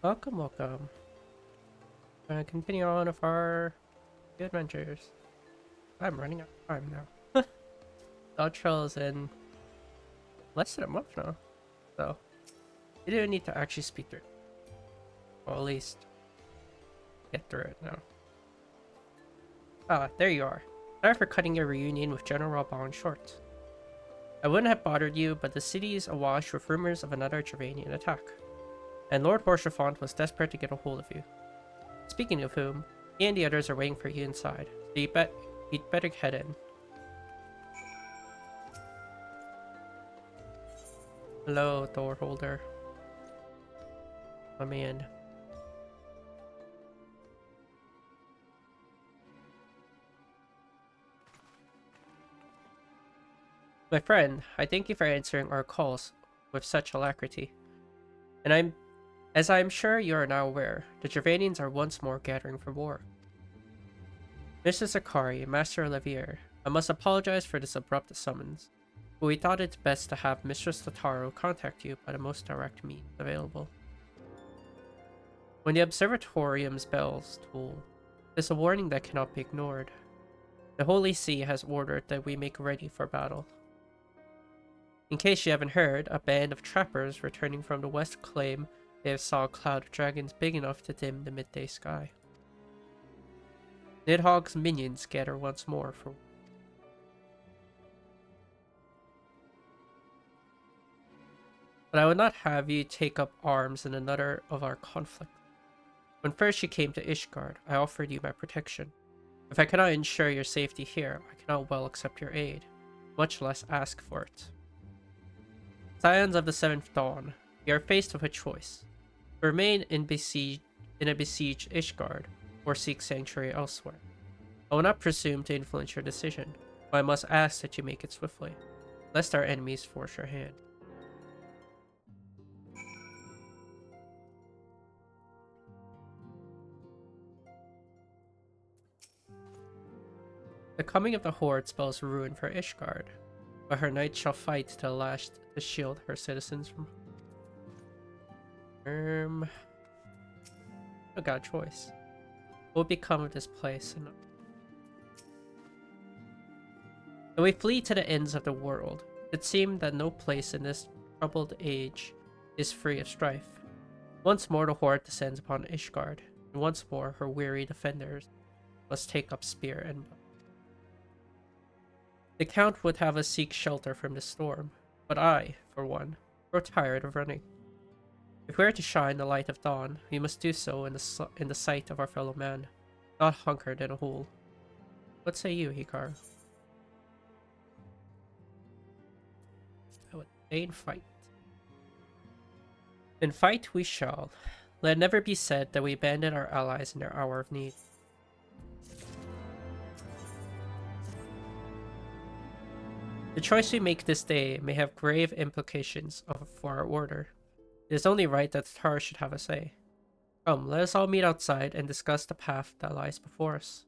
Welcome, welcome. Gonna continue on with our adventures. I'm running out of time now. The outro is in less than a month now, so you do need to actually speak through it. Or at least get through it now. Ah, there you are. Sorry for cutting your reunion with General Bond short. I wouldn't have bothered you, but the city is awash with rumors of another Gervanian attack, and Lord Borchefont was desperate to get a hold of you. Speaking of whom, he and the others are waiting for you inside, so you'd better head in. Hello, door holder. Let me in. My friend, I thank you for answering our calls with such alacrity. And as I am sure you are now aware, the Gervanians are once more gathering for war. Mrs. Akari, Master Olivier, I must apologize for this abrupt summons, but we thought it best to have Mistress Totaro contact you by the most direct means available. When the observatorium's bells toll, it is a warning that cannot be ignored. The Holy See has ordered that we make ready for battle. In case you haven't heard, a band of trappers returning from the west claim they have saw a cloud of dragons big enough to dim the midday sky. Nidhogg's minions gather once more for... But I would not have you take up arms in another of our conflicts. When first you came to Ishgard, I offered you my protection. If I cannot ensure your safety here, I cannot well accept your aid, much less ask for it. Scions of the Seventh Dawn, we are faced with a choice. Remain in a besieged Ishgard, or seek sanctuary elsewhere. I will not presume to influence your decision, but I must ask that you make it swiftly, lest our enemies force your hand. The coming of the Horde spells ruin for Ishgard, but her knights shall fight to the last to shield her citizens from... I got a choice. What will become of this place? Though we flee to the ends of the world, it seemed that no place in this troubled age is free of strife. Once more the Horde descends upon Ishgard, and once more her weary defenders must take up spear and bow. The Count would have us seek shelter from the storm, but I, for one, grow tired of running. If we are to shine the light of dawn, we must do so in the sight of our fellow man, not hunkered in a hole. What say you, Hikaru? I would say in fight. In fight we shall. Let it never be said that we abandon our allies in their hour of need. The choice we make this day may have grave implications for our order. It is only right that Tara should have a say. Come, let us all meet outside and discuss the path that lies before us.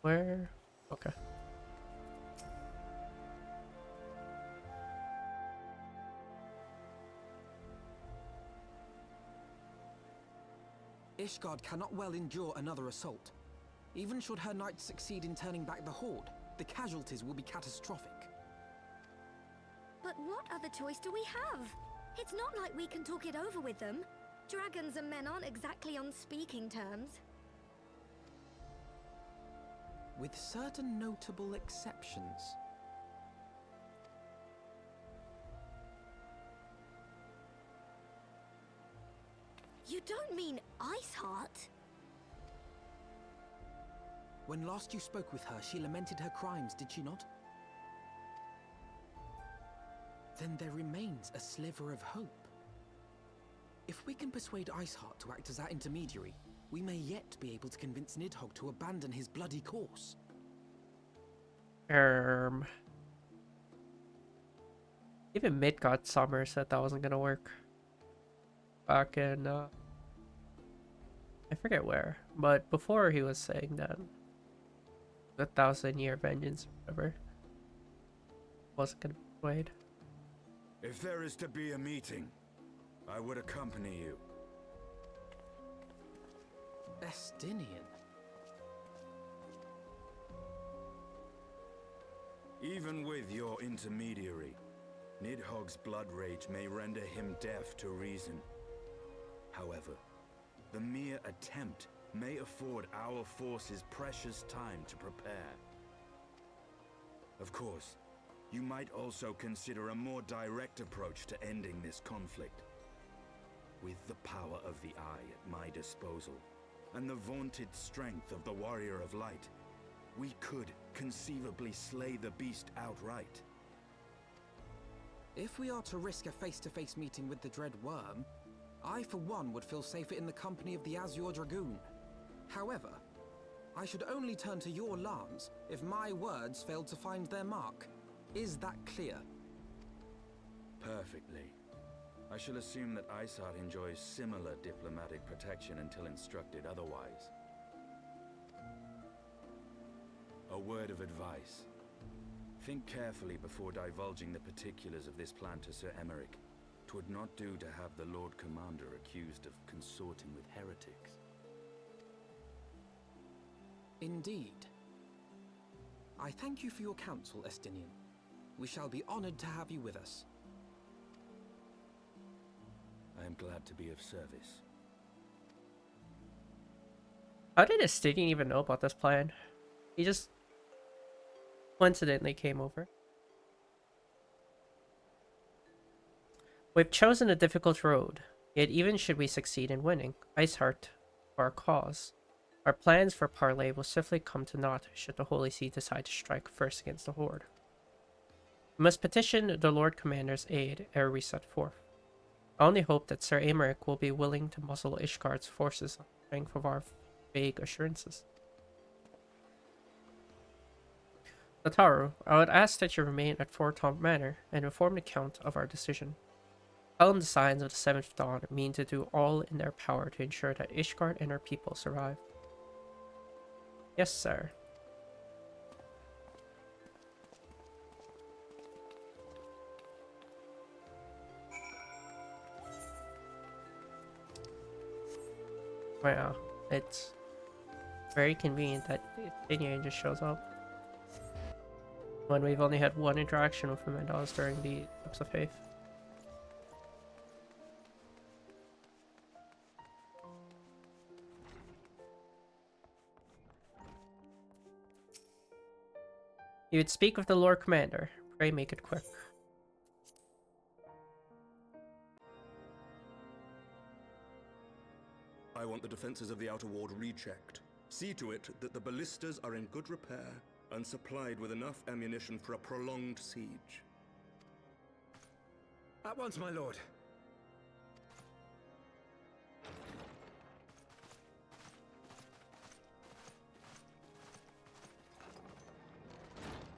Where? Okay. Ishgard cannot well endure another assault. Even should her knights succeed in turning back the Horde, the casualties will be catastrophic. But what other choice do we have? It's not like we can talk it over with them. Dragons and men aren't exactly on speaking terms. With certain notable exceptions. You don't mean Iceheart? When last you spoke with her, she lamented her crimes, did she not? Then there remains a sliver of hope. If we can persuade Iceheart to act as our intermediary, we may yet be able to convince Nidhogg to abandon his bloody course. Even Midgard Summer said that wasn't gonna work. Back in I forget where, but before he was saying that the 1,000-year vengeance, or whatever, wasn't gonna be persuade. If there is to be a meeting, I would accompany you. Estinian. Even with your intermediary, Nidhogg's blood rage may render him deaf to reason. However, the mere attempt may afford our forces precious time to prepare. Of course, you might also consider a more direct approach to ending this conflict. With the power of the Eye at my disposal, and the vaunted strength of the Warrior of Light, we could conceivably slay the beast outright. If we are to risk a face-to-face meeting with the Dread Worm, I for one would feel safer in the company of the Azure Dragoon. However, I should only turn to your lance if my words failed to find their mark. Is that clear? Perfectly. I shall assume that Isart enjoys similar diplomatic protection until instructed otherwise. A word of advice. Think carefully before divulging the particulars of this plan to Sir Emmerich. 'Twould not do to have the Lord Commander accused of consorting with heretics. Indeed. I thank you for your counsel, Estinian. We shall be honored to have you with us. I am glad to be of service. How did Estinian even know about this plan? He just coincidentally came over. We've chosen a difficult road, yet even should we succeed in winning Iceheart for our cause, our plans for parley will swiftly come to naught should the Holy See decide to strike first against the Horde. We must petition the Lord Commander's aid ere we set forth. I only hope that Sir Emmerich will be willing to muzzle Ishgard's forces on the strength of our vague assurances. Nataru, I would ask that you remain at Fortomp Manor and inform the Count of our decision. Tell him the signs of the Seventh Dawn mean to do all in their power to ensure that Ishgard and her people survive. Yes, sir. Wow, it's very convenient that Estinian just shows up when we've only had one interaction with him, and that was during the Eclipse of Faith. You would speak with the Lord Commander. Pray make it quick. I want the defenses of the Outer Ward rechecked. See to it that the ballistas are in good repair and supplied with enough ammunition for a prolonged siege. At once, my lord.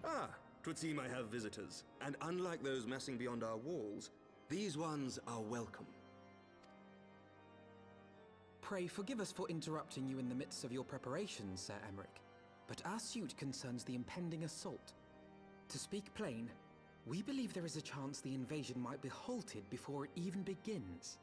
Ah, 'twould seem I have visitors. And unlike those massing beyond our walls, these ones are welcome. Pray forgive us for interrupting you in the midst of your preparations, Sir Emmerich, but our suit concerns the impending assault. To speak plain, we believe there is a chance the invasion might be halted before it even begins.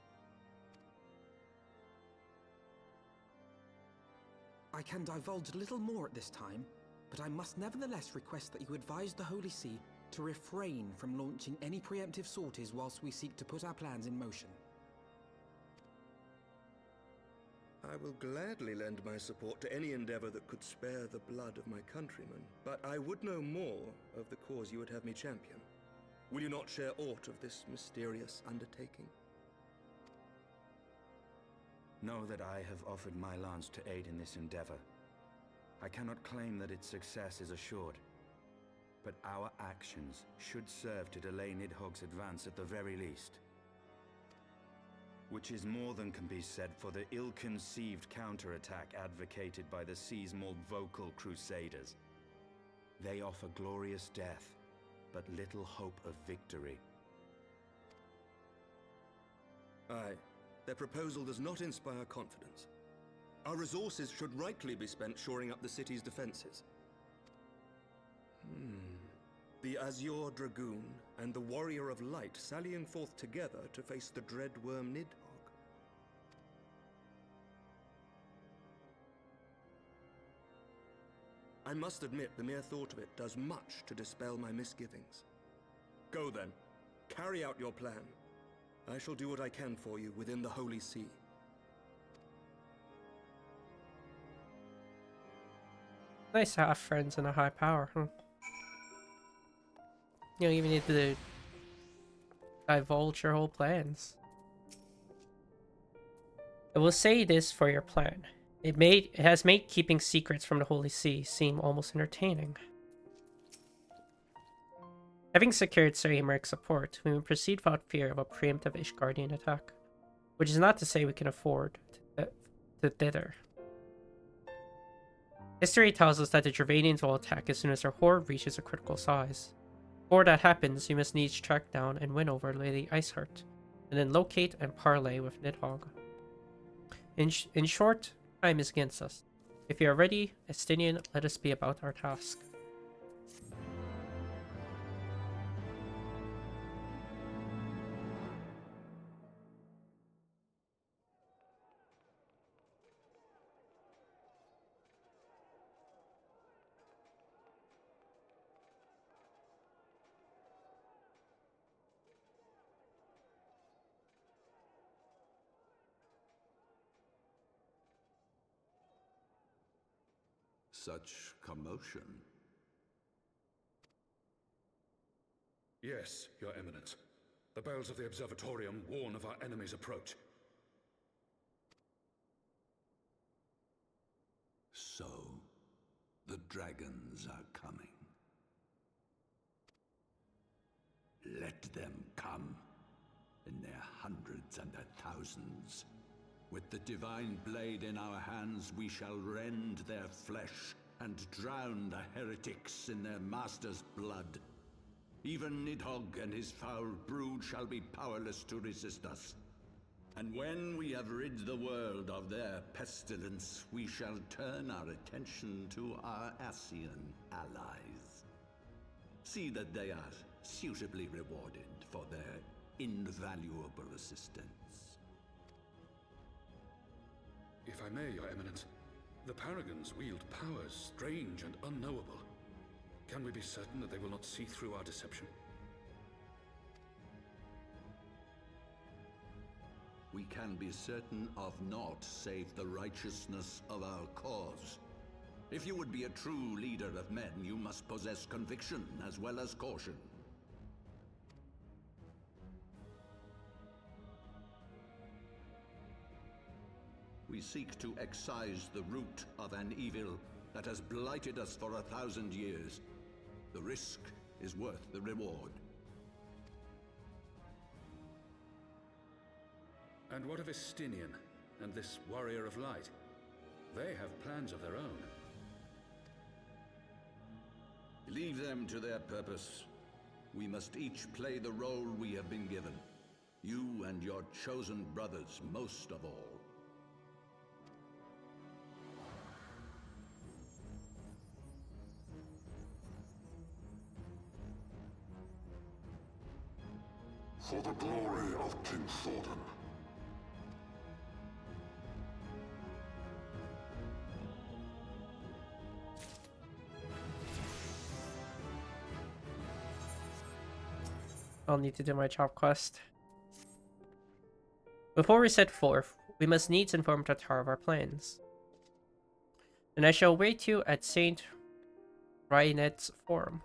I can divulge little more at this time, but I must nevertheless request that you advise the Holy See to refrain from launching any preemptive sorties whilst we seek to put our plans in motion. I will gladly lend my support to any endeavor that could spare the blood of my countrymen, but I would know more of the cause you would have me champion. Will you not share aught of this mysterious undertaking? Know that I have offered my lance to aid in this endeavor. I cannot claim that its success is assured, but our actions should serve to delay Nidhogg's advance at the very least. Which is more than can be said for the ill-conceived counterattack advocated by the sea's more vocal crusaders. They offer glorious death, but little hope of victory. Aye, their proposal does not inspire confidence. Our resources should rightly be spent shoring up the city's defenses. The Azure Dragoon and the Warrior of Light sallying forth together to face the dread worm Nidhogg. I must admit, the mere thought of it does much to dispel my misgivings. Go then. Carry out your plan. I shall do what I can for you within the Holy See. Nice to have friends in a high power, huh? You don't even need to divulge your whole plans. I will say this for your plan. It has made keeping secrets from the Holy See seem almost entertaining. Having secured Sarimark's support, we will proceed without fear of a preemptive Ishgardian attack, which is not to say we can afford to dither. History tells us that the Dravanians will attack as soon as their horde reaches a critical size. Before that happens, you must needs track down and win over Lady Iceheart, and then locate and parley with Nidhogg. In short, time is against us. If you are ready, Estinian, let us be about our task. Such commotion. Yes, Your Eminence. The bells of the Observatorium warn of our enemy's approach. So, the dragons are coming. Let them come, in their hundreds and their thousands. With the divine blade in our hands, we shall rend their flesh and drown the heretics in their master's blood. Even Nidhogg and his foul brood shall be powerless to resist us. And when we have rid the world of their pestilence, we shall turn our attention to our Asian allies. See that they are suitably rewarded for their invaluable assistance. If I may, Your Eminence, the Paragons wield powers strange and unknowable. Can we be certain that they will not see through our deception? We can be certain of naught save the righteousness of our cause. If you would be a true leader of men, you must possess conviction as well as caution. We seek to excise the root of an evil that has blighted us for 1,000 years. The risk is worth the reward. And what of Estinian and this Warrior of Light? They have plans of their own. Leave them to their purpose. We must each play the role we have been given. You and your chosen brothers most of all. For the glory of King Thordan. I'll need to do my job quest. Before we set forth, we must needs inform Tatar of our plans. And I shall await you at St. Ryanet's Forum.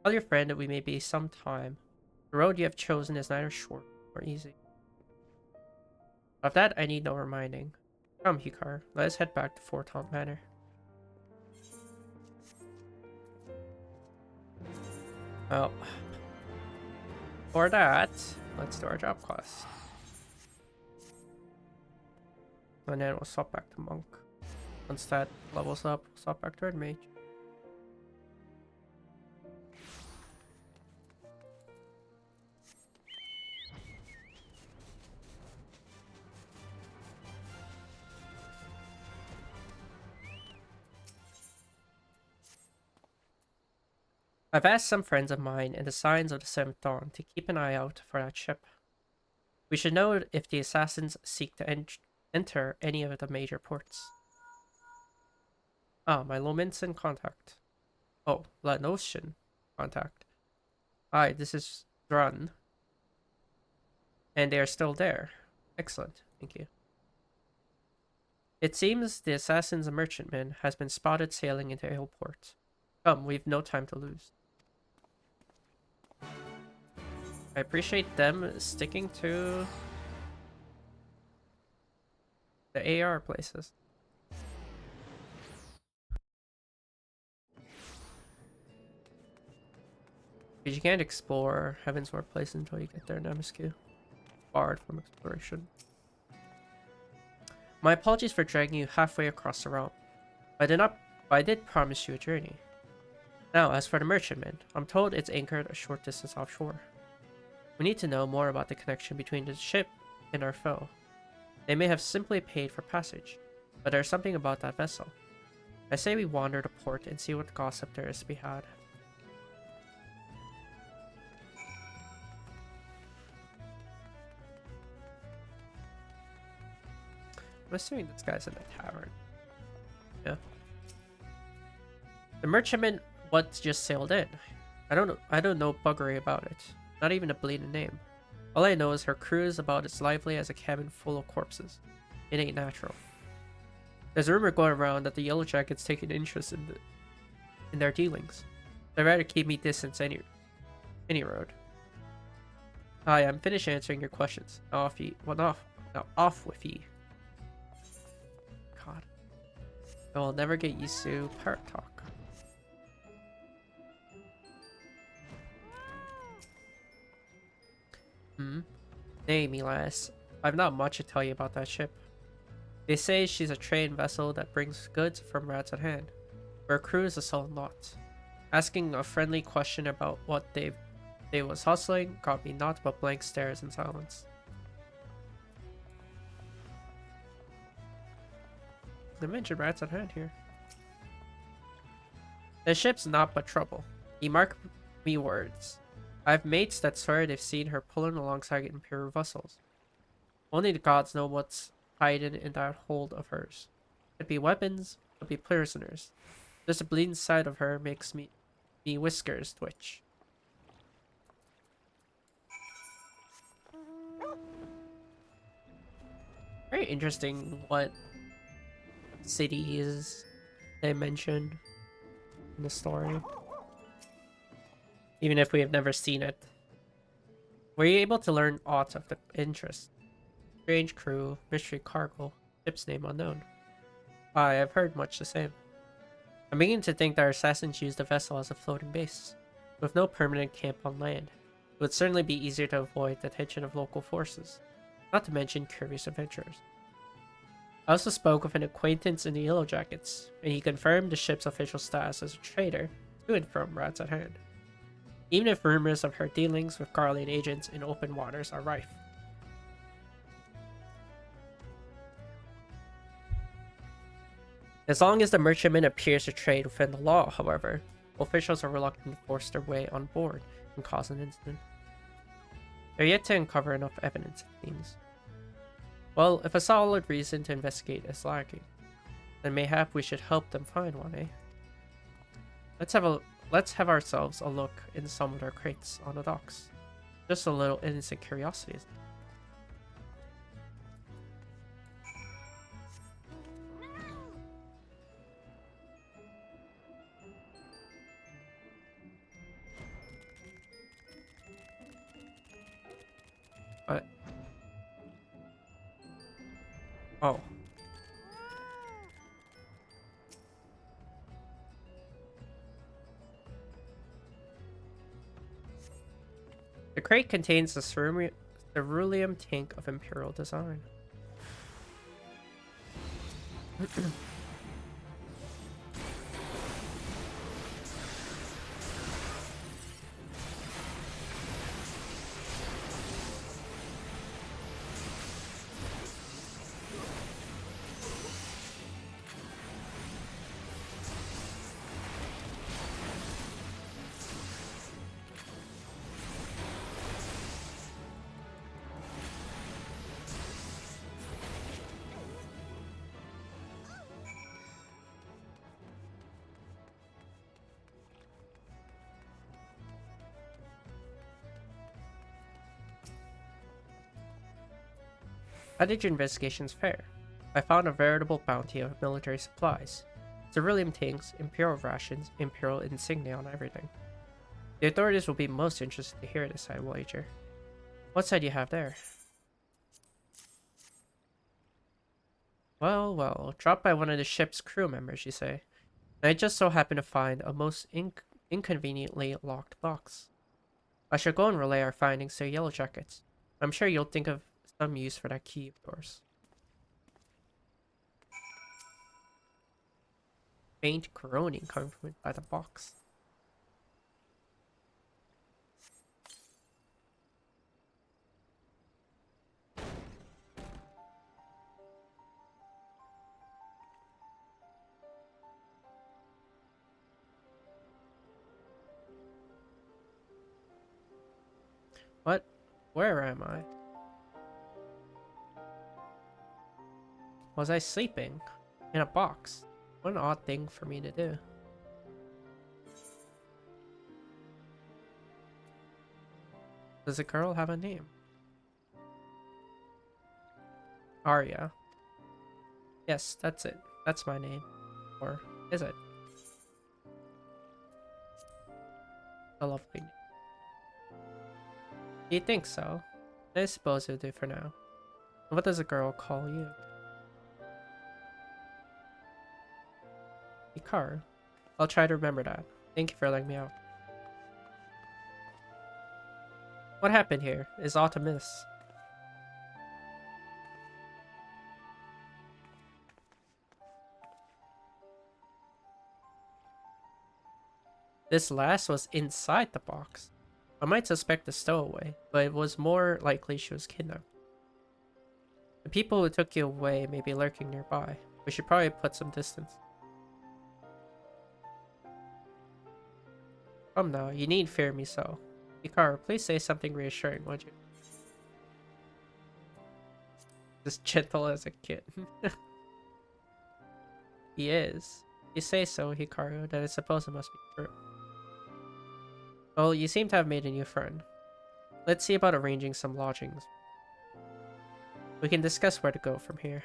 Tell your friend that we may be some time. The road you have chosen is neither short nor easy. Of that I need no reminding. Come, Hikar, let us head back to Fort Taunt Manor. Well, for that, let's do our job quest. And then we'll swap back to Monk. Once that levels up, we'll swap back to Red Mage. I've asked some friends of mine in the Signs of the Seventh Dawn to keep an eye out for that ship. We should know if the assassins seek to enter any of the major ports. Ah, my Lominson contact. Oh, Lanosian contact. Hi, this is Drun. And they are still there. Excellent, thank you. It seems the assassin's merchantman has been spotted sailing into Aleport. Come, we've no time to lose. I appreciate them sticking to the AR places. Because you can't explore Heavensward Place until you get there in MSQ. Barred from exploration. My apologies for dragging you halfway across the realm. I did promise you a journey. Now, as for the merchantman, I'm told it's anchored a short distance offshore. We need to know more about the connection between the ship and our foe. They may have simply paid for passage, but there's something about that vessel. I say we wander the port and see what gossip there is to be had. I'm assuming this guy's in the tavern. Yeah. The merchantman what just sailed in. I don't know buggery about it. Not even a bleeding name. All I know is her crew is about as lively as a cabin full of corpses. It ain't natural. There's a rumor going around that the Yellow Jackets take an interest in their dealings. They'd rather keep me distance any road. Hi, I'm finished answering your questions. Now off ye. Well, now off with ye. God. I will never get used to parrot talk. Nay, me lass. I've not much to tell you about that ship. They say she's a trade vessel that brings goods from Rats at Hand. Her crew is a sullen lot. Asking a friendly question about what they was hustling got me naught but blank stares and silence. They mentioned Rats at Hand here. The ship's not but trouble. Ye mark me words. I've mates that swear they've seen her pulling alongside Imperial vessels. Only the gods know what's hiding in that hold of hers. It'd be weapons, it'd be prisoners. Just the bleeding sight of her makes me whiskers twitch. Very interesting what cities they mention in the story. Even if we have never seen it. Were you able to learn aught of the interest? Strange crew, mystery cargo, ship's name unknown. I have heard much the same. I'm beginning to think that our assassins used the vessel as a floating base. With no permanent camp on land, it would certainly be easier to avoid the attention of local forces, not to mention curious adventurers. I also spoke with an acquaintance in the Yellow Jackets, and he confirmed the ship's official status as a trader to and from Rats at Hand. Even if rumors of her dealings with Garlean agents in open waters are rife. As long as the merchantman appears to trade within the law, however, officials are reluctant to force their way on board and cause an incident. They're yet to uncover enough evidence, it seems. Well, if a solid reason to investigate is lacking, then mayhap we should help them find one, eh? Let's have ourselves a look in some of their crates on the docks. Just a little innocent curiosity, isn't it? What? Oh. The crate contains the ceruleum tank of Imperial design. How did your investigations fare? I found a veritable bounty of military supplies. Cerulean tanks, Imperial rations, Imperial insignia on everything. The authorities will be most interested to hear this, I wager. What side do you have there? Well, well, dropped by one of the ship's crew members, you say. And I just so happen to find a most inconveniently locked box. I shall go and relay our findings to Yellow Jackets. I'm sure you'll think of some use for that key of yours. Faint groaning coming from inside the box. What? Where am I? Was I sleeping? In a box? What an odd thing for me to do. Does the girl have a name? Arya. Yes, that's it. That's my name. Or is it? A lovely name. Do you think so? I suppose it'll do for now. What does a girl call you? Hikaru. I'll try to remember that. Thank you for letting me out. What happened here? Is aught amiss? This last was inside the box. I might suspect a stowaway, but it was more likely she was kidnapped. The people who took you away may be lurking nearby. We should probably put some distance. Come now, you needn't fear me so. Hikaru, please say something reassuring, would you? Just gentle as a kid. He is. You say so, Hikaru, then I suppose it must be true. Well, you seem to have made a new friend. Let's see about arranging some lodgings. We can discuss where to go from here.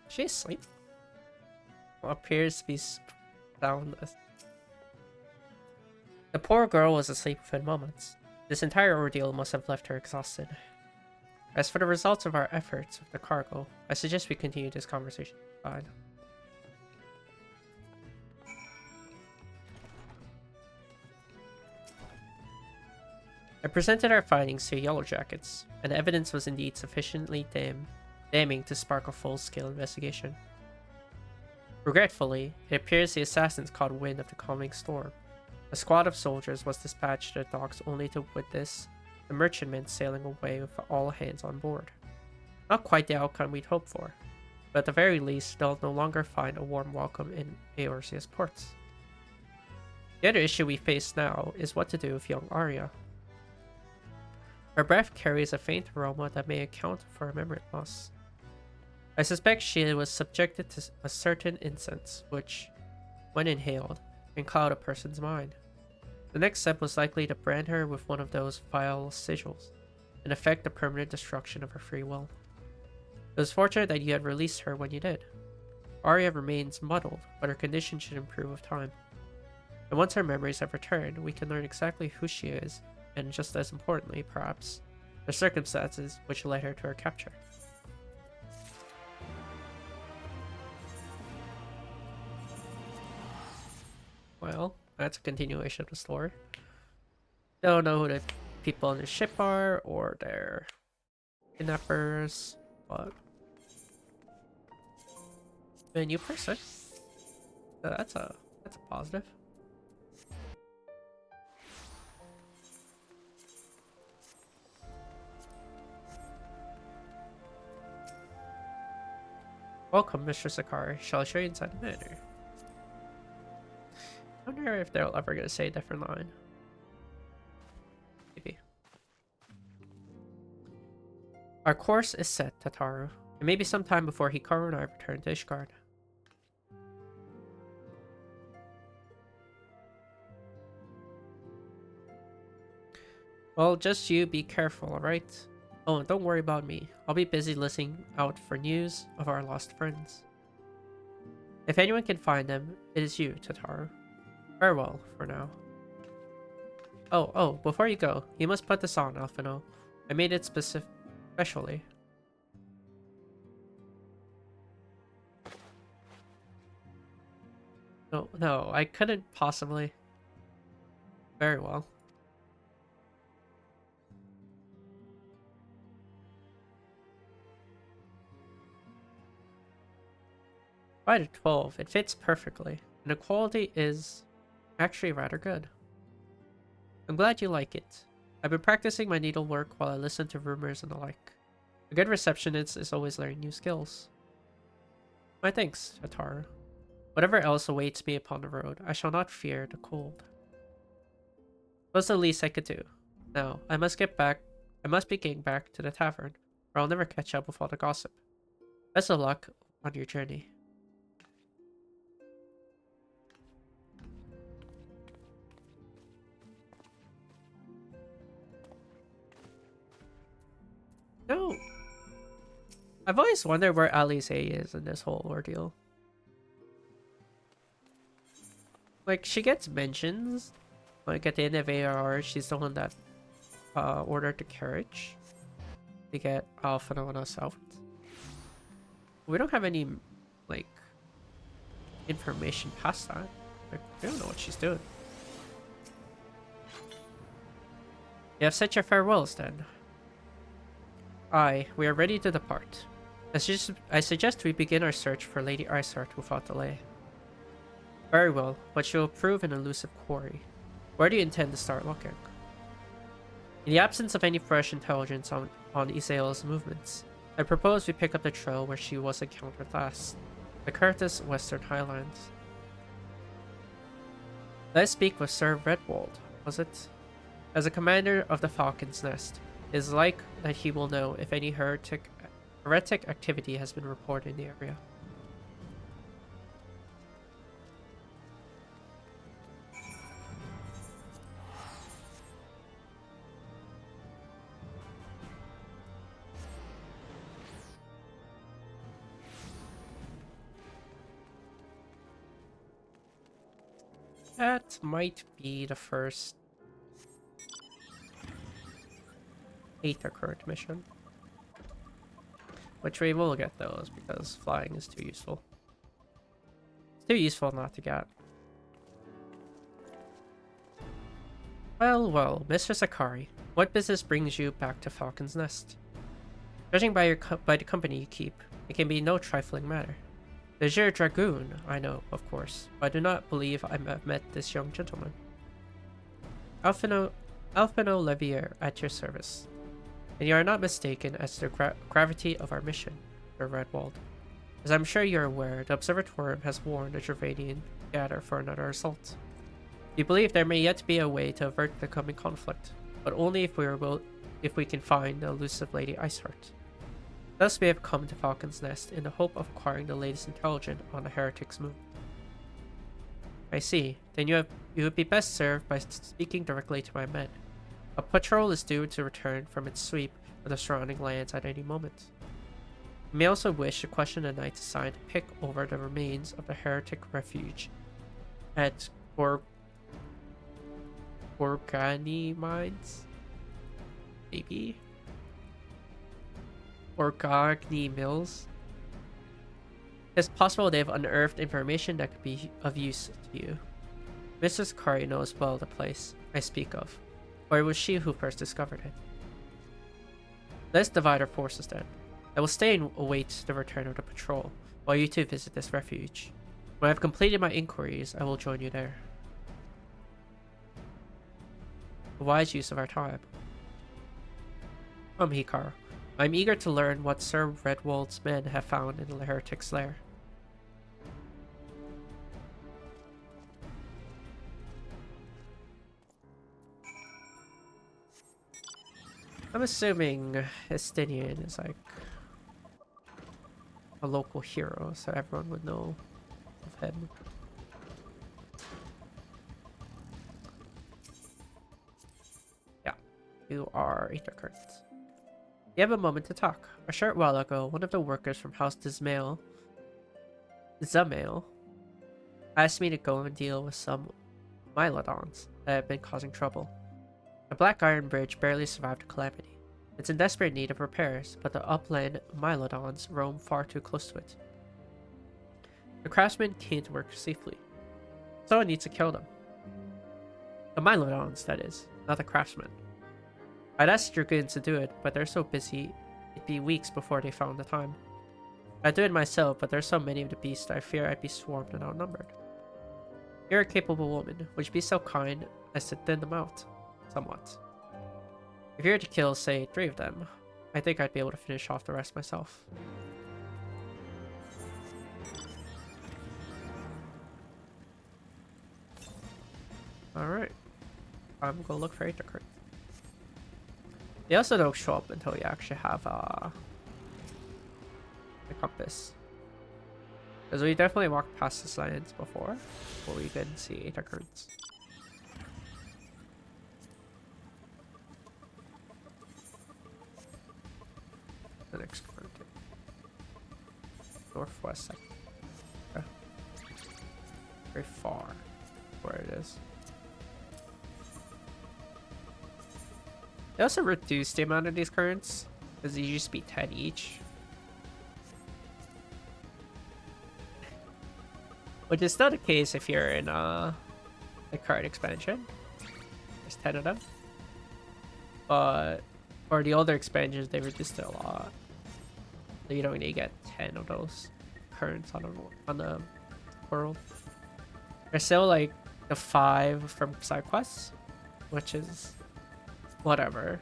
She's asleep. Appears to be soundless. The poor girl was asleep within moments. This entire ordeal must have left her exhausted. As for the results of our efforts with the cargo, I suggest we continue this conversation. Fine. I presented our findings to Yellow Jackets, and the evidence was indeed sufficiently damning to spark a full-scale investigation. Regretfully, it appears the assassins caught wind of the coming storm. A squad of soldiers was dispatched to the docks only to witness the merchantmen sailing away with all hands on board. Not quite the outcome we'd hoped for, but at the very least they'll no longer find a warm welcome in Eorzea's ports. The other issue we face now is what to do with young Arya. Her breath carries a faint aroma that may account for her memory loss. I suspect she was subjected to a certain incense, which, when inhaled, can cloud a person's mind. The next step was likely to brand her with one of those vile sigils, and effect the permanent destruction of her free will. It was fortunate that you had released her when you did. Arya remains muddled, but her condition should improve with time. And once her memories have returned, we can learn exactly who she is, and just as importantly, perhaps, the circumstances which led her to her capture. Well, that's a continuation of the story. Don't know who the people on the ship are, or their kidnappers, but a new person. That's a positive. Welcome, Mr. Sakari. Shall I show you inside the manor? I wonder if they're ever going to say a different line. Maybe. Our course is set, Tataru. It may be some time before Hikaru and I return to Ishgard. Well, just you be careful, alright? Oh, and don't worry about me. I'll be busy listening out for news of our lost friends. If anyone can find them, it is you, Tataru. Farewell, for now. Oh, before you go, you must put this on, Alphino. I made it specially. No, I couldn't possibly. Very well. Right at 12, it fits perfectly, and the quality is actually rather good. I'm glad you like it. I've been practicing my needlework while I listen to rumors and the like. A good receptionist is always learning new skills. My thanks, Ataru. Whatever else awaits me upon the road, I shall not fear the cold. What's the least I could do? Now, I must be getting back to the tavern, or I'll never catch up with all the gossip. Best of luck on your journey. No. I've always wondered where Alice is in this whole ordeal. Like, she gets mentions. Like, at the end of ARR, she's the one that ordered the carriage to get Alphino and us out. We don't have any, like, information past that. Like, we don't know what she's doing. You have said your farewells, then. Aye, we are ready to depart. I suggest we begin our search for Lady Iceheart without delay. Very well, but she will prove an elusive quarry. Where do you intend to start looking? In the absence of any fresh intelligence on Isaiel's movements, I propose we pick up the trail where she was encountered last, the Curtis Western Highlands. Let's speak with Sir Redwald, was it? As a commander of the Falcon's Nest, it is like that he will know if any heretic activity has been reported in the area. That might be the first Aether Current mission. Which we will get those because flying is too useful. It's too useful not to get. Well, Mr. Sakari, what business brings you back to Falcon's Nest? Judging by the company you keep, it can be no trifling matter. The Azure Dragoon, I know, of course, but I do not believe I have met this young gentleman. Alphino Levier at your service. And you are not mistaken as to the gravity of our mission, Sir Redwald. As I'm sure you're aware, the Observatorium has warned the Dravanian gather for another assault. We believe there may yet be a way to avert the coming conflict, but only if we can find the elusive Lady Iceheart. Thus we have come to Falcon's Nest in the hope of acquiring the latest intelligence on the heretic's movement. I see. Then you would be best served by speaking directly to my men. A patrol is due to return from its sweep of the surrounding lands at any moment. You may also wish to question the knights assigned to pick over the remains of the heretic refuge at Organi Mines? Maybe? Orgagni Mills? It's possible they've unearthed information that could be of use to you. Mrs. Sakari knows well the place I speak of, or it was she who first discovered it. Let's divide our forces then. I will stay and await the return of the patrol, while you two visit this refuge. When I have completed my inquiries, I will join you there. A wise use of our time. Hikaru. I'm eager to learn what Sir Redwold's men have found in the heretic's lair. I'm assuming Estinian is like a local hero, so everyone would know of him. Yeah, you are Aethercurrent. You have a moment to talk. A short while ago, one of the workers from House Zamail asked me to go and deal with some Mylodons that have been causing trouble. The Black Iron Bridge barely survived a calamity. It's in desperate need of repairs, but the upland Mylodons roam far too close to it. The craftsmen can't work safely. Someone needs to kill them. The Mylodons, that is, not the craftsmen. I'd asked Dragoons to do it, but they're so busy, it'd be weeks before they found the time. I'd do it myself, but there's so many of the beasts I fear I'd be swarmed and outnumbered. You're a capable woman. Would you be so kind as to thin them out? Somewhat. If you were to kill, say, 3 of them, I think I'd be able to finish off the rest myself. Alright. I'm gonna look for Aethercurrent. They also don't show up until you actually have the compass. Because we definitely walked past this lands before we can see Aethercurrents. The next current. Northwest. Okay. Very far where it is. They also reduced the amount of these currents, because they used to be 10 each. Which is still the case if you're in the current expansion. There's 10 of them. But for the older expansions, they reduced it a lot. So you don't need to get 10 of those currents on the world. There's still like the 5 from side quests, which is whatever.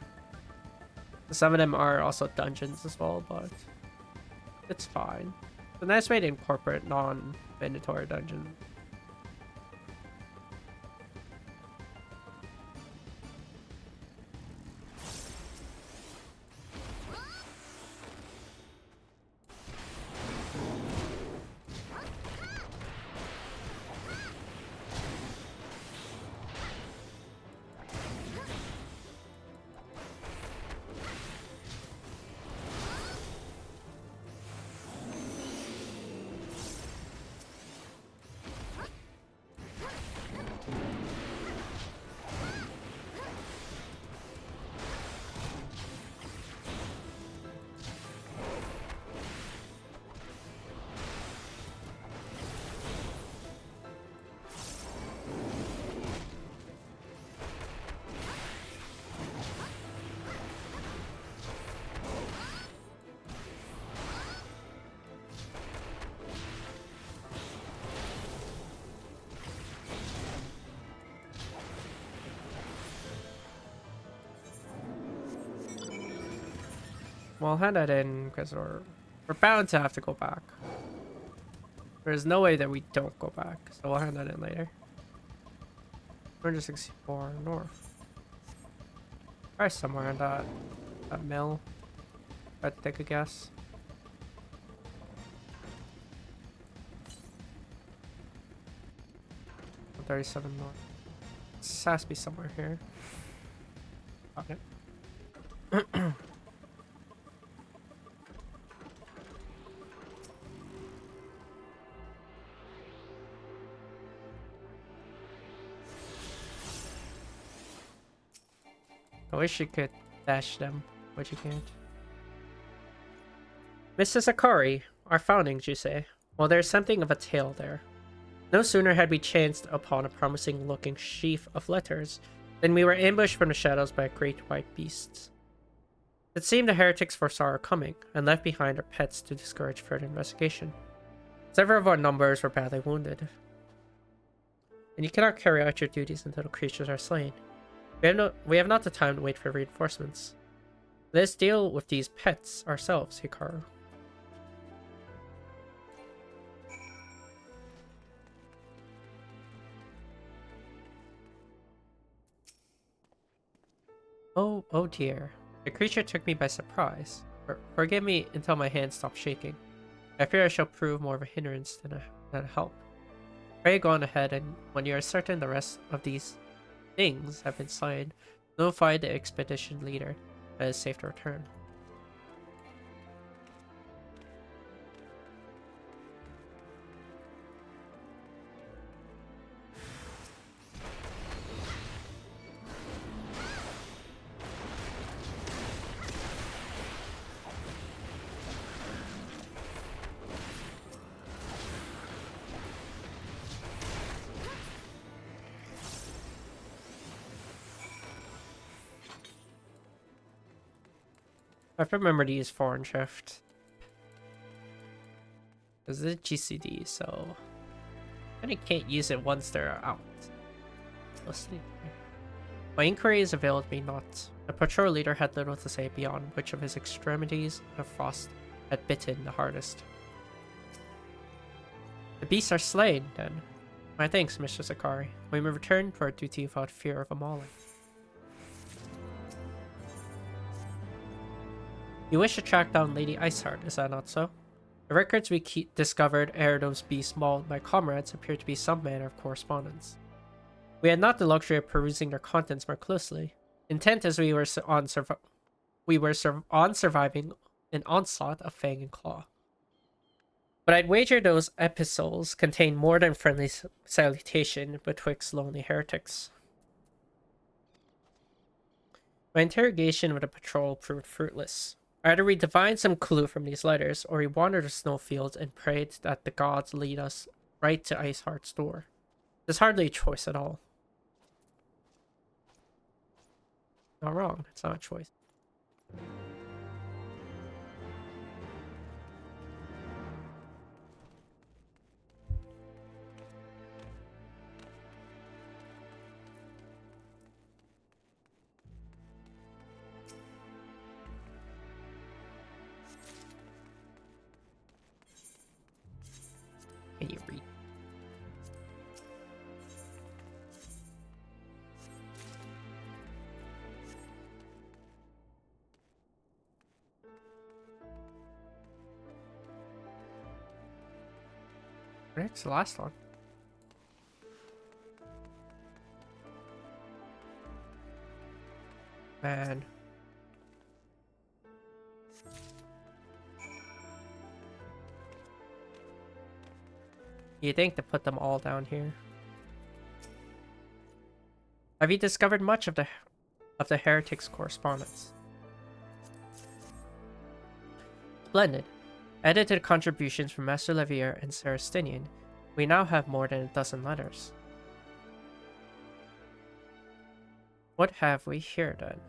Some of them are also dungeons as well, but it's fine. It's a nice way to incorporate non-mandatory dungeons. Well, I'll hand that in because we're bound to have to go back. There's no way that we don't go back, so we'll hand that in later. 164 north. Probably somewhere in that mill. I'd take a guess. One 37 north. This has to be somewhere here. Okay. I wish you could dash them, but you can't. Mrs. Akari, our foundings, you say? Well, there's something of a tale there. No sooner had we chanced upon a promising-looking sheaf of letters than we were ambushed from the shadows by great white beasts. It seemed the heretics foresaw our coming, and left behind their pets to discourage further investigation. Several of our numbers were badly wounded. And you cannot carry out your duties until the creatures are slain. We have not the time to wait for reinforcements. Let's deal with these pets ourselves, Hikaru. Oh dear. The creature took me by surprise. Forgive me until my hands stop shaking. I fear I shall prove more of a hindrance than a help. Pray go on ahead, and when you are certain the rest of these things have been slain, notify the expedition leader that it is safe to return. I have to remember to use foreign shift. Because it's GCD, so I can't use it once they're out. Listening. My inquiries availed me not. The patrol leader had little to say beyond which of his extremities the frost had bitten the hardest. The beasts are slain, then. My thanks, Mr. Sakari. We may return to our duty without fear of a mauling. You wish to track down Lady Iceheart, is that not so? The records we discovered ere those beasts mauled my comrades appear to be some manner of correspondence. We had not the luxury of perusing their contents more closely, intent as we were on surviving an onslaught of fang and claw. But I'd wager those epistles contain more than friendly salutation betwixt lonely heretics. My interrogation with the patrol proved fruitless. Either we divined some clue from these letters, or we wandered the snowfields and prayed that the gods lead us right to Iceheart's door. There's hardly a choice at all. Not wrong, it's not a choice. Can you read? It's the last one. Man. You think to put them all down here? Have you discovered much of the heretics' correspondence? Splendid. Added to the contributions from Master Levier and Sarastinian, we now have more than a dozen letters. What have we here then?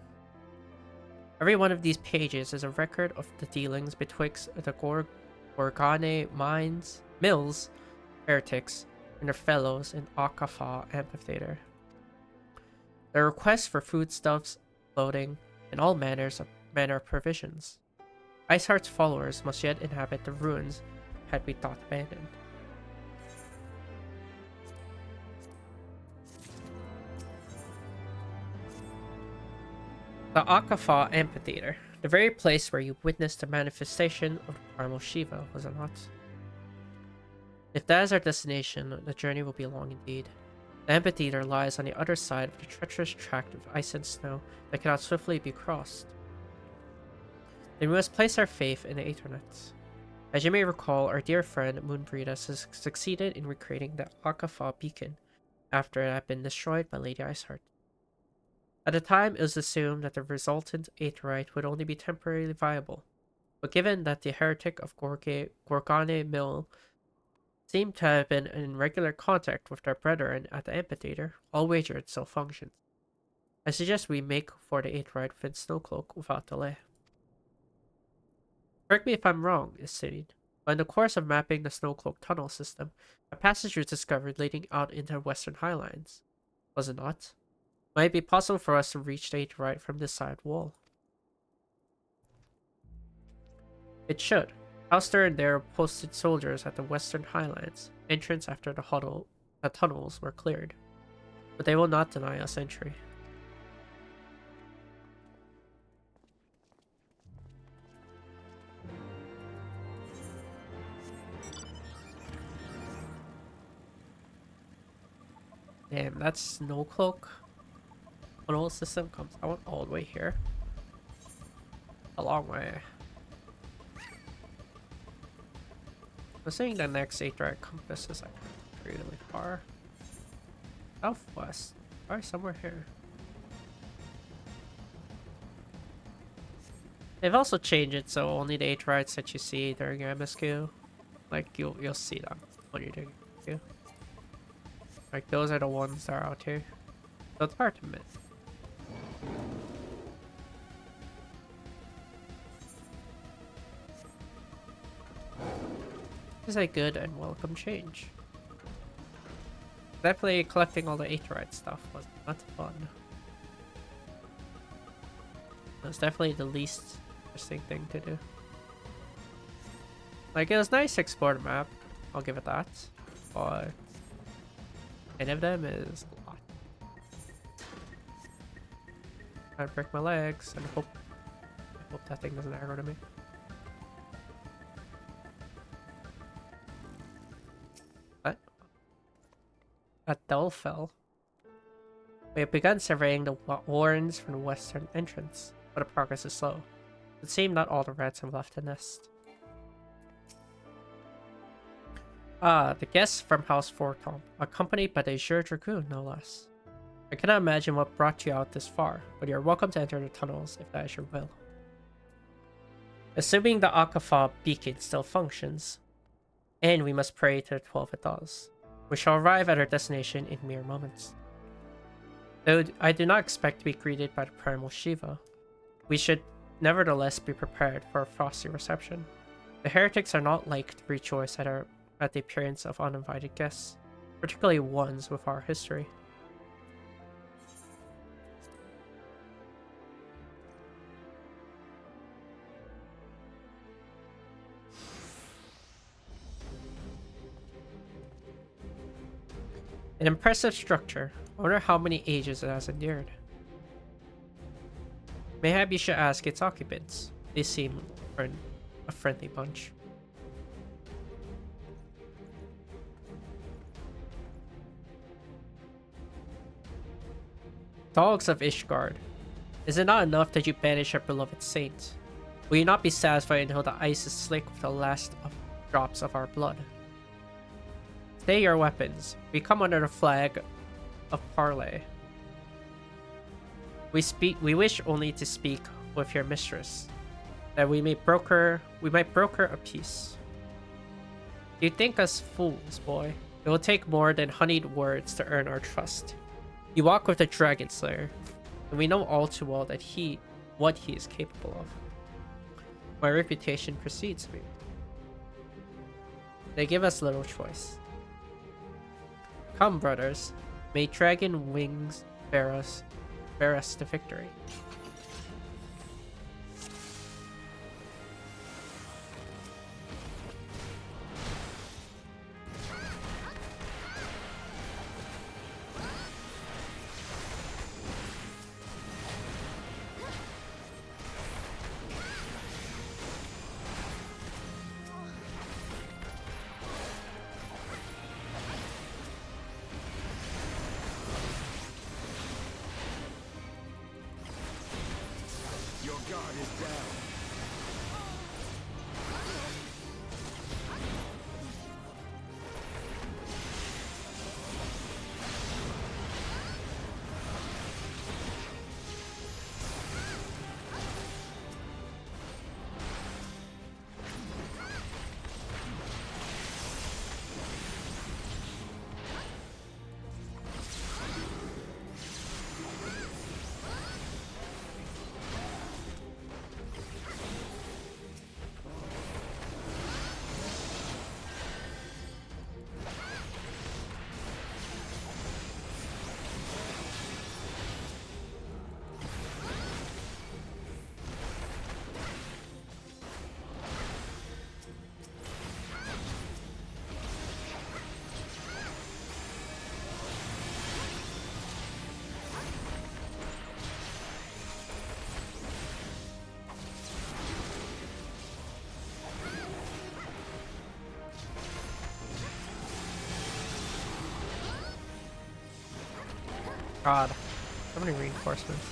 Every one of these pages is a record of the dealings betwixt the Gorgane mills, heretics, and their fellows in Akafa Amphitheater. Their requests for foodstuffs, clothing, and all manner of provisions. Iceheart's followers must yet inhabit the ruins had we thought abandoned. The Akafa Amphitheater, the very place where you witnessed the manifestation of the primal Shiva, was it not? If that is our destination, the journey will be long indeed. The amphitheater lies on the other side of the treacherous tract of ice and snow that cannot swiftly be crossed. Then we must place our faith in the Aethernet. As you may recall, our dear friend Moonbreedus has succeeded in recreating the Akafa beacon after it had been destroyed by Lady Iceheart. At the time, it was assumed that the resultant Aetherite would only be temporarily viable, but given that the heretic of Gorgane Mill seemed to have been in regular contact with their brethren at the amphitheater, all wager it still functions. I suggest we make for the Aetherite within Snowcloak without delay. Correct me if I'm wrong, is stated, but in the course of mapping the Snowcloak tunnel system, a passage was discovered leading out into the Western Highlands. Was it not? Might it be possible for us to reach the Aetherite from this side wall? It should. Ouster there posted soldiers at the Western Highlands, entrance after the tunnels were cleared. But they will not deny us entry. Damn, that snow cloak tunnel system comes out all the way here. A long way. I'm saying the next 8-direct compass is like really far. Southwest. Probably somewhere here. They've also changed it so only the 8 rides that you see during your MSQ, like you'll see them when you're doing MSQ. Like those are the ones that are out here. So it's hard to miss. This is a good and welcome change. Definitely collecting all the 8-ride stuff was not fun. It was definitely the least interesting thing to do. Like, it was nice to explore the map, I'll give it that. But any of them is a lot. Trying to break my legs and I hope that thing doesn't aggro to me. What? At Delfell. We have begun surveying the warrens from the western entrance, but the progress is slow. It seems not all the rats have left the nest. Ah, the guests from House Fortom, accompanied by the Azure Dragoon, no less. I cannot imagine what brought you out this far, but you are welcome to enter the tunnels if that is your will. Assuming the Akafa beacon still functions, and we must pray to the 12 it does, we shall arrive at our destination in mere moments. Though I do not expect to be greeted by the primal Shiva, we should nevertheless be prepared for a frosty reception. The heretics are not like to rejoice at the appearance of uninvited guests, particularly ones with our history. An impressive structure. I wonder how many ages it has endured. Mayhap you should ask its occupants. They seem a friendly bunch. Dogs of Ishgard, is it not enough that you banish our beloved saint? Will you not be satisfied until the ice is slick with the last drops of our blood? Stay your weapons. We come under the flag of parley. We wish only to speak with your mistress, that we might broker a peace. You think us fools, boy. It will take more than honeyed words to earn our trust. You walk with the Dragon Slayer, and we know all too well that what he is capable of. My reputation precedes me. They give us little choice. Come, brothers, may dragon wings bear us to victory. God, so many reinforcements.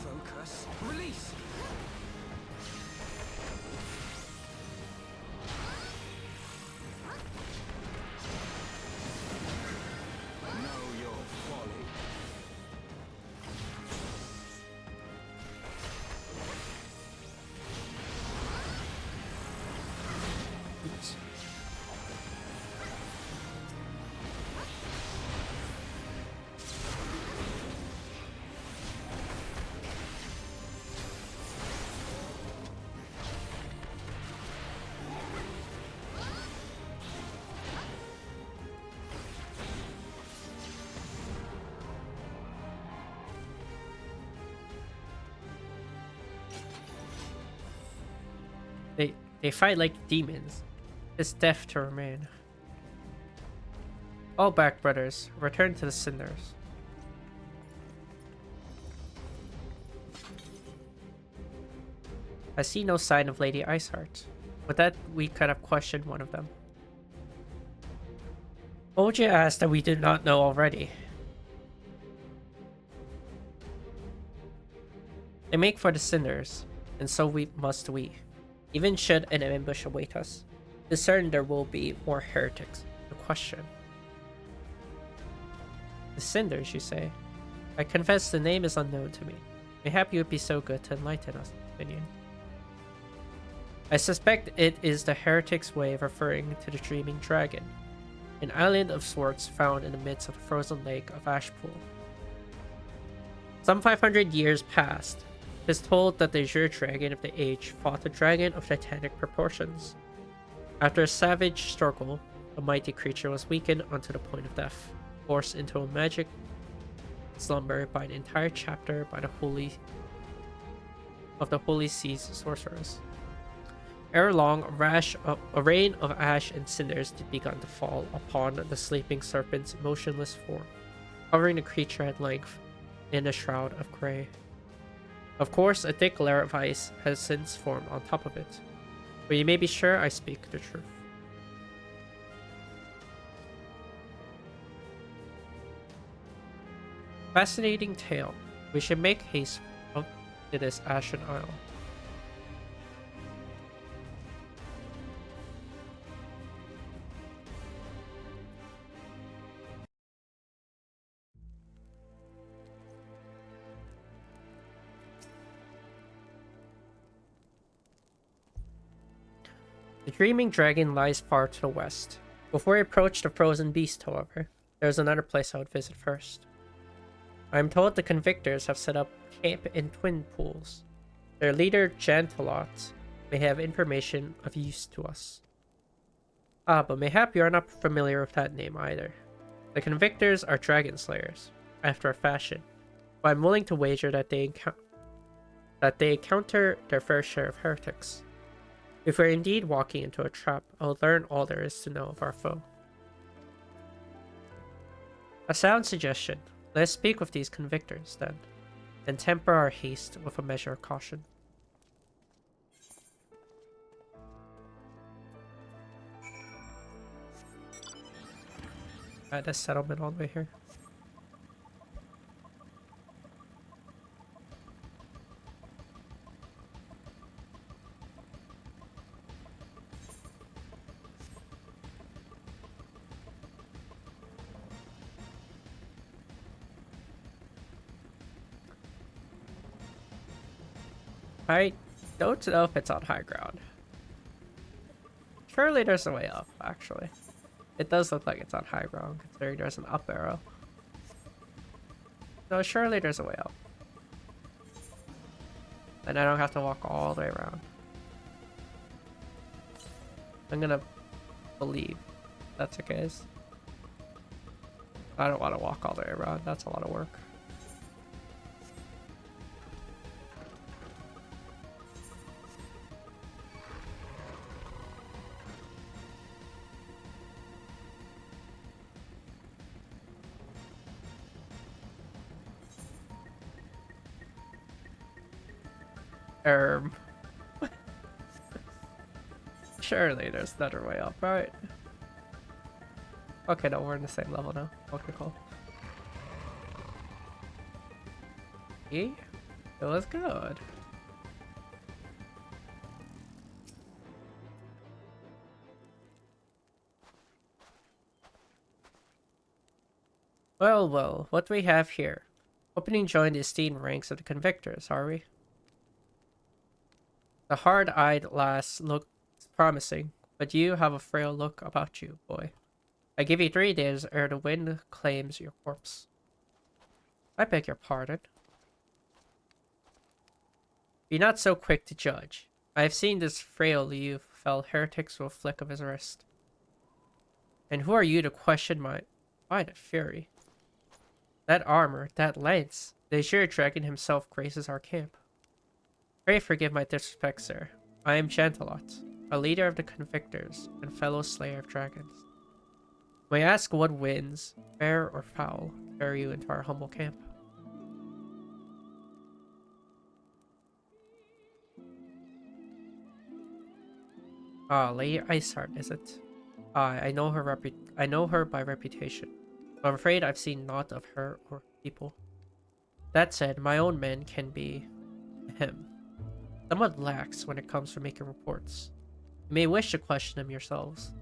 Focus. Release. Know your folly. Oops. They fight like demons. It's death to remain. All back, brothers. Return to the cinders. I see no sign of Lady Iceheart. With that, we could have questioned one of them. What would you ask that we do not know already? They make for the cinders, and so must we. Even should an ambush await us, it is certain there will be more heretics to question. The cinders, you say? I confess the name is unknown to me. Mayhap you would be so good to enlighten us, Minion. I suspect it is the heretics' way of referring to the Dreaming Dragon, an island of sorts found in the midst of the frozen lake of Ashpool. Some 500 years passed. It is told that the azure dragon of the age fought a dragon of titanic proportions. After a savage struggle, the mighty creature was weakened unto the point of death, forced into a magic slumber by an entire chapter by the Holy Sea's sorcerers. Ere long, a rain of ash and cinders did begun to fall upon the sleeping serpent's motionless form, covering the creature at length in a shroud of grey. Of course, a thick layer of ice has since formed on top of it, but you may be sure I speak the truth. Fascinating tale. We should make haste up to this Ashen Isle. The Dreaming Dragon lies far to the west. Before we approach the Frozen Beast, however, there is another place I would visit first. I am told the Convictors have set up camp in Twin Pools. Their leader, Jantalot, may have information of use to us. Ah, but mayhap you are not familiar with that name either. The Convictors are dragon slayers, after a fashion, but I'm willing to wager that they encounter their fair share of heretics. If we're indeed walking into a trap, I'll learn all there is to know of our foe. A sound suggestion. Let us speak with these Convictors, then, and temper our haste with a measure of caution. Alright, there's settlement all the way here. I don't know if it's on high ground. Surely there's a way up, actually. It does look like it's on high ground, considering there's an up arrow. No, surely there's a way up. And I don't have to walk all the way around. I'm gonna believe that's the case. I don't want to walk all the way around, that's a lot of work. Um. Surely there's another way up, right? Okay, no, we're in the same level now. Okay, cool. See? It was good. Well, well, what do we have here? Hoping to join the esteemed ranks of the convictors, are we? The hard-eyed lass looks promising, but you have a frail look about you, boy. I give you 3 days ere the wind claims your corpse. I beg your pardon. Be not so quick to judge. I have seen this frail youth fell heretics with a flick of his wrist. And who are you to question my the fury? That armor, that lance, the Azure Dragon himself graces our camp. Pray forgive my disrespect, sir. I am Chantalot, a leader of the Convictors and fellow slayer of dragons. May I ask what winds, fair or foul, carry you into our humble camp? Ah, Lady Iceheart, is it? I know her by reputation. I'm afraid I've seen naught of her or people. That said, my own men can be somewhat lax when it comes to making reports. You may wish to question them yourselves.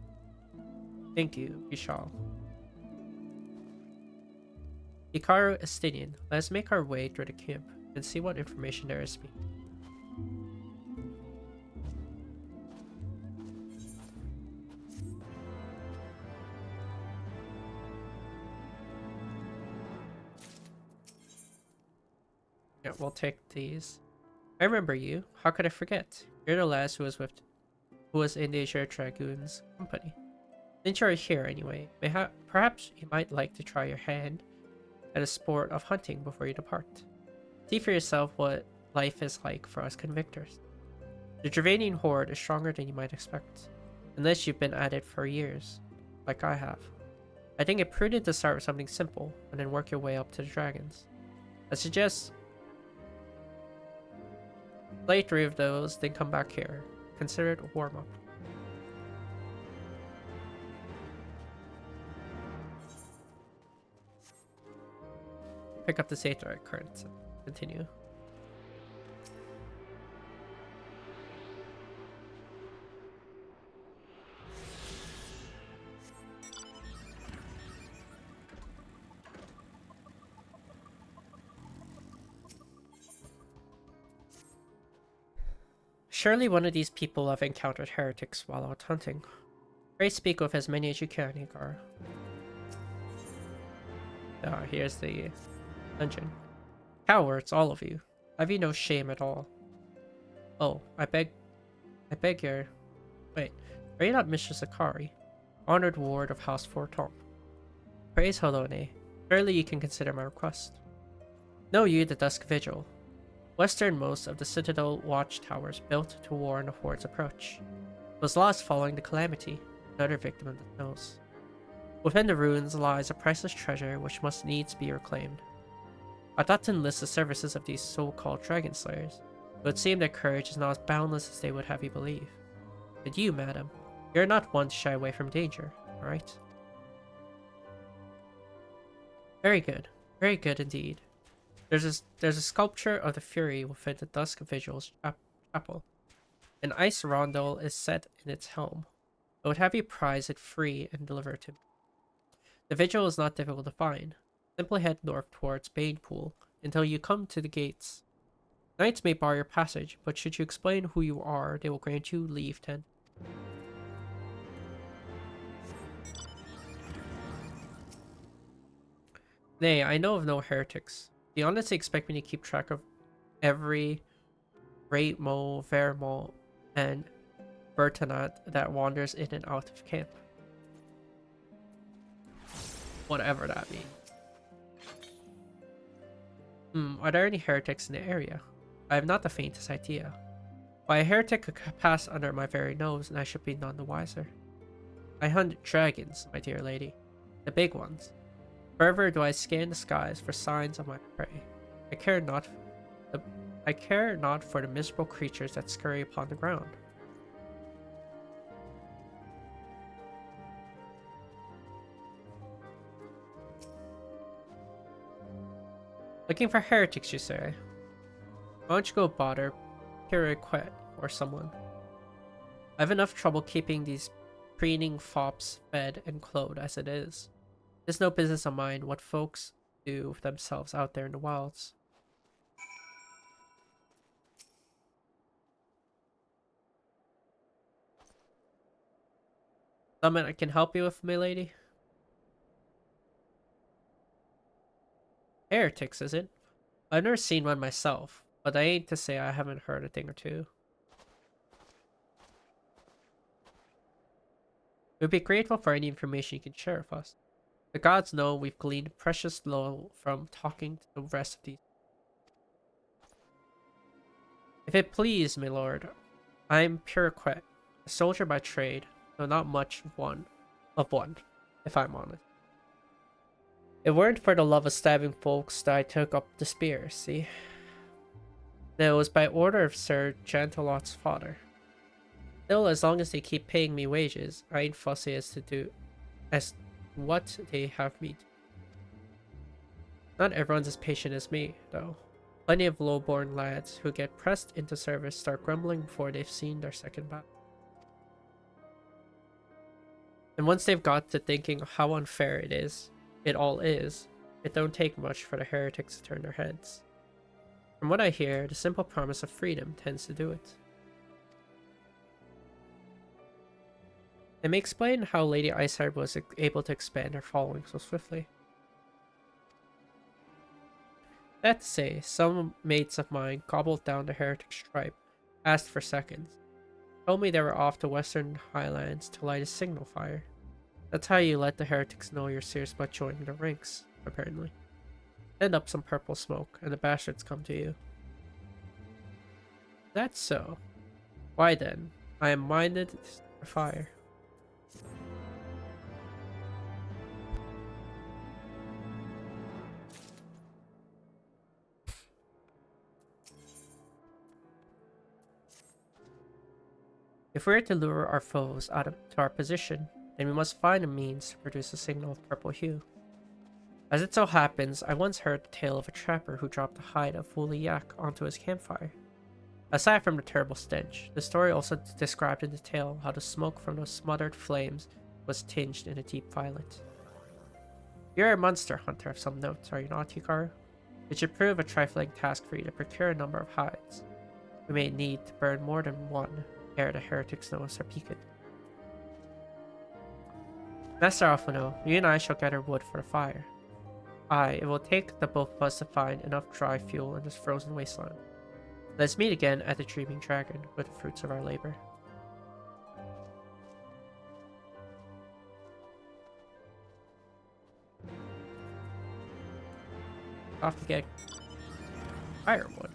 Thank you, you shall. Hikaru Estinian, let us make our way through the camp and see what information there is to be. Yeah, we'll take these. I remember you. How could I forget? You're the lass who was in the Azure Dragoon's company. Since you're here anyway, perhaps you might like to try your hand at a sport of hunting before you depart. See for yourself what life is like for us convictors. The Dravanian horde is stronger than you might expect, unless you've been at it for years, like I have. I think it prudent to start with something simple, and then work your way up to the dragons. I suggest play 3 of those, then come back here. Consider it a warm-up. Pick up the Sator cards and continue. Surely one of these people have encountered heretics while out hunting. Pray speak with as many as you can, Igar. Ah, here's the dungeon. Cowards, all of you. Have you no shame at all? Oh, I beg your... Wait, are you not Mistress Akari? Honored ward of House Fortom. Praise Halone. Surely you can consider my request. Know you the Dusk Vigil? Westernmost of the Citadel watchtowers built to warn the horde's approach. Was lost following the calamity, another victim of the snows. Within the ruins lies a priceless treasure which must needs be reclaimed. I thought to enlist the services of these so-called dragon slayers, but it would seem their courage is not as boundless as they would have you believe. But you, madam, you're not one to shy away from danger, right? Very good indeed. There's a sculpture of the Fury within the Dusk Vigil's chapel. An ice rondel is set in its helm. I would have you prize it free and deliver it to me. The Vigil is not difficult to find. Simply head north towards Banepool until you come to the gates. Knights may bar your passage, but should you explain who you are, they will grant you leave to enter. Nay, I know of no heretics. Do you honestly expect me to keep track of every Greatmo, Vermo, and Bertanat that wanders in and out of camp? Whatever that means. Are there any heretics in the area? I have not the faintest idea. Why, a heretic could pass under my very nose, and I should be none the wiser. I hunt dragons, my dear lady. The big ones. Forever do I scan the skies for signs of my prey. I I care not for the miserable creatures that scurry upon the ground. Looking for heretics, you say? Why don't you go bother Piriquet or someone? I have enough trouble keeping these preening fops fed and clothed as it is. It's no business of mine what folks do with themselves out there in the wilds. Something I can help you with, milady? Heretics, is it? I've never seen one myself, but I ain't to say I haven't heard a thing or two. We'd be grateful for any information you can share with us. The gods know we've gleaned precious little from talking to the rest of these. If it please, my lord, I'm Piriquet, a soldier by trade, though not much of one, if I'm honest. It weren't for the love of stabbing folks that I took up the spear, see? No, it was by order of Sir Chantelot's father. Still, as long as they keep paying me wages, I ain't fussy as what they have me do. Not everyone's as patient as me, though. Plenty of low-born lads who get pressed into service start grumbling before they've seen their second battle. And once they've got to thinking how unfair it all is, it don't take much for the heretics to turn their heads. From what I hear, the simple promise of freedom tends to do it. It may explain how Lady Iceheart was able to expand her following so swiftly. That to say, some mates of mine gobbled down the heretic stripe, asked for seconds, told me they were off to Western Highlands to light a signal fire. That's how you let the heretics know you're serious about joining the ranks, apparently. Send up some purple smoke, and the bastards come to you. That's so. Why then, I am minded to fire. If we are to lure our foes to our position, then we must find a means to produce a signal of purple hue. As it so happens, I once heard the tale of a trapper who dropped a hide of woolly yak onto his campfire. Aside from the terrible stench, the story also described in the tale how the smoke from those smothered flames was tinged in a deep violet. You're a monster hunter of some note, are you not, Hikaru? It should prove a trifling task for you to procure a number of hides. We may need to burn more than one ere the heretics know us are peaked. Master Alphino, you and I shall gather wood for the fire. Aye, it will take the both of us to find enough dry fuel in this frozen wasteland. Let's meet again at the Dreaming Dragon with the fruits of our labor. Off to get firewood.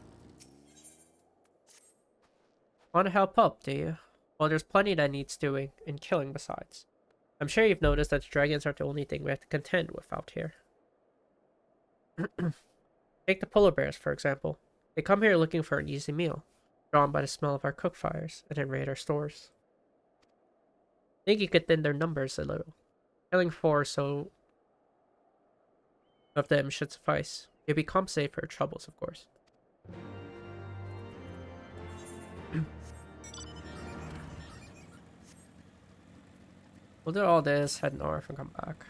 Want to help up, do you? Well, there's plenty that needs doing and killing besides. I'm sure you've noticed that the dragons aren't the only thing we have to contend with out here. Take the polar bears, for example. They come here looking for an easy meal, drawn by the smell of our cook fires, and then raid our stores. Think you could thin their numbers a little. Killing 4 or so of them should suffice. You'll be compensated for your troubles, of course. We'll do all this, head north, and come back.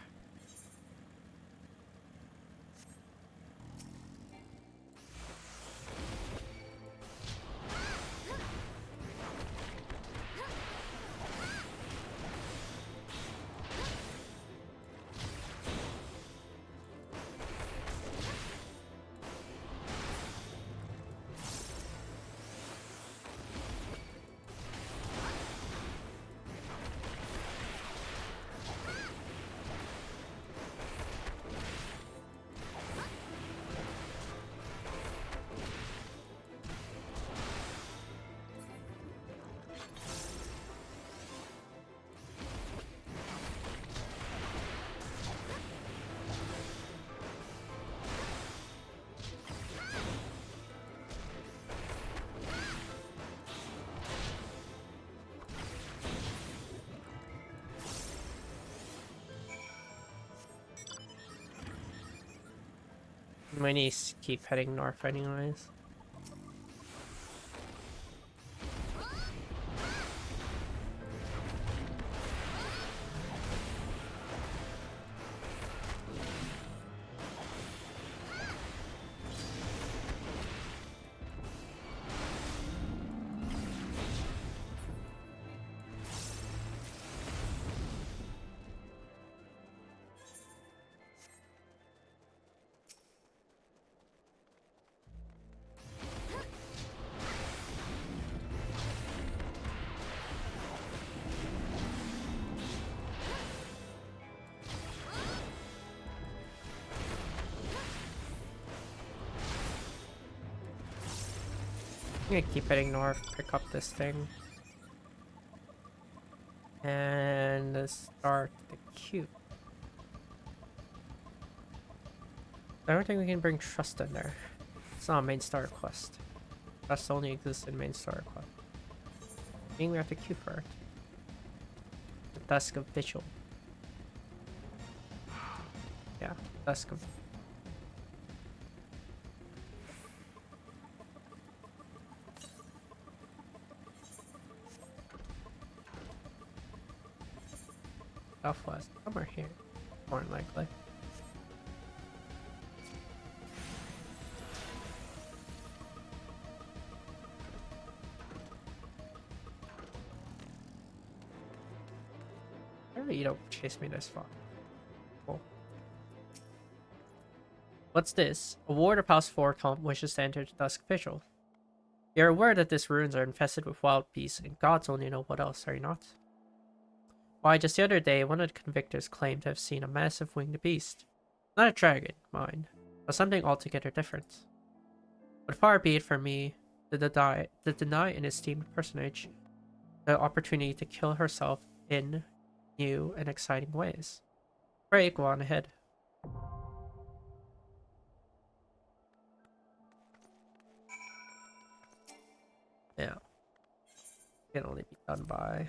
We need to keep heading north anyways. I'm gonna keep heading north, pick up this thing. And start the queue. I don't think we can bring Trust in there. It's not a main starter quest. Trust only exists in main starter quest. I think we have to queue for it. The Dusk of Vigil. Yeah, Dusk of... Southwest. Somewhere here. More than likely. Apparently you don't chase me this far. Cool. What's this? A ward of House 4 comp wishes to enter the Dusk Vigil. You're aware that these ruins are infested with wild beasts, and gods only know what else, are you not? Why, just the other day, one of the convictors claimed to have seen a massive winged beast. Not a dragon, mind, but something altogether different. But far be it from me to deny an esteemed personage the opportunity to kill herself in new and exciting ways. Pray, go on ahead. Yeah. Can only be done by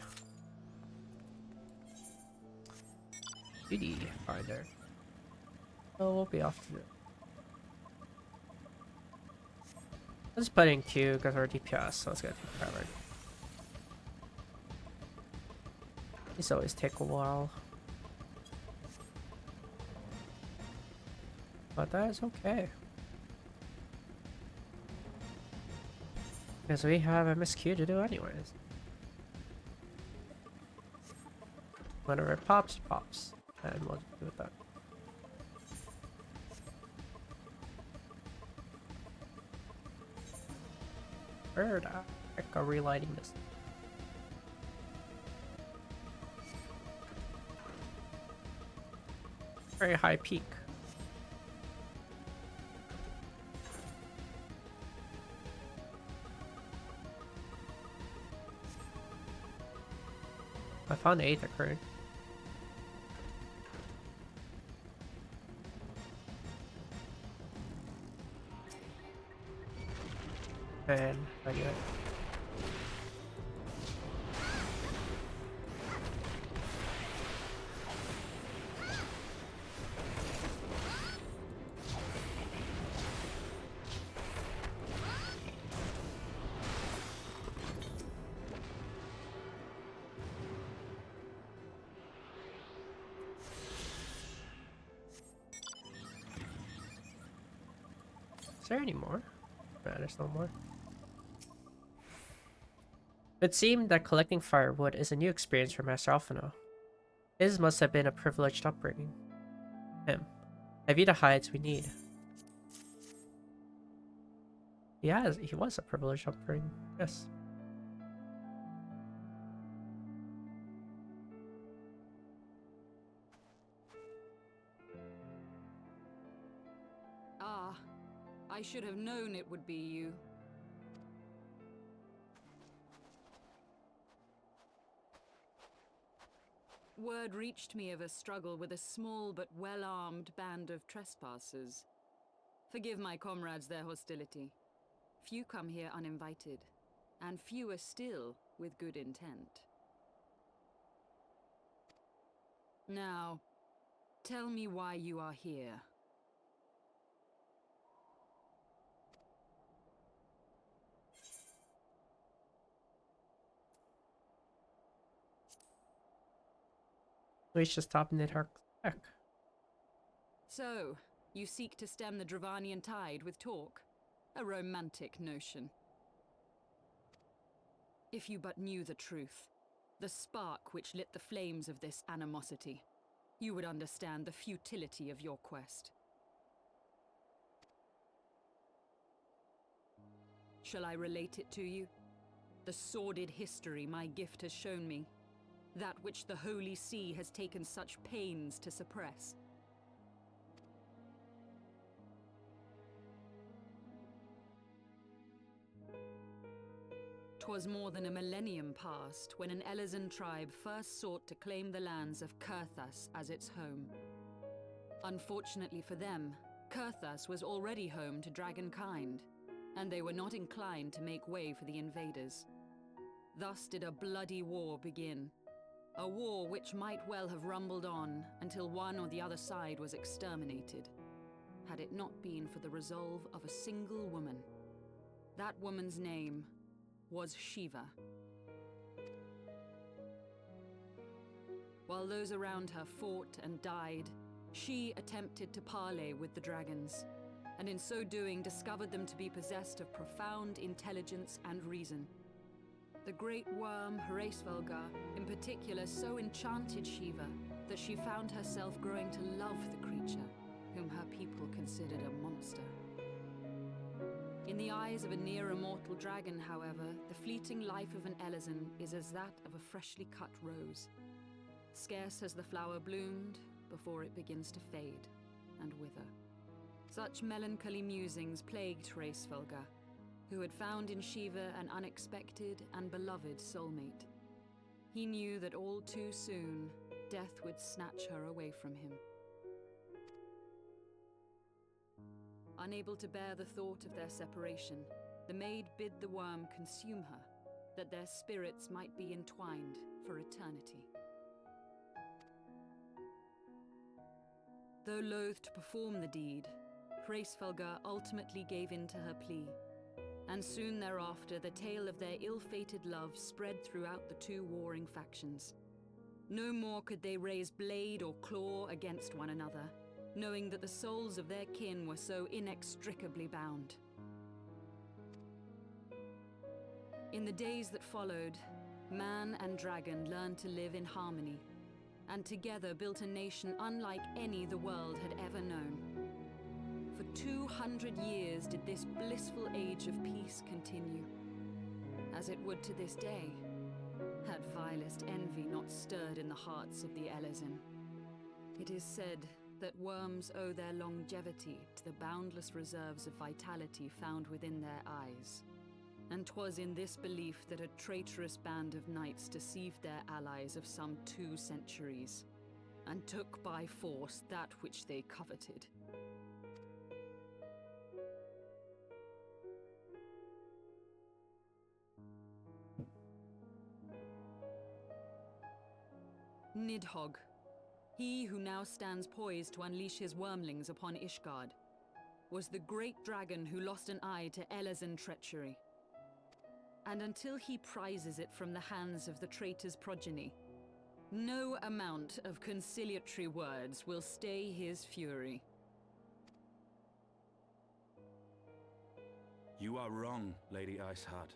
duty finder. So we'll be off to it. Let's put in Q because we're DPS, so it's gonna take forever. These always take a while. But that is okay. Because we have MSQ to do anyways. Whenever it pops, it pops. And we'll just do it that. Where the heck are we lighting this? Very high peak. I found the 8th occurred. And I knew it. Is there any more? Nah, there's no more. It seemed that collecting firewood is a new experience for Master Alphino. His must have been a privileged upbringing. Have you the hides we need? He was a privileged upbringing, yes. Ah, I should have known it would be you. Word reached me of a struggle with a small but well-armed band of trespassers. Forgive my comrades their hostility. Few come here uninvited, and fewer still with good intent. Now, tell me why you are here. We should stop Nidhogg's back. So, you seek to stem the Dravanian tide with talk? A romantic notion. If you but knew the truth, the spark which lit the flames of this animosity, you would understand the futility of your quest. Shall I relate it to you? The sordid history my gift has shown me, that which the Holy See has taken such pains to suppress. 'Twas more than a millennium past when an Elezen tribe first sought to claim the lands of Kurthas as its home. Unfortunately for them, Kurthas was already home to dragonkind, and they were not inclined to make way for the invaders. Thus did a bloody war begin, a war which might well have rumbled on until one or the other side was exterminated, had it not been for the resolve of a single woman. That woman's name was Shiva. While those around her fought and died, she attempted to parley with the dragons, and in so doing discovered them to be possessed of profound intelligence and reason. The great worm Hraesvelga, in particular, so enchanted Shiva that she found herself growing to love the creature, whom her people considered a monster. In the eyes of a near-immortal dragon, however, the fleeting life of an Elezen is as that of a freshly cut rose. Scarce has the flower bloomed before it begins to fade and wither. Such melancholy musings plagued Hraesvelga, who had found in Shiva an unexpected and beloved soulmate. He knew that all too soon, death would snatch her away from him. Unable to bear the thought of their separation, the maid bid the worm consume her, that their spirits might be entwined for eternity. Though loath to perform the deed, Hraesvelga ultimately gave in to her plea, and soon thereafter the tale of their ill-fated love spread throughout the two warring factions. No more could they raise blade or claw against one another, knowing that the souls of their kin were so inextricably bound. In the days that followed, man and dragon learned to live in harmony, and together built a nation unlike any the world had ever known. For 200 years did this blissful age of peace continue, as it would to this day, had vilest envy not stirred in the hearts of the Elezen. It is said that worms owe their longevity to the boundless reserves of vitality found within their eyes. And 'twas in this belief that a traitorous band of knights deceived their allies of some 2 centuries, and took by force that which they coveted. Nidhogg, he who now stands poised to unleash his wormlings upon Ishgard, was the great dragon who lost an eye to Elezen treachery. And until he prizes it from the hands of the traitor's progeny, no amount of conciliatory words will stay his fury. You are wrong, Lady Iceheart.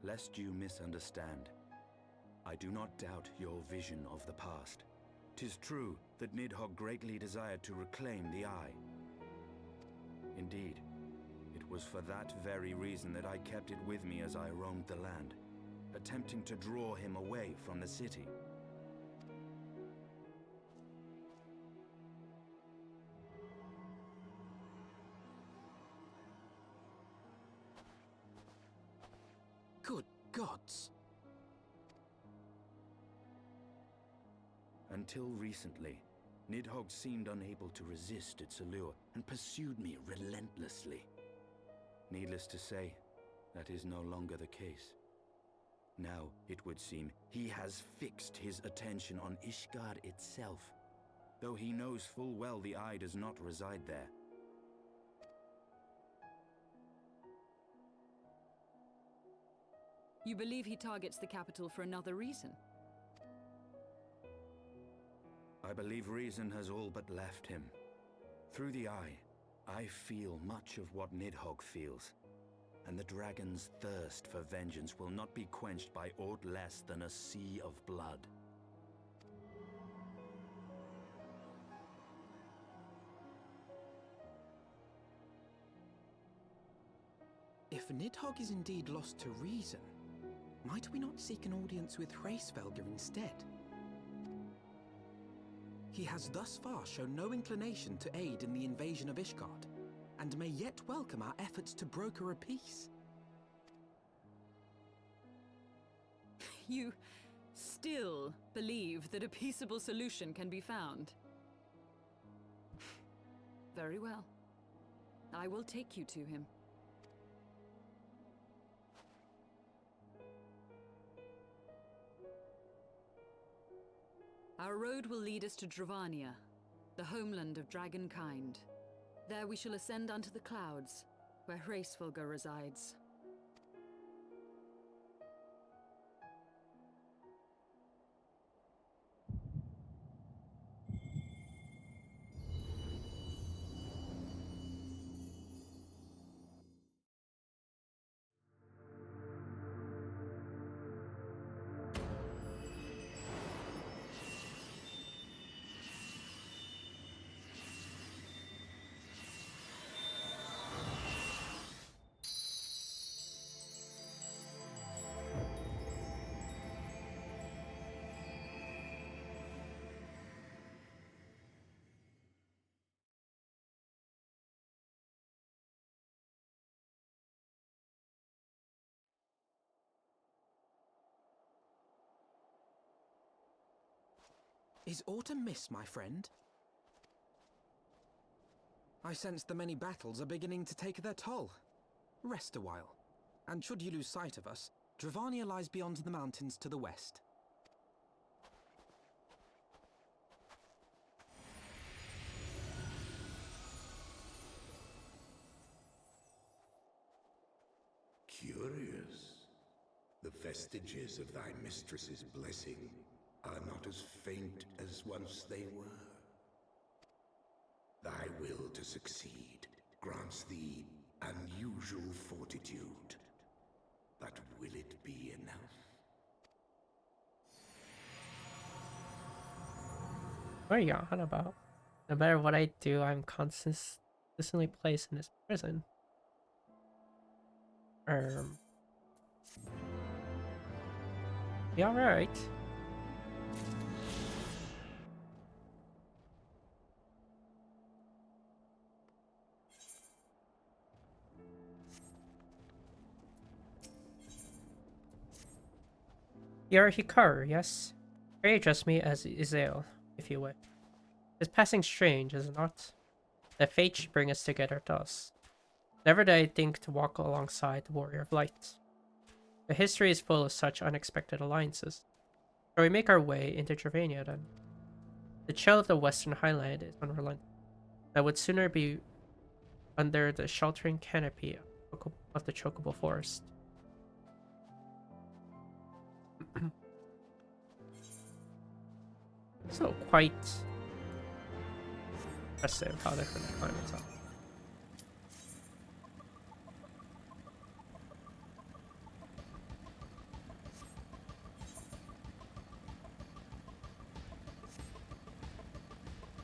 Lest you misunderstand, I do not doubt your vision of the past. 'Tis true that Nidhogg greatly desired to reclaim the Eye. Indeed, it was for that very reason that I kept it with me as I roamed the land, attempting to draw him away from the city. Good gods! Until recently, Nidhogg seemed unable to resist its allure and pursued me relentlessly. Needless to say, that is no longer the case. Now, it would seem, he has fixed his attention on Ishgard itself, though he knows full well the Eye does not reside there. You believe he targets the capital for another reason? I believe reason has all but left him. Through the eye, I feel much of what Nidhogg feels. And the dragon's thirst for vengeance will not be quenched by aught less than a sea of blood. If Nidhogg is indeed lost to reason, might we not seek an audience with Hraesvelgr instead? He has thus far shown no inclination to aid in the invasion of Ishgard, and may yet welcome our efforts to broker a peace. You still believe that a peaceable solution can be found? Very well. I will take you to him. Our road will lead us to Dravania, the homeland of dragonkind. There we shall ascend unto the clouds, where Hraesvelgr resides. Is autumn mist, my friend? I sense the many battles are beginning to take their toll. Rest a while, and should you lose sight of us, Dravania lies beyond the mountains to the west. Curious. The vestiges of thy mistress's blessing are not as faint as once they were. Thy will to succeed grants thee unusual fortitude. But will it be enough? What are you on about? No matter what I do, I'm consistently placed in this prison. You alright? You're Hikaru, yes? Pray address me as Izael, if you wish. It's passing strange, is it not? That fate should bring us together thus. Never did I think to walk alongside the Warrior of Light. The history is full of such unexpected alliances. Shall we make our way into Dravania then? The chill of the western highland is unrelenting. I would sooner be under the sheltering canopy of the chocobo forest. So quite impressive how different the climates are.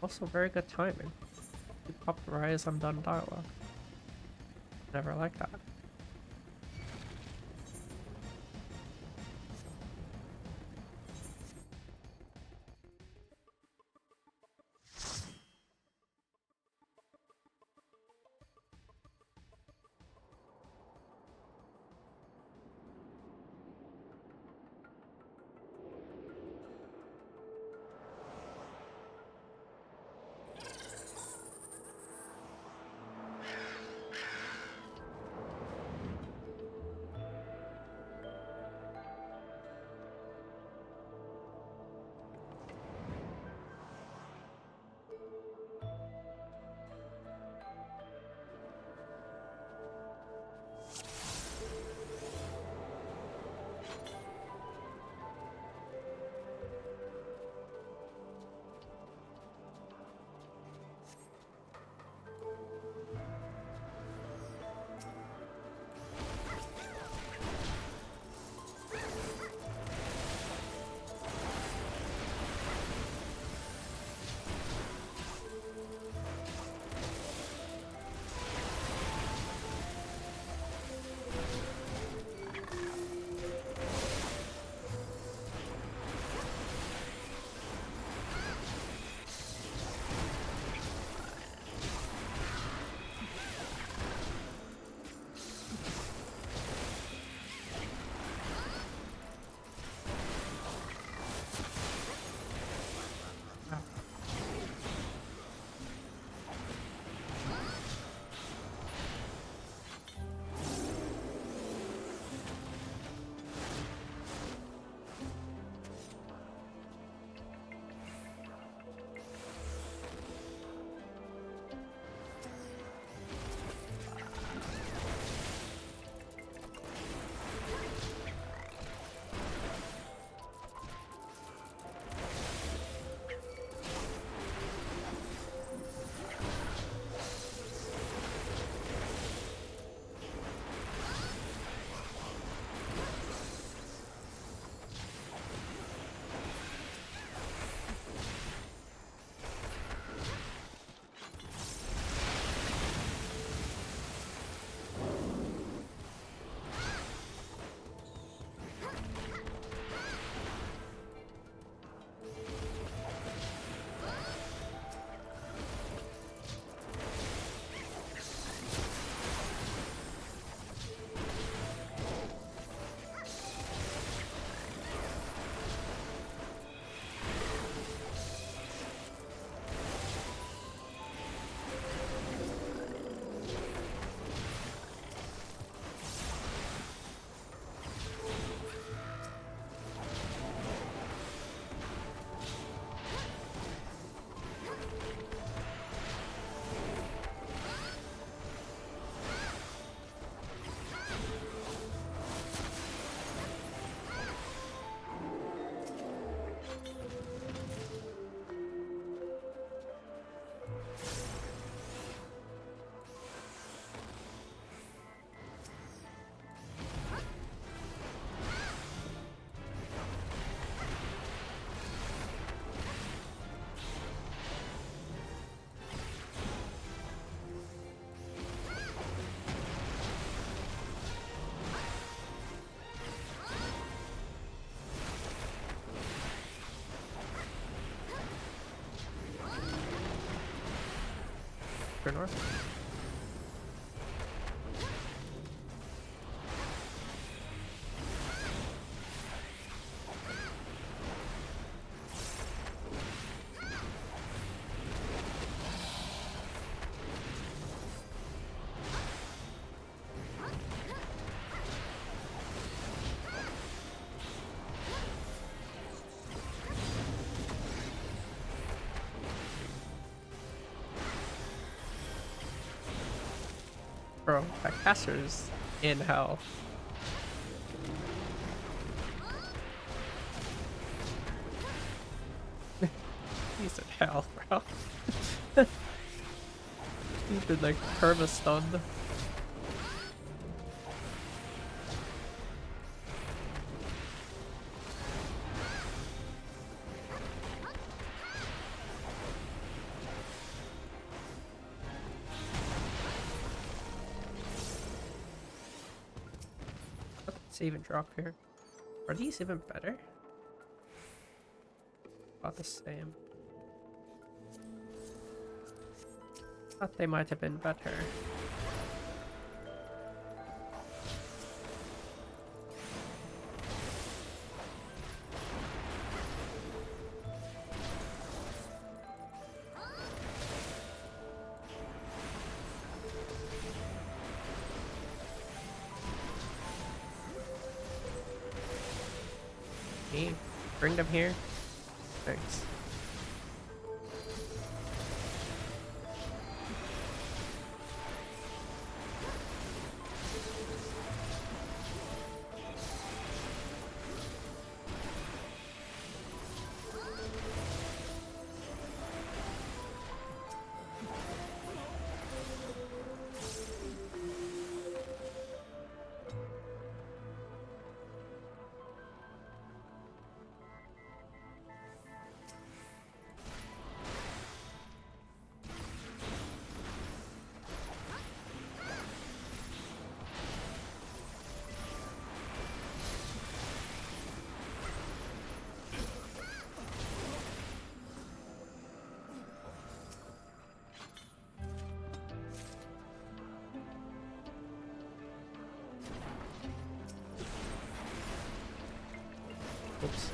Also very good timing. You pop right as I'm done dialogue. Never like that. true north. Bro, that caster's in hell. He's in hell, bro. He's been like perma-stunned. Save and drop here. Are these even better? About the same. Thought they might have been better. Me? Bring them here? Thanks. Oops.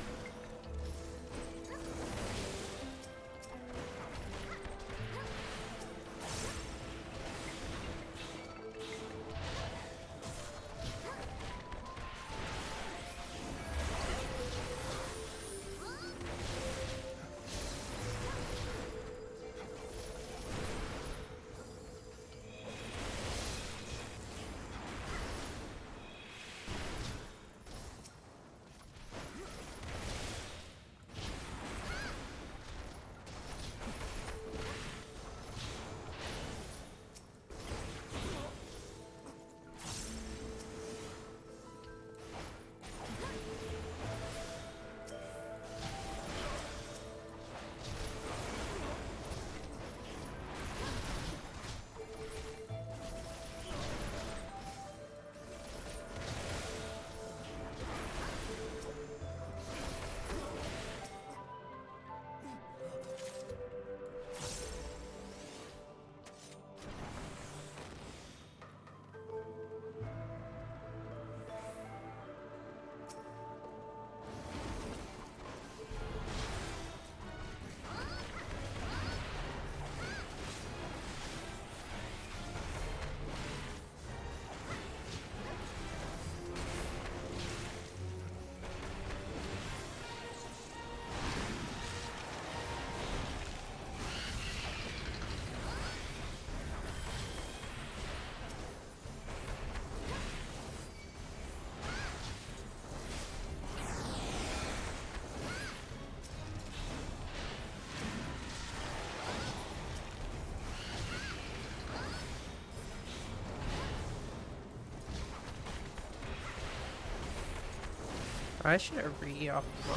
I should have re-upped my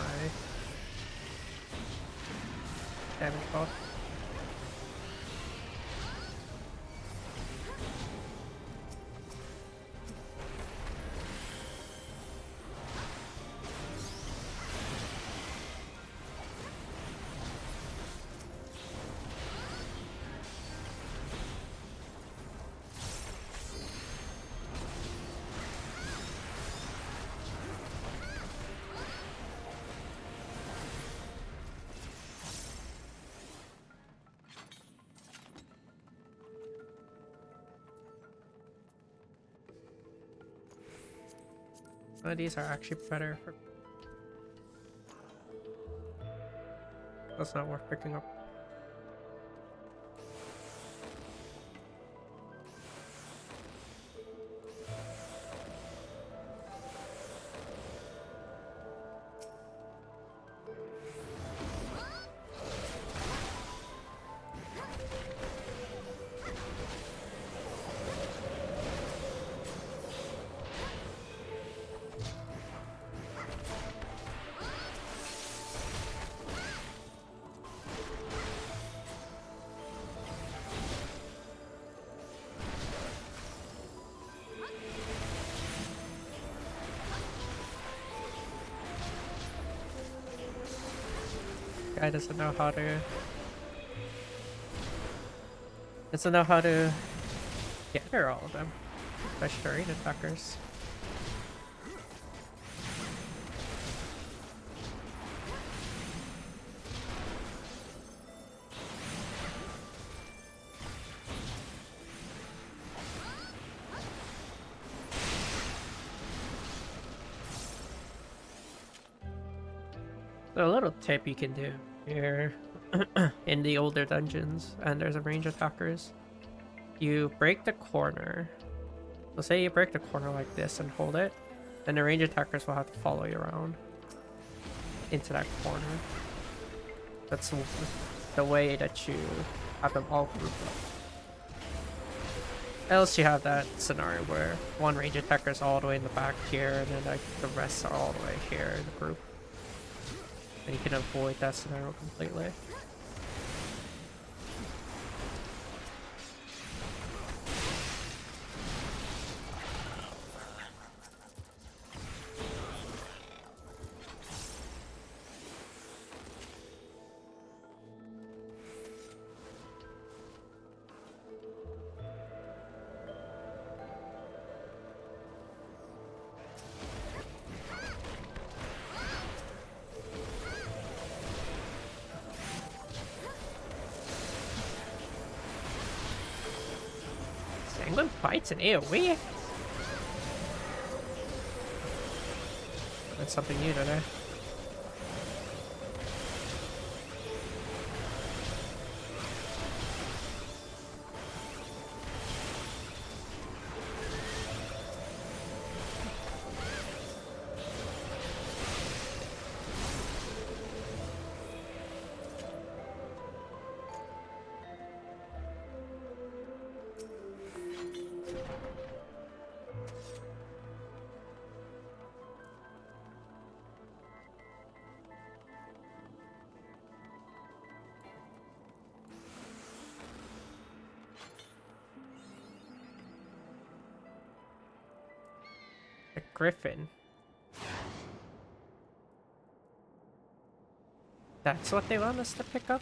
damage buff. Some of these are actually better for... That's not worth picking up. Guy doesn't know how to get her all of them, especially range attackers. So a little tip you can do here in the older dungeons, and there's a range attackers. You break the corner. So say you break the corner like this and hold it, then the range attackers will have to follow you around into that corner. That's the way that you have them all group up. Else you have that scenario where one range attacker is all the way in the back here, and then like the rest are all the way here in the group. And you can avoid that scenario completely. England fights an AoE? That's something new today. Griffin. That's what they want us to pick up?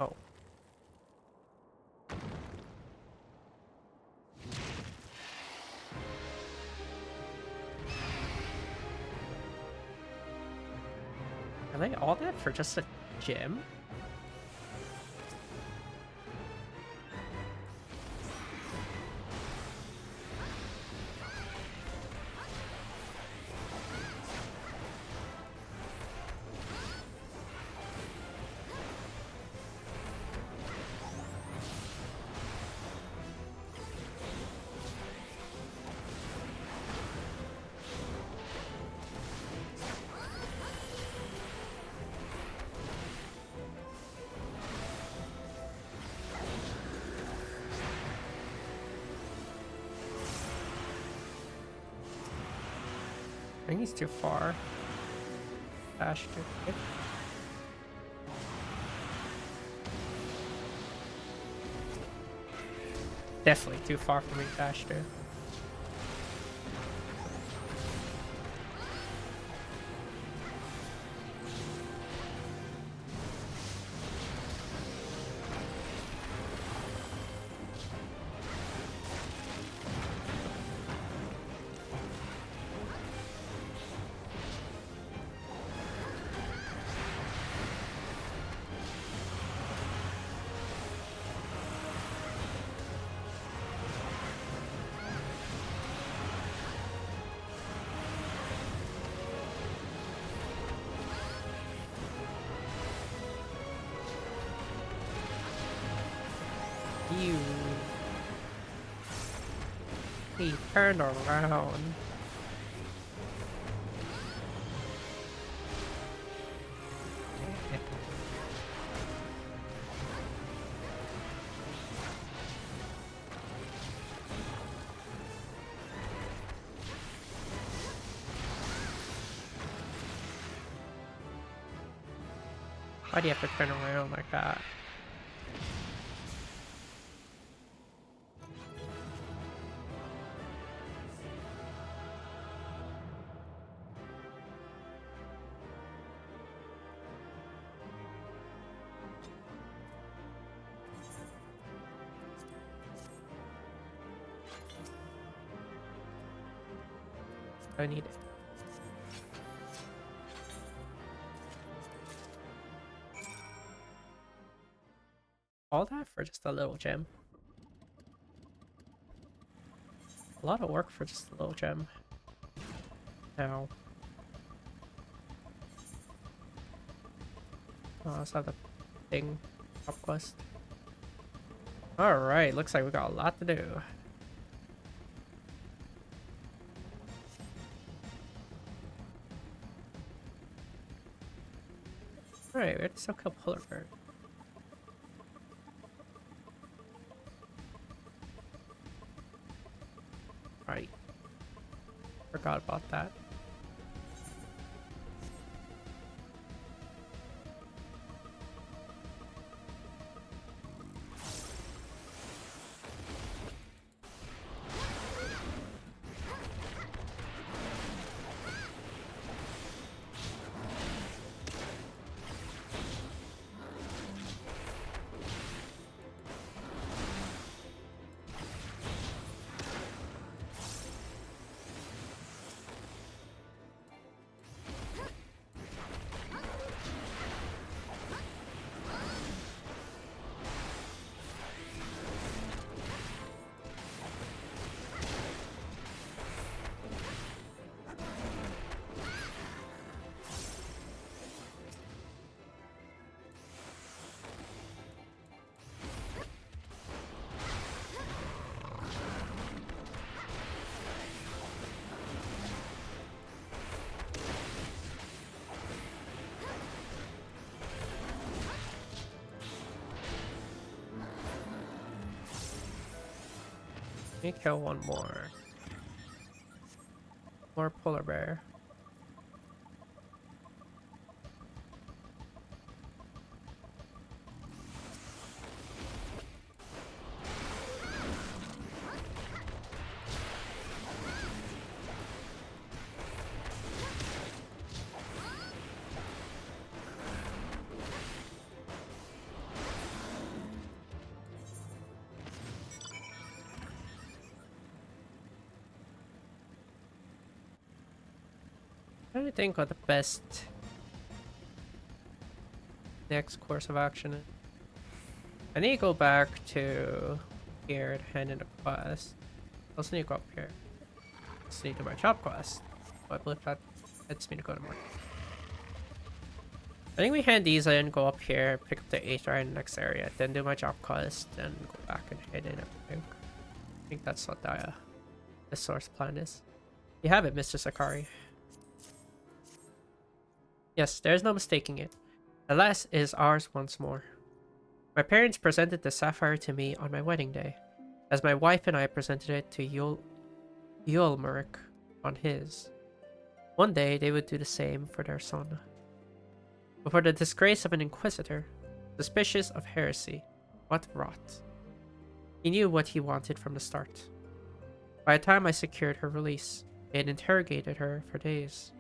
Oh. Are they all that for just a gem? I think he's too far. Dash too quick. Definitely too far for me to dash to. He turned around. Why do you have to turn around like that? I need it. All that for just a little gem. A lot of work for just a little gem. Now. Oh, let's have the thing top quest. Alright, looks like we got a lot to do. Alright, we have to still kill polar bear. Right. Forgot about that. Let me kill one more. More polar bear. Trying to think what the best next course of action is. I need to go back to here and hand in a quest. I also need to go up here. I also need to do my job quest. But I believe that lets me to go to market. I think we hand these in, go up here, pick up the Aether in the next area, then do my job quest, then go back and hand in everything. I think that's what the source plan is. You have it, Mr. Sakari. Yes, there's no mistaking it. Alas, it is ours once more. My parents presented the sapphire to me on my wedding day, as my wife and I presented it to Yulmeric on his. One day, they would do the same for their son. But for the disgrace of an inquisitor, suspicious of heresy, what rot. He knew what he wanted from the start. By the time I secured her release, they had interrogated her for days.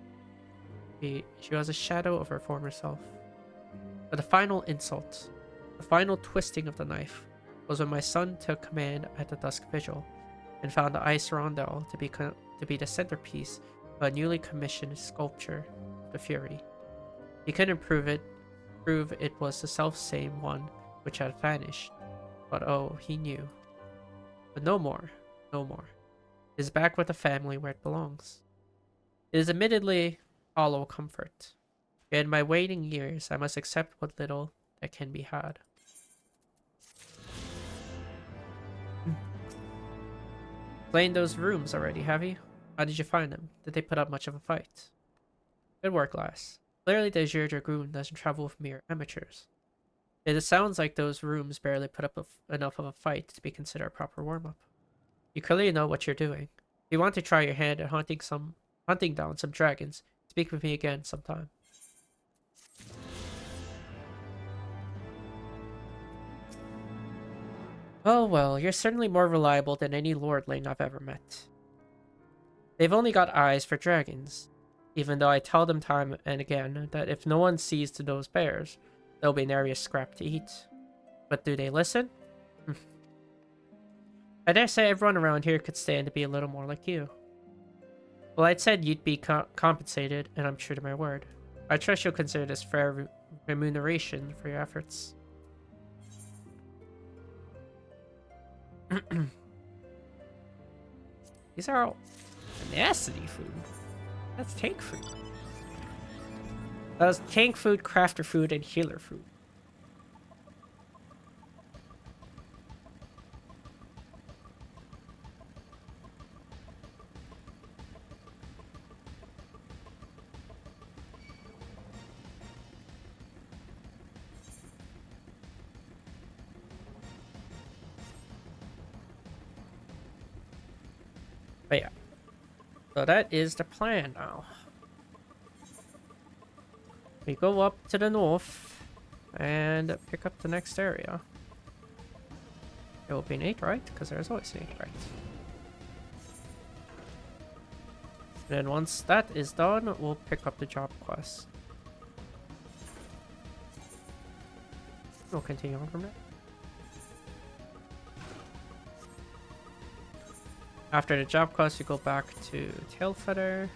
She was a shadow of her former self. But the final insult, the final twisting of the knife, was when my son took command at the dusk vigil and found the ice rondel to be the centerpiece of a newly commissioned sculpture of the Fury. He couldn't prove it was the self-same one which had vanished, but oh, he knew. But no more. It is back with the family where it belongs. It is admittedly hollow comfort. In my waiting years, I must accept what little that can be had. Playing those rooms already, have you? How did you find them? Did they put up much of a fight? Good work, lass. Clearly the Azure Dragoon doesn't travel with mere amateurs. It sounds like those rooms barely put up enough of a fight to be considered a proper warm-up. You clearly know what you're doing. If you want to try your hand at hunting down some dragons, speak with me again sometime. Oh well, you're certainly more reliable than any lordling I've ever met. They've only got eyes for dragons, even though I tell them time and again that if no one sees to those bears, there'll be nary a scrap to eat. But do they listen? I dare say everyone around here could stand to be a little more like you. Well, I'd said you'd be compensated, and I'm true to my word. I trust you'll consider this fair remuneration for your efforts. These are all tenacity food. That's tank food. That was tank food, crafter food, and healer food. But yeah. So that is the plan now. We go up to the north and pick up the next area. It will be an 8, right? Because there's always an 8, right? And then once that is done, we'll pick up the job quest. We'll continue on from there. After the job quest, we go back to Tailfeather,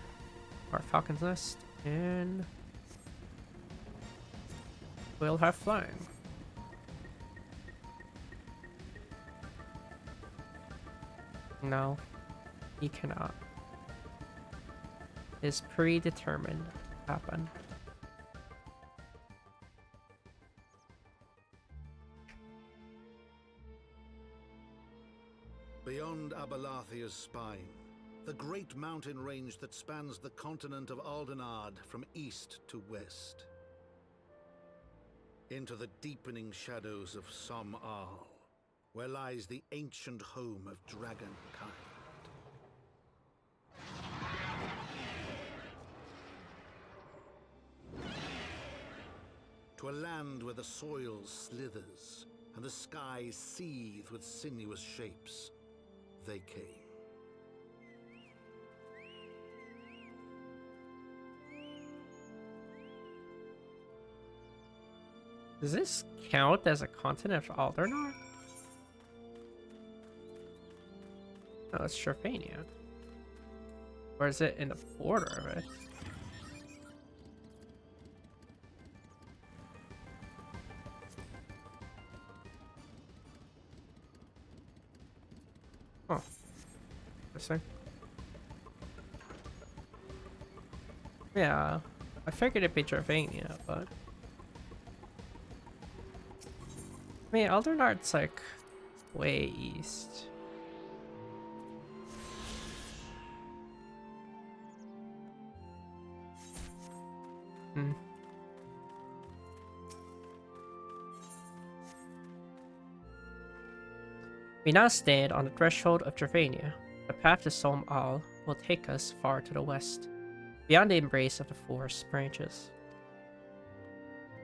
or Falcon's Nest, and we'll have flying. No, he cannot. It's predetermined to happen. Beyond Abalathia's spine, the great mountain range that spans the continent of Aldenard from east to west. Into the deepening shadows of Som-Al, where lies the ancient home of dragonkind. To a land where the soil slithers and the skies seethe with sinuous shapes, they came. Does this count as a continent of Aldernor? No, it's Sharfania. Or is it in the border of it? Oh. Interesting. Yeah, I figured it'd be Jarvania, but... I mean, Aldernard's like way east. We now stand on the threshold of Dravania. The path to Som-Al will take us far to the west, beyond the embrace of the forest branches.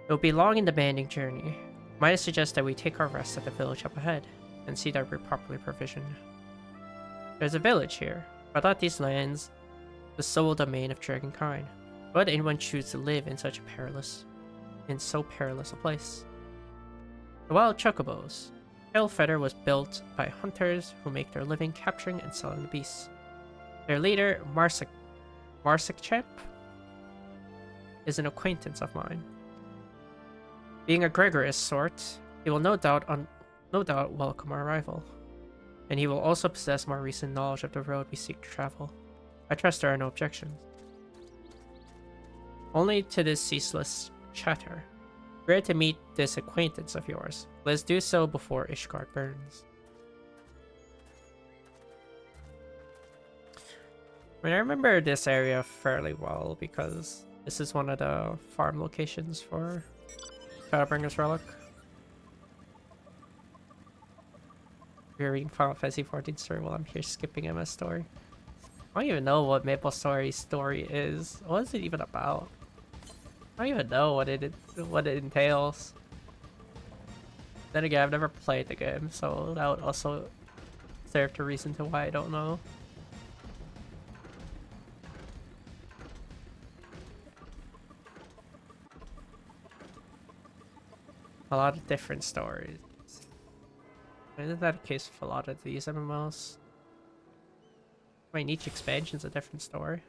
It will be a long and demanding journey. Might I suggest that we take our rest at the village up ahead, and see that we're properly provisioned. There's a village here, but I thought these lands the sole domain of dragonkind. Why would anyone choose to live in so perilous a place? The wild chocobos. Tailfeather was built by hunters who make their living capturing and selling the beasts. Their leader, Marsikchamp, is an acquaintance of mine. Being a gregarious sort, he will no doubt welcome our arrival, and he will also possess more recent knowledge of the road we seek to travel. I trust there are no objections. Only to this ceaseless chatter. Rare to meet this acquaintance of yours. Let's do so before Ishgard burns. I mean, I remember this area fairly well because this is one of the farm locations for Shadowbringer's Relic. You're reading Final Fantasy 14 story while I'm here skipping MS story. I don't even know what Maple Story's story is. What is it even about? I don't even know what it entails. Then again, I've never played the game, so that would also serve to reason to why I don't know. A lot of different stories. Isn't that the case with a lot of these MMOs? I mean, each expansion's a different story.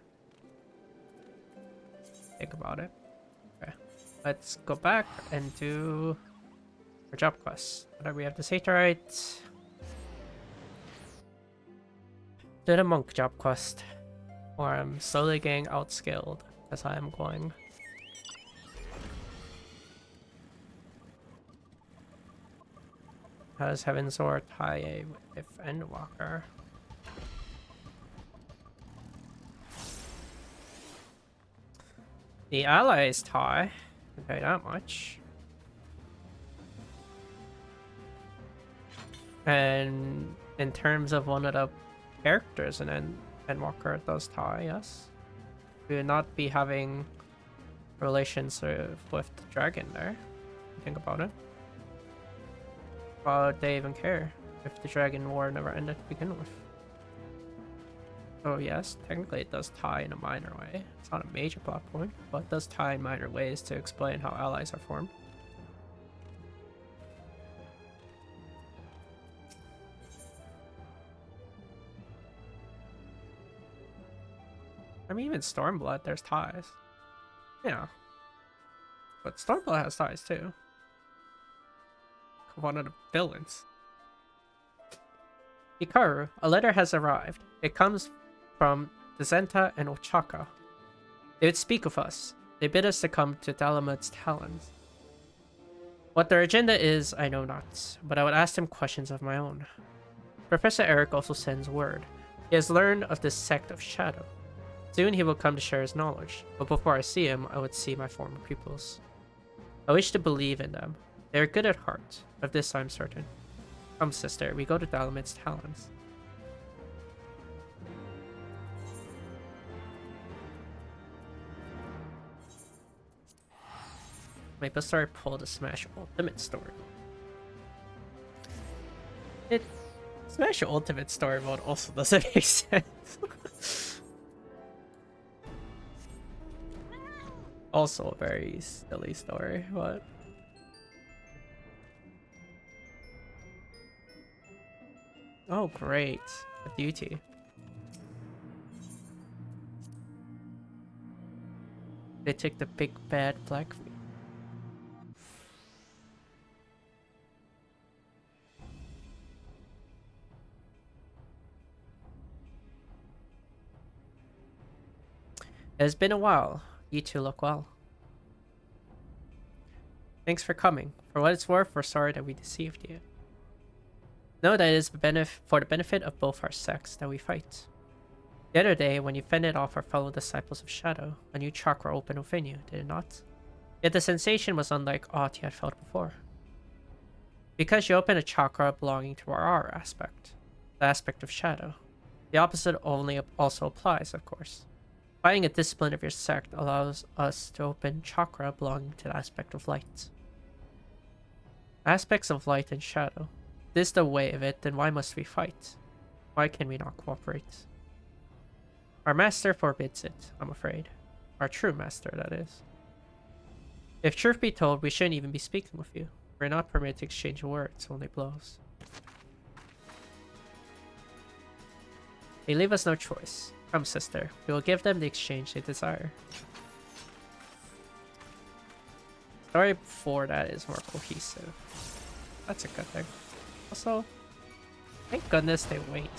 Think about it. Okay. Let's go back and do our job quests. What do we have to say tonight? Do the monk job quest. Or I'm slowly getting outskilled as I am going. How does Heaven's Sword tie with Endwalker? The allies tie. I'll tell you that much. And in terms of one of the characters in Endwalker, it does tie, yes. We would not be having relations with the dragon there. Think about it. Why would they even care if the dragon war never ended to begin with? So yes, technically it does tie in a minor way. It's not a major plot point, but it does tie in minor ways to explain how allies are formed. I mean, even Stormblood, there's ties. Yeah. But Stormblood has ties too. One of the villains. Hikaru, a letter has arrived. It comes from Dezenta and Ochaka. They would speak of us. They bid us to come to Dalamud's talons. What their agenda is, I know not, but I would ask them questions of my own. Professor Eric also sends word. He has learned of this sect of Shadow. Soon he will come to share his knowledge, but before I see him, I would see my former pupils. I wish to believe in them. They are good at heart, of this I am certain. Come, sister, we go to Dalamud's talons. Maple Story pulled a Smash Ultimate story. Smash Ultimate story mode also doesn't make sense. Also a very silly story, but... Oh, great. A duty. They take the big bad black meat. It has been a while. You two look well. Thanks for coming. For what it's worth, we're sorry that we deceived you. Know that it is for the benefit of both our sects that we fight. The other day, when you fended off our fellow disciples of Shadow, a new chakra opened within you, did it not? Yet the sensation was unlike aught you had felt before. Because you opened a chakra belonging to our aspect, the aspect of Shadow. The opposite also applies, of course. Finding a discipline of your sect allows us to open chakra belonging to the aspect of light. Aspects of light and shadow. If this is the way of it, then why must we fight? Why can we not cooperate? Our master forbids it, I'm afraid. Our true master, that is. If truth be told, we shouldn't even be speaking with you. We're not permitted to exchange words, only blows. They leave us no choice. Come, sister. We will give them the exchange they desire. Story before that is more cohesive. That's a good thing. Also, thank goodness they wait.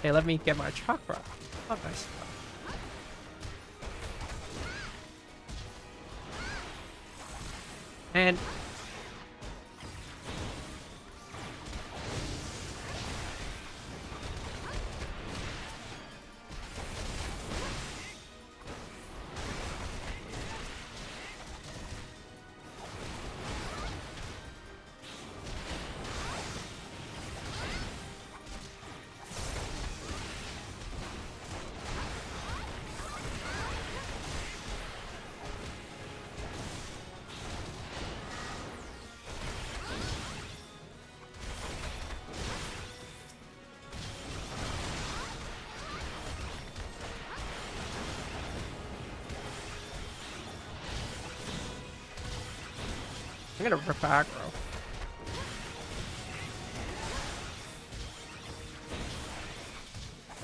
Hey, let me get my chakra. Oh, nice. I'm gonna rip aggro.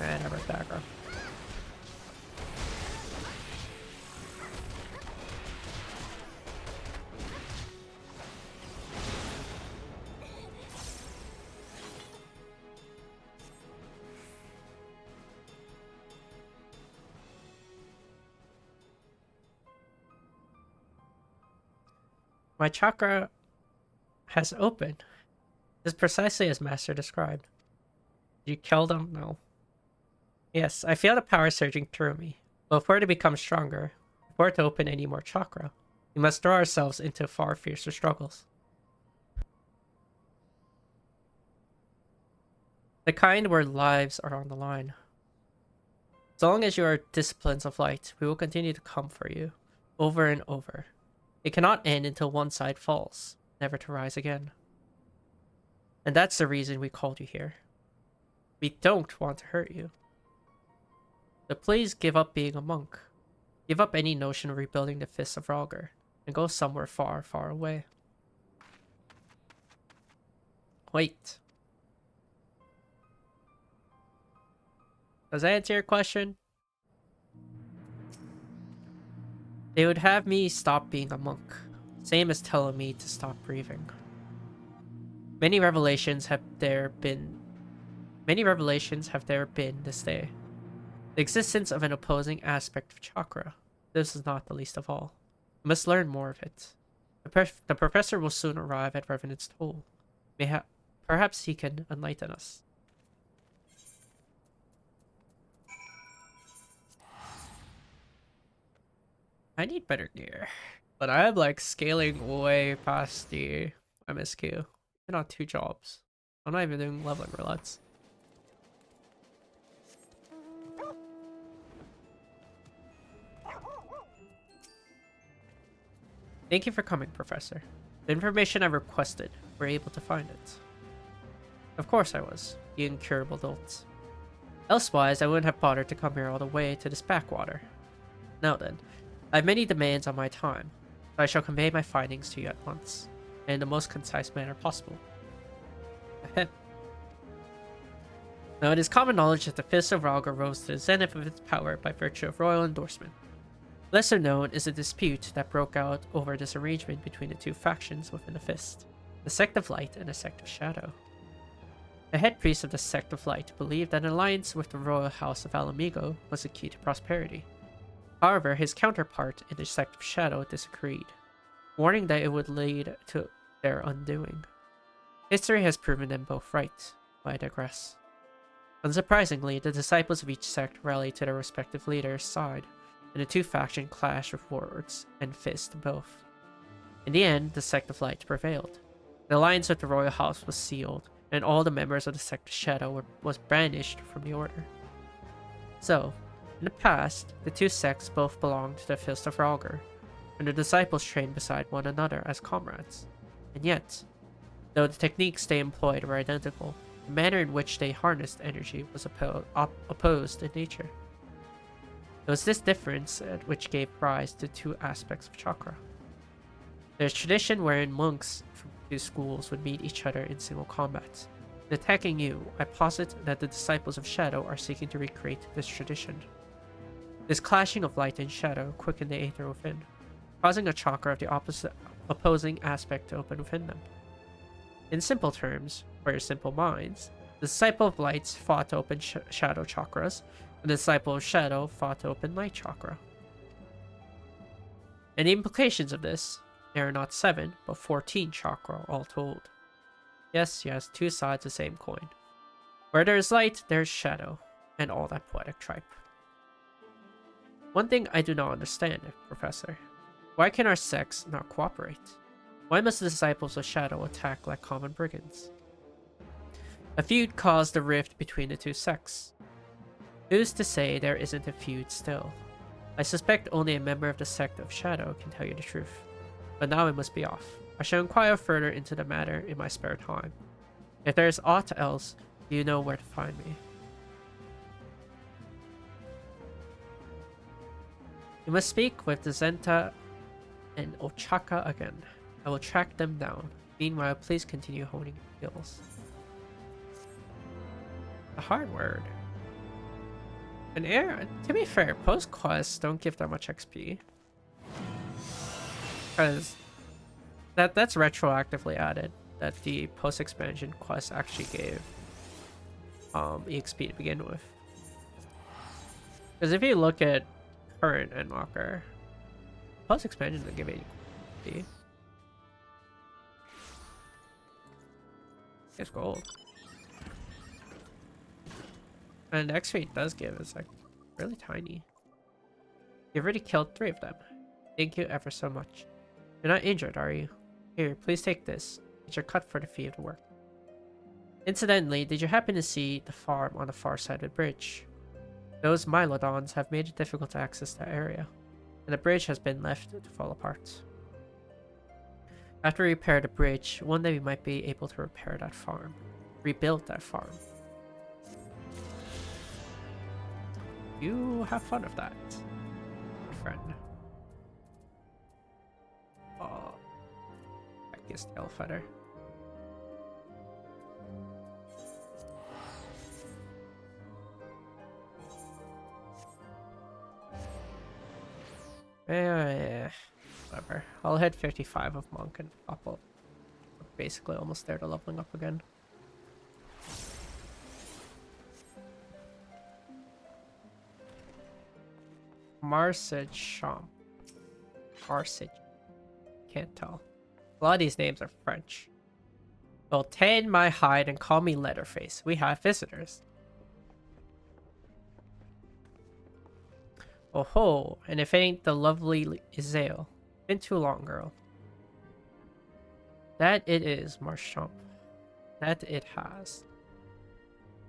And I ripped aggro. My chakra has opened. It's precisely as Master described. You killed him? No. Yes, I feel the power surging through me. But for it to become stronger, for it to open any more chakra, we must throw ourselves into far fiercer struggles. The kind where lives are on the line. As long as you are disciplines of light, we will continue to come for you, over and over. It cannot end until one side falls, never to rise again. And that's the reason we called you here. We don't want to hurt you. But please give up being a monk. Give up any notion of rebuilding the Fists of Rhalgr, and go somewhere far, far away. Wait. Does that answer your question? They would have me stop being a monk, same as telling me to stop breathing. Many revelations have there been this day. The existence of an opposing aspect of chakra. This is not the least of all. We must learn more of it. The professor will soon arrive at Revenant's Toll. Perhaps he can enlighten us. I need better gear. But I'm like scaling way past the MSQ. I'm on 2 jobs. I'm not even doing leveling roulettes. Thank you for coming, Professor. The information I requested, we're able to find it. Of course I was, you incurable dolt. Elsewise, I wouldn't have bothered to come here all the way to this backwater. Now then, I have many demands on my time, so I shall convey my findings to you at once, and in the most concise manner possible. Now, it is common knowledge that the Fist of Rhalgr rose to the zenith of its power by virtue of royal endorsement. Lesser known is a dispute that broke out over this arrangement between the 2 factions within the Fist, the Sect of Light and the Sect of Shadow. The head priest of the Sect of Light believed that an alliance with the royal house of Alamigo was the key to prosperity. However, his counterpart in the Sect of Shadow disagreed, warning that it would lead to their undoing. History has proven them both right, but I digress. Unsurprisingly, the disciples of each sect rallied to their respective leaders' side, and the 2 factions clashed with words and fists both. In the end, the Sect of Light prevailed. The alliance with the royal house was sealed, and all the members of the Sect of Shadow was banished from the order. So, in the past, the 2 sects both belonged to the Fist of Rhalgr, and the disciples trained beside one another as comrades. And yet, though the techniques they employed were identical, the manner in which they harnessed energy was opposed in nature. It was this difference which gave rise to 2 aspects of chakra. There's tradition wherein monks from 2 schools would meet each other in single combat. In attacking you, I posit that the disciples of Shadow are seeking to recreate this tradition. This clashing of light and shadow quickened the aether within, causing a chakra of the opposing aspect to open within them. In simple terms, for your simple minds, the disciple of lights fought to open shadow chakras, and the disciple of shadow fought to open light chakra. And the implications of this, there are not 7, but 14 chakra all told. Yes, 2 sides of the same coin. Where there is light, there is shadow, and all that poetic tripe. One thing I do not understand, Professor. Why can our sects not cooperate? Why must the disciples of Shadow attack like common brigands? A feud caused the rift between the 2 sects. Who's to say there isn't a feud still? I suspect only a member of the Sect of Shadow can tell you the truth. But now I must be off. I shall inquire further into the matter in my spare time. If there is aught else, you know where to find me. You must speak with the Zenta and Ochaka again. I will track them down. Meanwhile, please continue honing your skills. The hard word. And to be fair, post quests don't give that much XP. Because that's retroactively added. That the post expansion quest actually gave EXP to begin with. Because if you look at current Endwalker, post expansion doesn't give any XP. It's gold. And the XP it does give is like really tiny. You've already killed 3 of them. Thank you ever so much. You're not injured, are you? Here, please take this. It's your cut for the fee of the work. Incidentally, did you happen to see the farm on the far side of the bridge? Those Mylodons have made it difficult to access that area, and the bridge has been left to fall apart. After we repair the bridge, one day we might be able to repair that farm. Rebuild that farm. You have fun with that, my friend. Oh, I guess tail feather. Yeah, whatever. I'll hit 55 of Monk and up. Basically almost there to leveling up again. Marsichomp. Marsich. Can't tell. A lot of these names are French. Well, tan my hide and call me Leatherface. We have visitors. Oh ho, and if it ain't the lovely Isale. Been too long, girl. That it is, Marshchomp. That it has.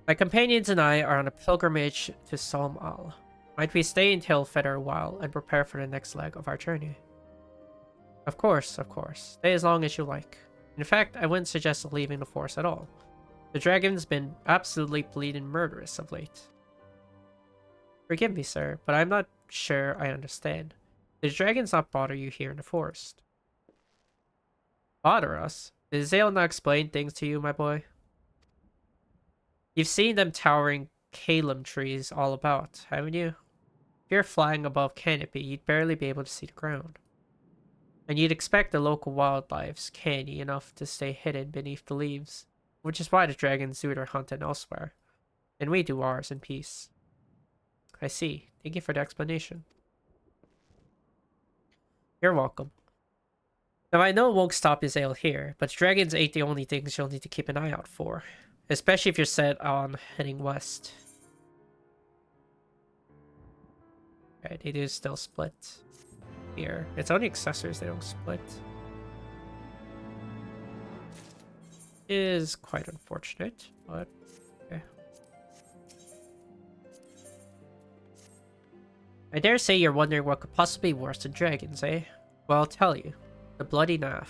My companions and I are on a pilgrimage to Salm Al. Might we stay in Tailfeather a while and prepare for the next leg of our journey? Of course, of course. Stay as long as you like. In fact, I wouldn't suggest leaving the forest at all. The dragon's been absolutely bleeding murderous of late. Forgive me, sir, but I'm not sure I understand. Did the dragons not bother you here in the forest? Bother us? Did Zale not explain things to you, my boy? You've seen them towering Calum trees all about, haven't you? If you're flying above canopy, you'd barely be able to see the ground. And you'd expect the local wildlife's canny enough to stay hidden beneath the leaves, which is why the dragons do their hunting elsewhere, and we do ours in peace. I see. Thank you for the explanation. You're welcome. Now, I know it won't stop Isale here, but dragons ain't the only things you'll need to keep an eye out for, especially if you're set on heading west. Okay, they do still split here. It's only accessories they don't split. It is quite unfortunate, but okay. I dare say you're wondering what could possibly be worse than dragons, eh? Well, I'll tell you. The bloody naff.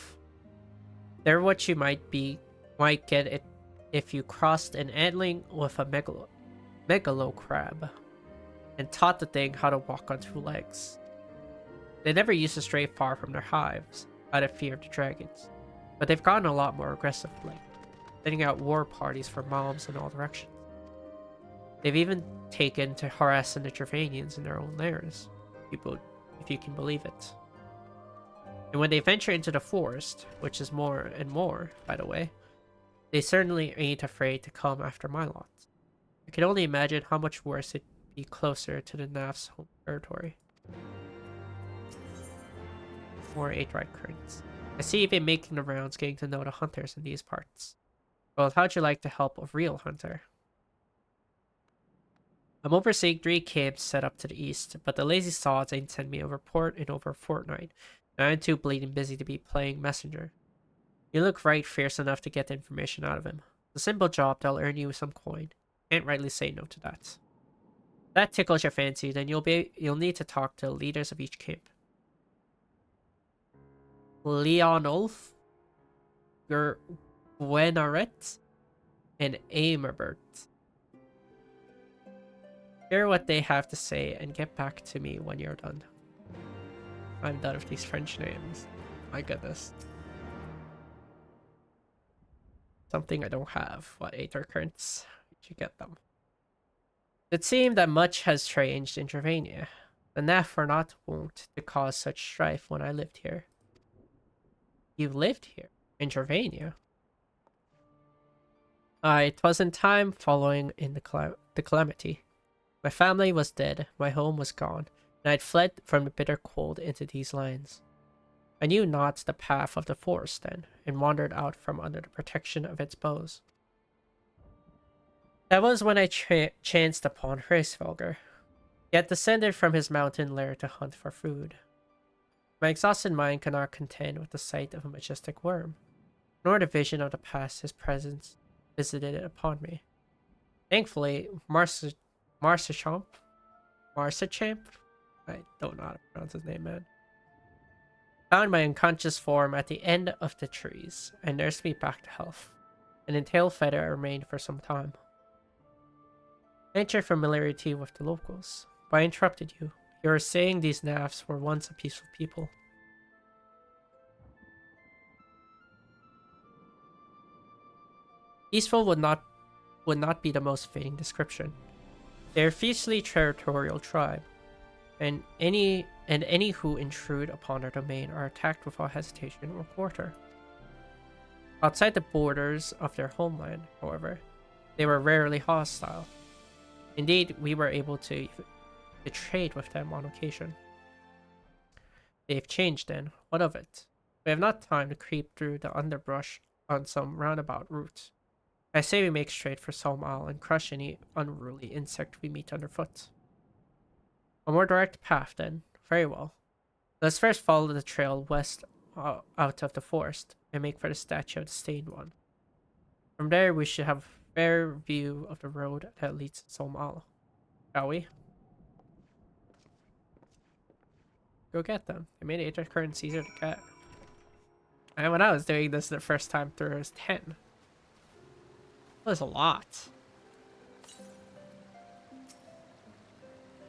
They're what you might get it if you crossed an antling with a megalo crab and taught the thing how to walk on 2 legs. They never used to stray far from their hives out of fear of the dragons, but they've gotten a lot more aggressive lately, sending out war parties for mobs in all directions. They've even taken to harassing the Gervanians in their own lairs, if you can believe it. And when they venture into the forest, which is more and more, by the way, they certainly ain't afraid to come after my lot. I can only imagine how much worse it'd be closer to the Naf's home territory. More 8-ride currents. I see you've been making the rounds getting to know the hunters in these parts. Well, how'd you like the help of real hunter? I'm overseeing 3 camps set up to the east, but the lazy sods ain't sent me a report in over a fortnight, and I'm too bleeding busy to be playing messenger. You look right fierce enough to get the information out of him. It's a simple job that'll earn you some coin. Can't rightly say no to that. If that tickles your fancy, then you'll need to talk to the leaders of each camp. Leonulf, Gwenaret, and Amerbert. Hear what they have to say and get back to me when you're done. I'm done with these French names. My goodness. Something I don't have. What, Aether Currents? Did you get them? It seemed that much has changed in Dravania. The Nef were not wont to cause such strife when I lived here. You lived here? In Dravania? It was in time following in the calamity. My family was dead, my home was gone, and I had fled from the bitter cold into these lands. I knew not the path of the forest then, and wandered out from under the protection of its boughs. That was when I chanced upon Hraesvelgr. He had descended from his mountain lair to hunt for food. My exhausted mind could not contend with the sight of a majestic worm, nor the vision of the past his presence visited it upon me. Thankfully, Marcachamp, I don't know how to pronounce his name, man, found my unconscious form at the end of the trees and nursed me back to health. And in tail feather I remained for some time. I entered familiarity with the locals, but I interrupted you. You were saying these Nafs were once a peaceful people. Peaceful would not be the most fitting description. They are a fiercely territorial tribe, and any who intrude upon their domain are attacked without hesitation or quarter. Outside the borders of their homeland, however, they were rarely hostile. Indeed, we were able to trade with them on occasion. They've changed then. What of it? We have not time to creep through the underbrush on some roundabout route. I say we make straight for Solm Al and crush any unruly insect we meet underfoot. A more direct path, then. Very well. Let's first follow the trail west out of the forest and make for the statue of the Stained One. From there, we should have a fair view of the road that leads to Solm Al. Shall we? Go get them. I made Aether Currents easier to get. And when I was doing this the first time through, it was 10. That was a lot.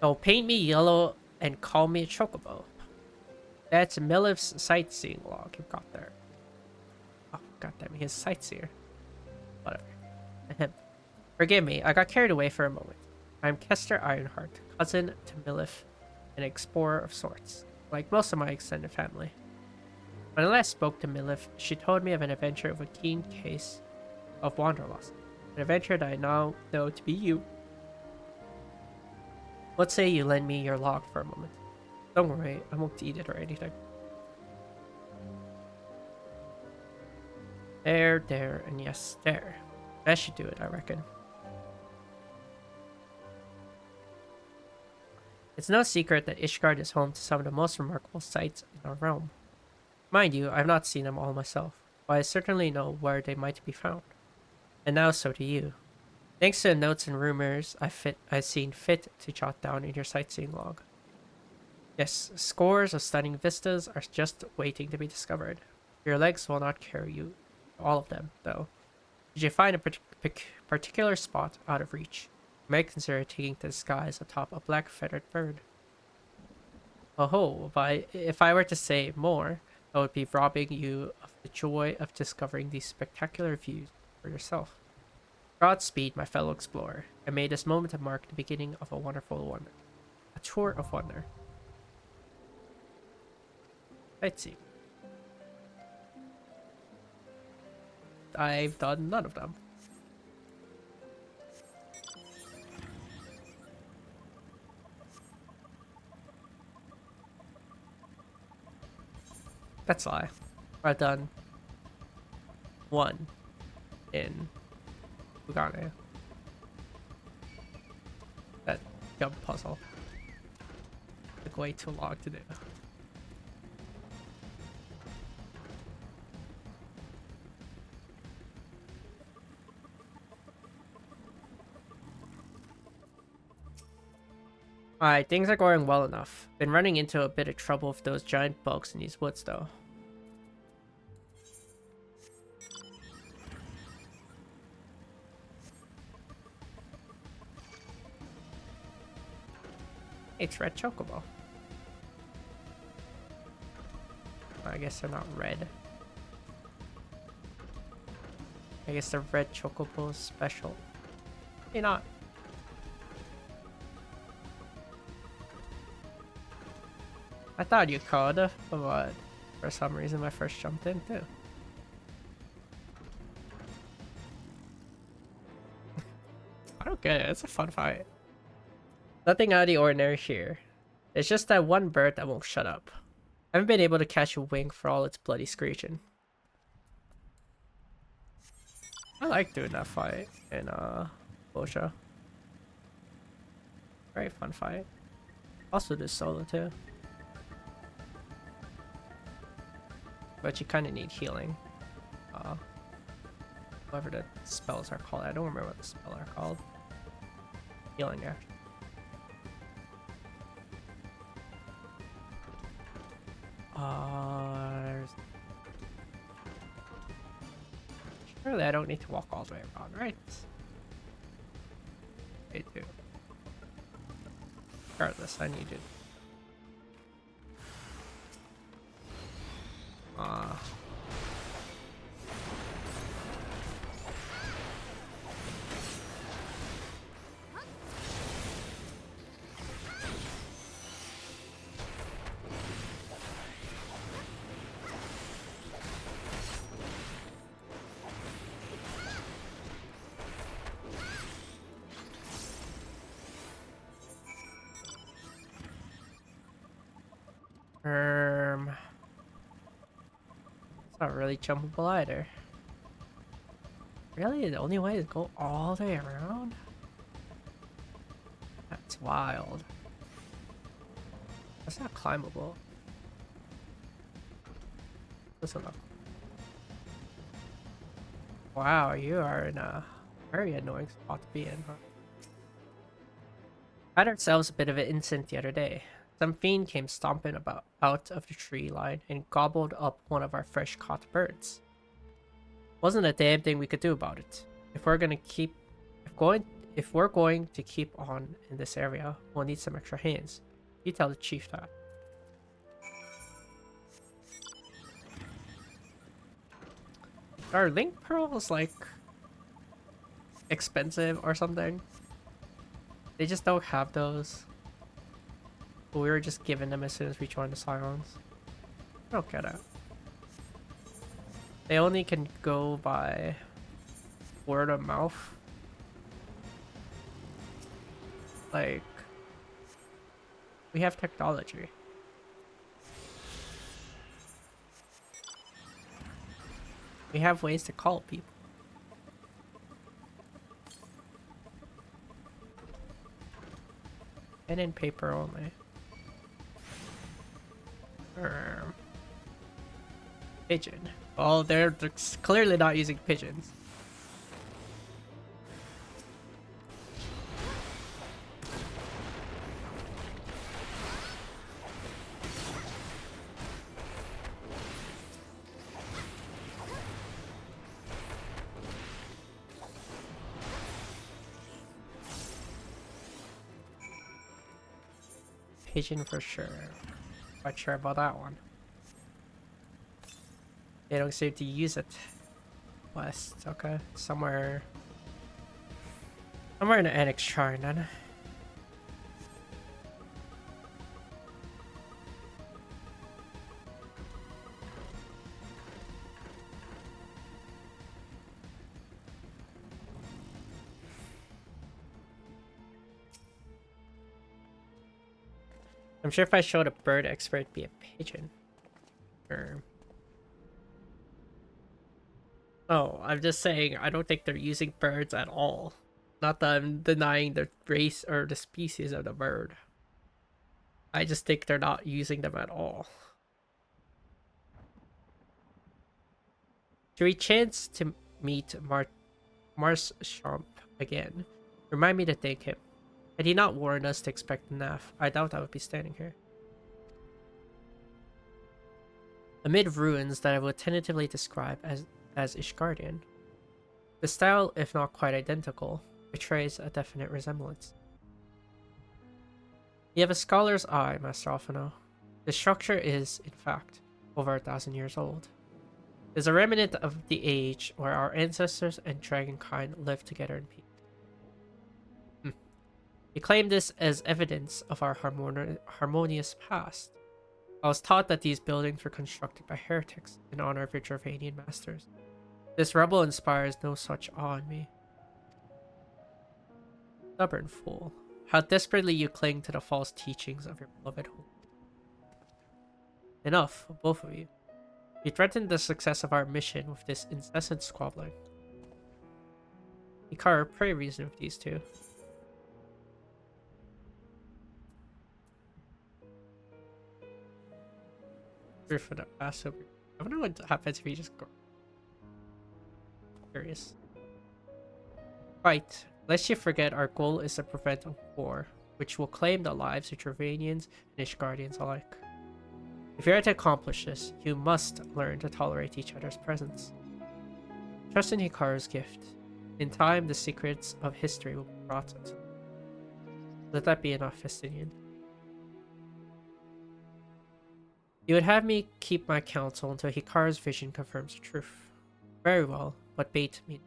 So paint me yellow and call me a chocobo. That's Milif's sightseeing log you've got there. Oh, goddamn, he's a sightseer. Whatever. Ahem. Forgive me, I got carried away for a moment. I'm Kester Ironheart, cousin to Milif, an explorer of sorts, like most of my extended family. When I last spoke to Milif, she told me of an adventure of a keen case of wanderlust, an adventure that I now know to be you. What say you lend me your log for a moment? Don't worry, I won't eat it or anything. There, and yes, there. That should do it, I reckon. It's no secret that Ishgard is home to some of the most remarkable sights in our realm. Mind you, I've not seen them all myself, but I certainly know where they might be found. And now so do you. Thanks to the notes and rumors I've seen fit to jot down in your sightseeing log. Yes, scores of stunning vistas are just waiting to be discovered. Your legs will not carry you all of them, though. Should you find a particular spot out of reach, you might consider taking to the skies atop a black-feathered bird. Oh, but if I were to say more, I would be robbing you of the joy of discovering these spectacular views for yourself. Godspeed, my fellow explorer, and may this moment mark the beginning of a wonderful wonder. A tour of wonder. Let's see. I've done none of them. That's a lie. I've done one in Uganda. That dumb puzzle took way too long to do. Alright, things are going well enough. Been running into a bit of trouble with those giant bugs in these woods though. It's red chocobo. I guess they're not red. I guess the red chocobo is special. Maybe not. I thought you could, but for some reason my first jumped in too. I don't get it. It's a fun fight. Nothing out of the ordinary here. It's just that one bird that won't shut up. I haven't been able to catch a wing for all its bloody screeching. I like doing that fight in Bosha. Very fun fight. Also do solo too. But you kind of need healing. Whatever the spells are called. I don't remember what the spells are called. Healing action. Surely I don't need to walk all the way around, right? I do. Regardless, I need it. It's not really jumpable either. Really? The only way is go all the way around? That's wild. That's not climbable. Listen up. Wow, you are in a very annoying spot to be in, huh? Had ourselves a bit of an incident the other day. Some fiend came stomping out of the tree line and gobbled up one of our fresh caught birds. Wasn't a damn thing we could do about it. If we're going to keep on in this area, we'll need some extra hands. You tell the chief that. Are link pearls like expensive or something? They just don't have those. But we were just given them as soon as we joined the Scions. I don't get it. They only can go by word of mouth. Like, we have technology. We have ways to call people. Pen and paper only. Pigeon. Oh, they're clearly not using pigeons. Pigeon for sure. Not sure about that one. They don't seem to use it. West, okay. Somewhere in the Annex Shrine then. I'm sure if I showed a bird expert, it'd be a pigeon. Oh, I'm just saying, I don't think they're using birds at all. Not that I'm denying the race or the species of the bird. I just think they're not using them at all. Should we chance to meet Marshchamp again? Remind me to thank him. Had he not warned us to expect Naf, I doubt I would be standing here. Amid ruins that I would tentatively describe as Ishgardian, the style, if not quite identical, betrays a definite resemblance. You have a scholar's eye, Master Alphino. The structure is, in fact, over 1,000 years old. Is a remnant of the age where our ancestors and dragonkind lived together in peace. We claim this as evidence of our harmonious past. I was taught that these buildings were constructed by heretics in honor of your Gervanian masters. This rebel inspires no such awe in me. Stubborn fool. How desperately you cling to the false teachings of your beloved home. Enough, both of you. You threatened the success of our mission with this incessant squabbling. Hikaru, pray reason with these two. For the Passover. I wonder what happens if you just go. Curious. Right. Lest you forget, our goal is to prevent a war, which will claim the lives of Gervanians and Ishgardians alike. If you are to accomplish this, you must learn to tolerate each other's presence. Trust in Hikaru's gift. In time, the secrets of history will be brought to us. Let that be enough, Festinian. You would have me keep my counsel until Hikaru's vision confirms the truth. Very well, but bait me.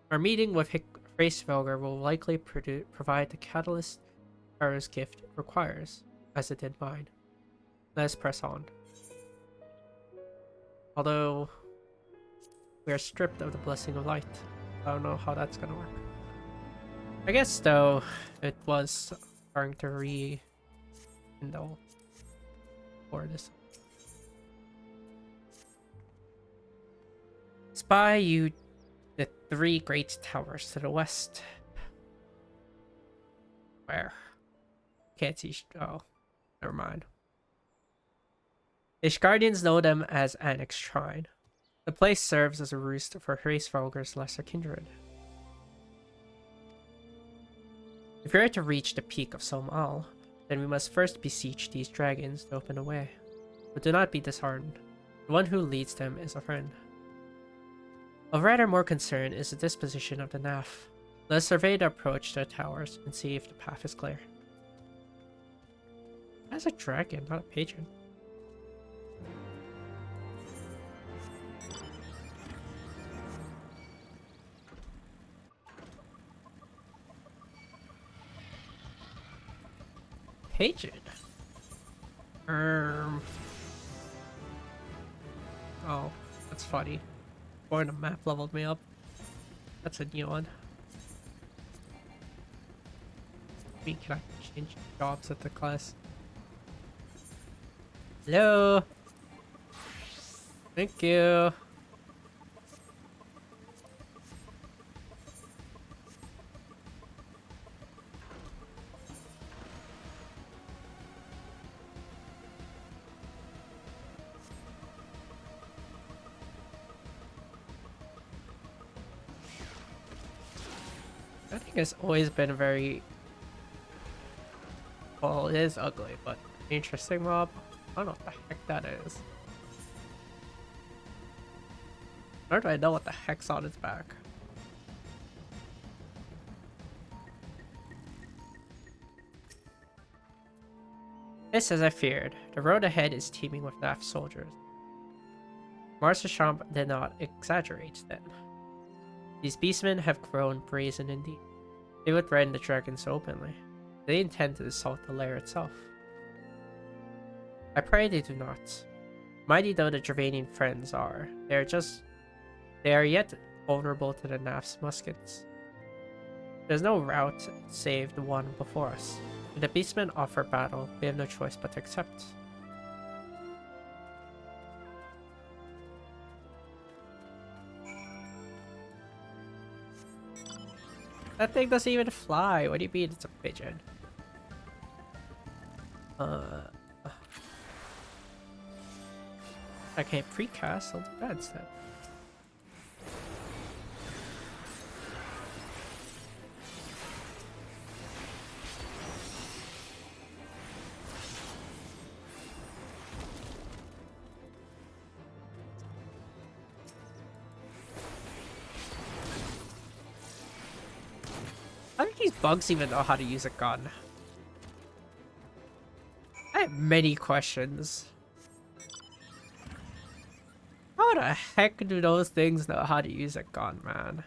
Our meeting with Hraesvelgr will likely provide the catalyst Hikaru's gift requires, as it did mine. Let us press on. Although we are stripped of the blessing of light, I don't know how that's gonna work. I guess though it was starting to rekindle for this. Spy you the 3 great towers to the west. Where? Can't see. Oh, never mind. Ishgardians know them as Annex Shrine. The place serves as a roost for Hraesvelgr's lesser kindred. If we are to reach the peak of Somal, then we must first beseech these dragons to open a way. But do not be disheartened. The one who leads them is a friend. Of rather more concern is the disposition of the NAF. Let us survey the approach to the towers and see if the path is clear. That's a dragon, not a patron. Patron? Oh, that's funny. Boy, the map leveled me up. That's a new one. Can I change jobs at the class? Hello? Thank you. I think it's always been a very... Well, it is ugly, but interesting mob. I don't know what the heck that is. Nor do I know what the heck's on its back. It's as I feared. The road ahead is teeming with NAF soldiers. Marsasham did not exaggerate then. These beastmen have grown brazen indeed. They would rend the dragons openly. They intend to assault the lair itself. I pray they do not. Mighty though the Gervanian friends are, they are yet vulnerable to the NAF's muskets. There's no route save the one before us. If the beastmen offer battle, we have no choice but to accept. That thing doesn't even fly. What do you mean it's a pigeon? I can't precast, I'll do that instead. How do these bugs even know how to use a gun? I have many questions. the heck do those things know how to use a gun, man?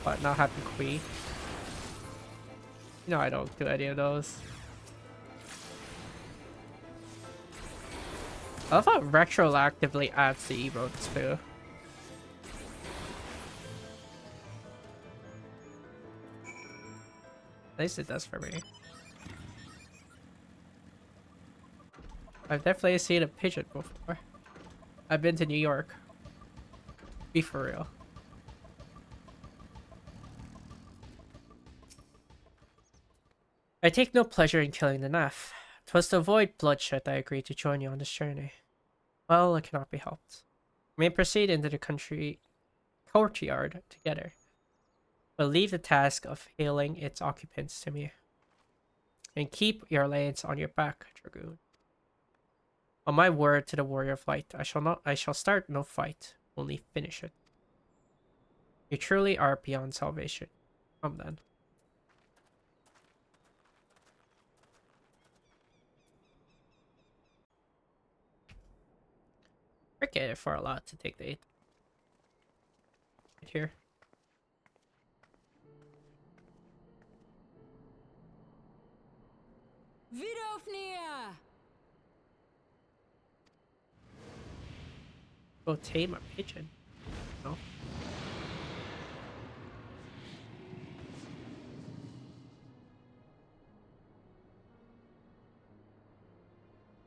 What, not happy Queen? No, I don't do any of those. I love how it retroactively adds the emotes too. At least it does for me. I've definitely seen a pigeon before. I've been to New York. Be for real. I take no pleasure in killing the Nath. 'Twas to avoid bloodshed I agreed to join you on this journey. Well, it cannot be helped. We may proceed into the courtyard together, but leave the task of hailing its occupants to me. And keep your lance on your back, Dragoon. On my word to the warrior of light, I shall start no fight, only finish it. You truly are beyond salvation. Come then. Okay, for a lot to take the 8. Right here. Vidofnir! Go tame a pigeon. No.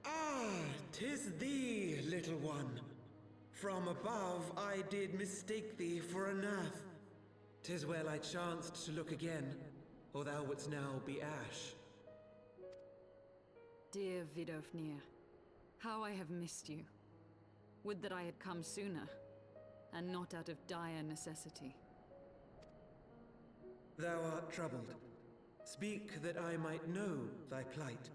Ah, 'tis thee, little one. From above I did mistake thee for a Nath. 'Tis well I chanced to look again, or thou wouldst now be ash. Dear Vidofnir, how I have missed you. Would that I had come sooner, and not out of dire necessity. Thou art troubled. Speak that I might know thy plight.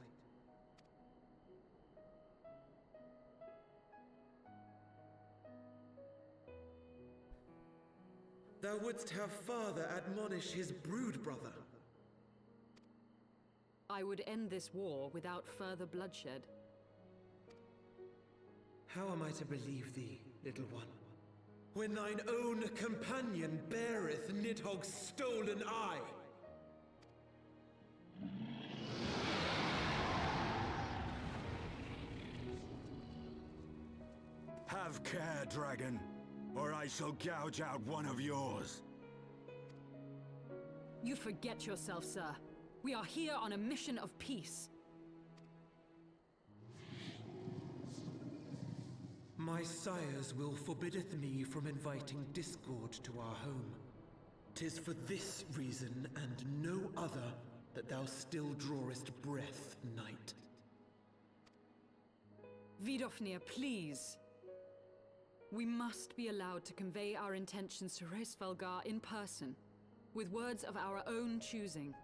Thou wouldst have father admonish his brood brother. I would end this war without further bloodshed. How am I to believe thee, little one, when thine own companion beareth Nidhogg's stolen eye? Have care, dragon, or I shall gouge out one of yours. You forget yourself, sir. We are here on a mission of peace. My sire's will forbiddeth me from inviting discord to our home. 'Tis for this reason and no other that thou still drawest breath, knight. Vidofnir, please. We must be allowed to convey our intentions to Hraesvelgar in person, with words of our own choosing.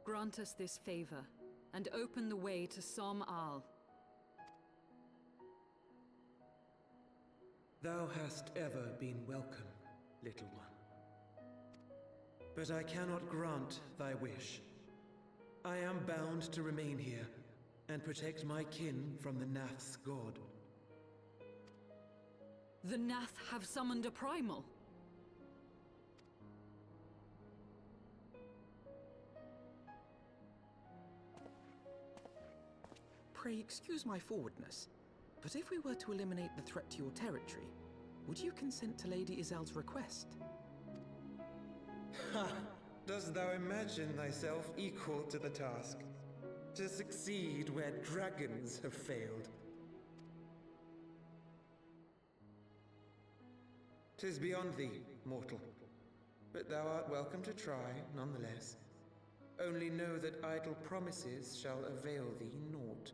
Grant us this favor, and open the way to Som Al. Thou hast ever been welcome, little one. But I cannot grant thy wish. I am bound to remain here, and protect my kin from the Nath's god. The Nath have summoned a primal. Pray excuse my forwardness, but if we were to eliminate the threat to your territory, would you consent to Lady Izel's request? Ha! Dost thou imagine thyself equal to the task? To succeed where dragons have failed? 'Tis beyond thee, mortal. But thou art welcome to try, nonetheless. Only know that idle promises shall avail thee naught.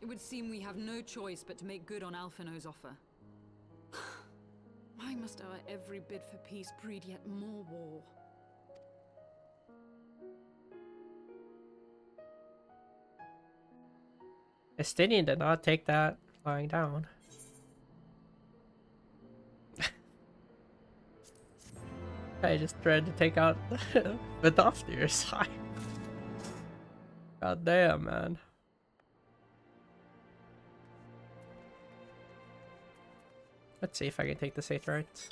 It would seem we have no choice but to make good on Alphino's offer. Why must our every bid for peace breed yet more war? Estinian did not take that lying down. I just tried to take out the Dofnir side. God damn, man. Let's see if I can take the safe right.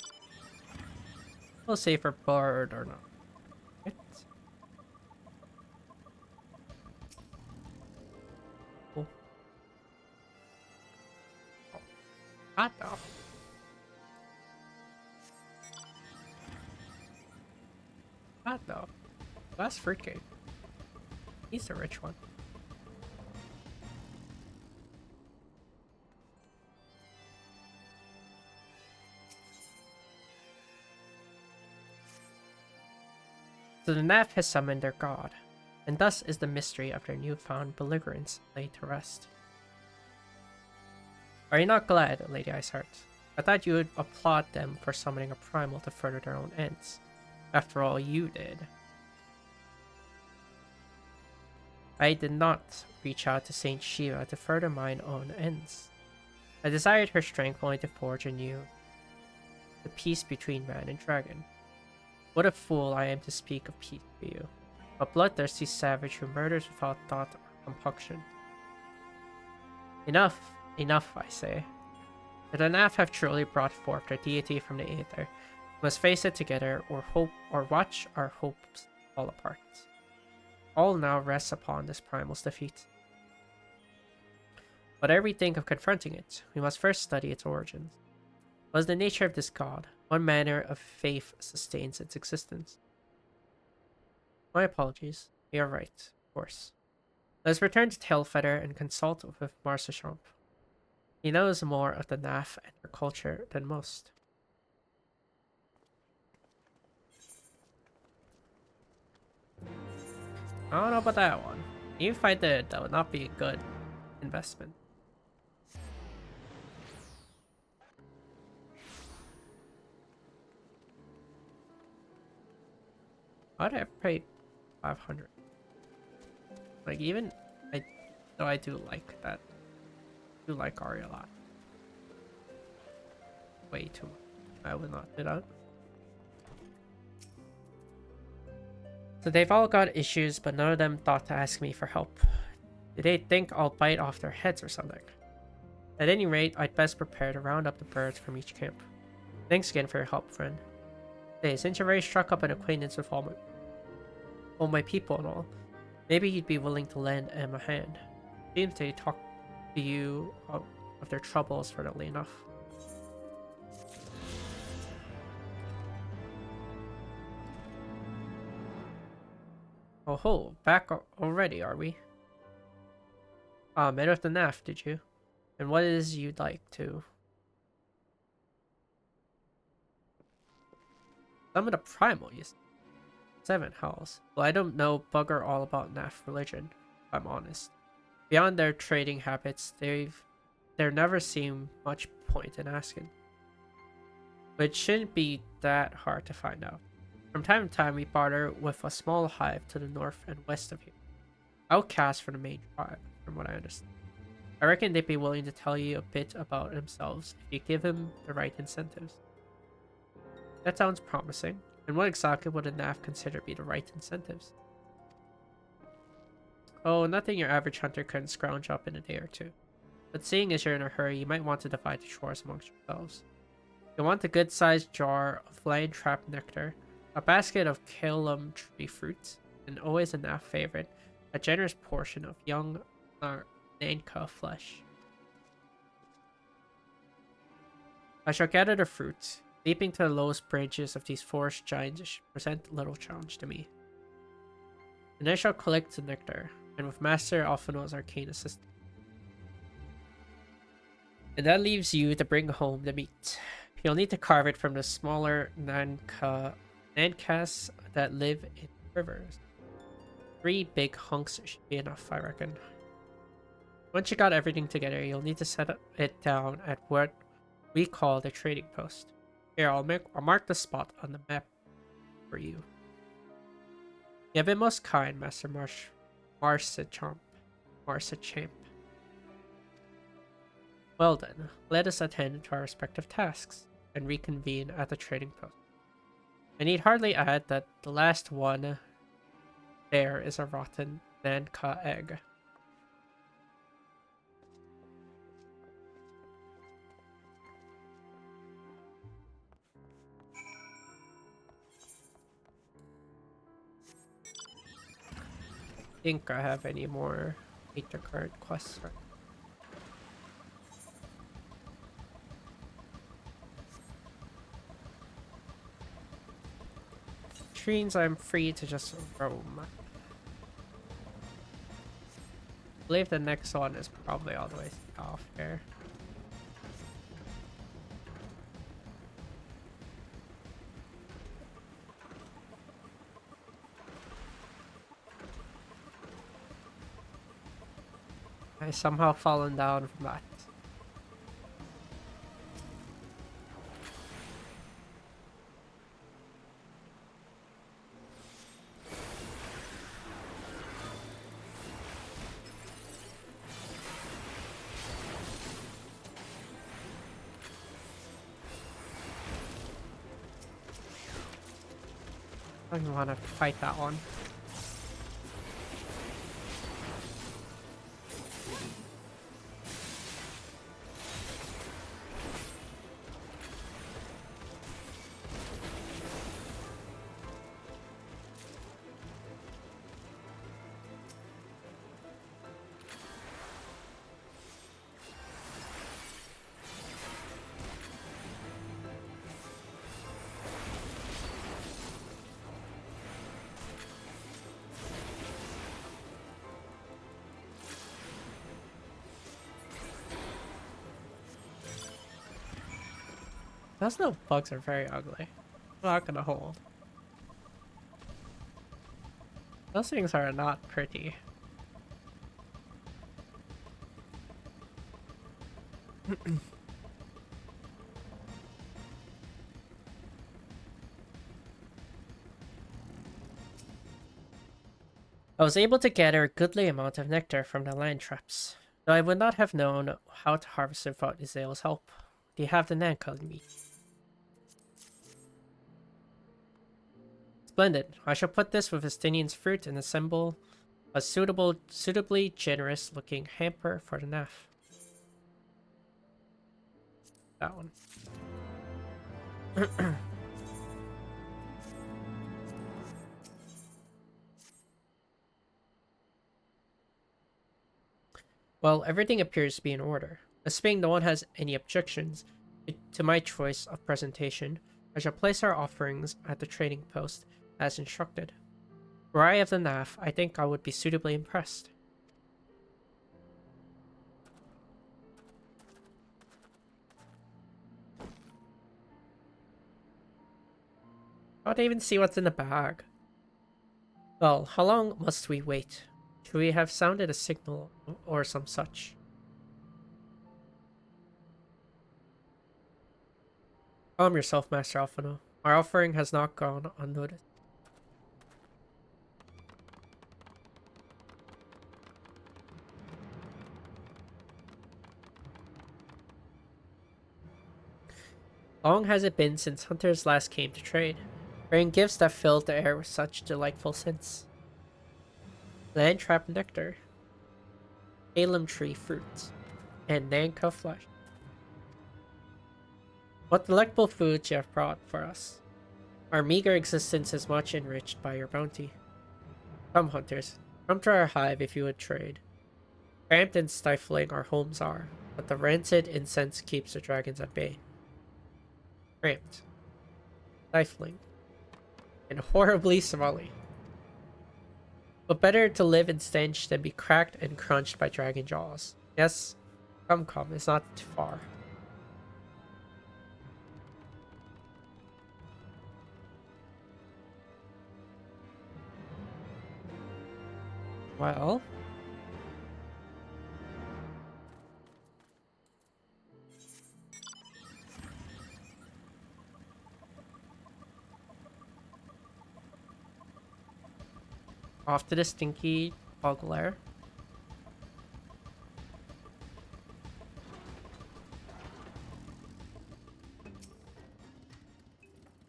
We'll see if we're bored or not. Right. Cool. Oh. Hot dog. Hot dog. That's fruitcake. He's a rich one. So the Nav has summoned their god, and thus is the mystery of their newfound belligerence laid to rest. Are you not glad, Lady Iceheart? I thought you would applaud them for summoning a primal to further their own ends. After all, you did. I did not reach out to Saint Shiva to further mine own ends. I desired her strength only to forge anew the peace between man and dragon. What a fool I am to speak of peace to you, a bloodthirsty savage who murders without thought or compunction. Enough, enough, I say. If the Nav have truly brought forth their deity from the aether, we must face it together, or hope, or watch our hopes fall apart. All now rests upon this primal's defeat. Whatever we think of confronting it, we must first study its origins. What is the nature of this god? What manner of faith sustains its existence? My apologies. You are right, of course. Let us return to Tailfeather and consult with Marsachamp. He knows more of the Nav and their culture than most. I don't know about that one. You find that would not be a good investment. Why'd I pay 500? Like, even though I do like that. I do like Ari a lot. Way too much. I would not do that. So they've all got issues, but none of them thought to ask me for help. Do they think I'll bite off their heads or something? At any rate, I'd best prepare to round up the birds from each camp. Thanks again for your help, friend. Hey, since you've already struck up an acquaintance with all my people and all, maybe you'd be willing to lend them a hand. Seems they talk to you of their troubles readily enough. Oh ho, back already, are we? Ah, met with the Nav, did you? And what is you'd like to? Some of the primal, you 7 hells. Well, I don't know bugger all about Nav religion, if I'm honest. Beyond their trading habits, there never seemed much point in asking. But it shouldn't be that hard to find out. From time to time, we barter with a small hive to the north and west of here. Outcasts from the main tribe, from what I understand. I reckon they'd be willing to tell you a bit about themselves if you give them the right incentives. That sounds promising. And what exactly would a Nav consider be the right incentives? Oh, nothing your average hunter couldn't scrounge up in a day or two. But seeing as you're in a hurry, you might want to divide the chores amongst yourselves. You'll want a good-sized jar of lion trap nectar, a basket of Kalum tree fruit, and always a Nav favorite, a generous portion of young Nanka flesh. I shall gather the fruit. Leaping to the lowest branches of these forest giants present little challenge to me. And I shall collect the nectar, and with Master Alphino's arcane assistance. And that leaves you to bring home the meat. You'll need to carve it from the smaller Nankas that live in rivers. 3 big hunks should be enough, I reckon. Once you got everything together, you'll need to set it down at what we call the trading post. Here, I'll mark the spot on the map for you. You have been most kind, Master Marsachamp. Well then, let us attend to our respective tasks and reconvene at the trading post. I need hardly add that the last one there is a rotten Nanka egg. Think I have any more meter card quests right. Which means I'm free to just roam. I believe the next one is probably all the way off here. I somehow fallen down from that. I don't even want to fight that one. Those little bugs are very ugly. I'm not gonna hold. Those things are not pretty. I was able to gather a goodly amount of nectar from the land traps, though I would not have known how to harvest it without Isael's help. Do you have the Nanka meat? Splendid. I shall put this with Estinian's fruit and assemble a suitably generous looking hamper for the NAF. That one. Well, everything appears to be in order. Assuming no one has any objections to my choice of presentation, I shall place our offerings at the trading post as instructed. Were I of the NAF, I think I would be suitably impressed. I don't even see what's in the bag. Well, how long must we wait? Should we have sounded a signal or some such? Calm yourself, Master Alphino. Our offering has not gone unnoticed. Long has it been since hunters last came to trade, bringing gifts that filled the air with such delightful scents. Land trap nectar, alum tree fruit, and Nanka flesh. What delectable foods you have brought for us. Our meager existence is much enriched by your bounty. Come, hunters, come to our hive if you would trade. Cramped and stifling our homes are, but the rancid incense keeps the dragons at bay. Cramped, stifling, and horribly smelly. But better to live in stench than be cracked and crunched by dragon jaws. Yes, come, it's not too far. Well, off to the stinky bug lair.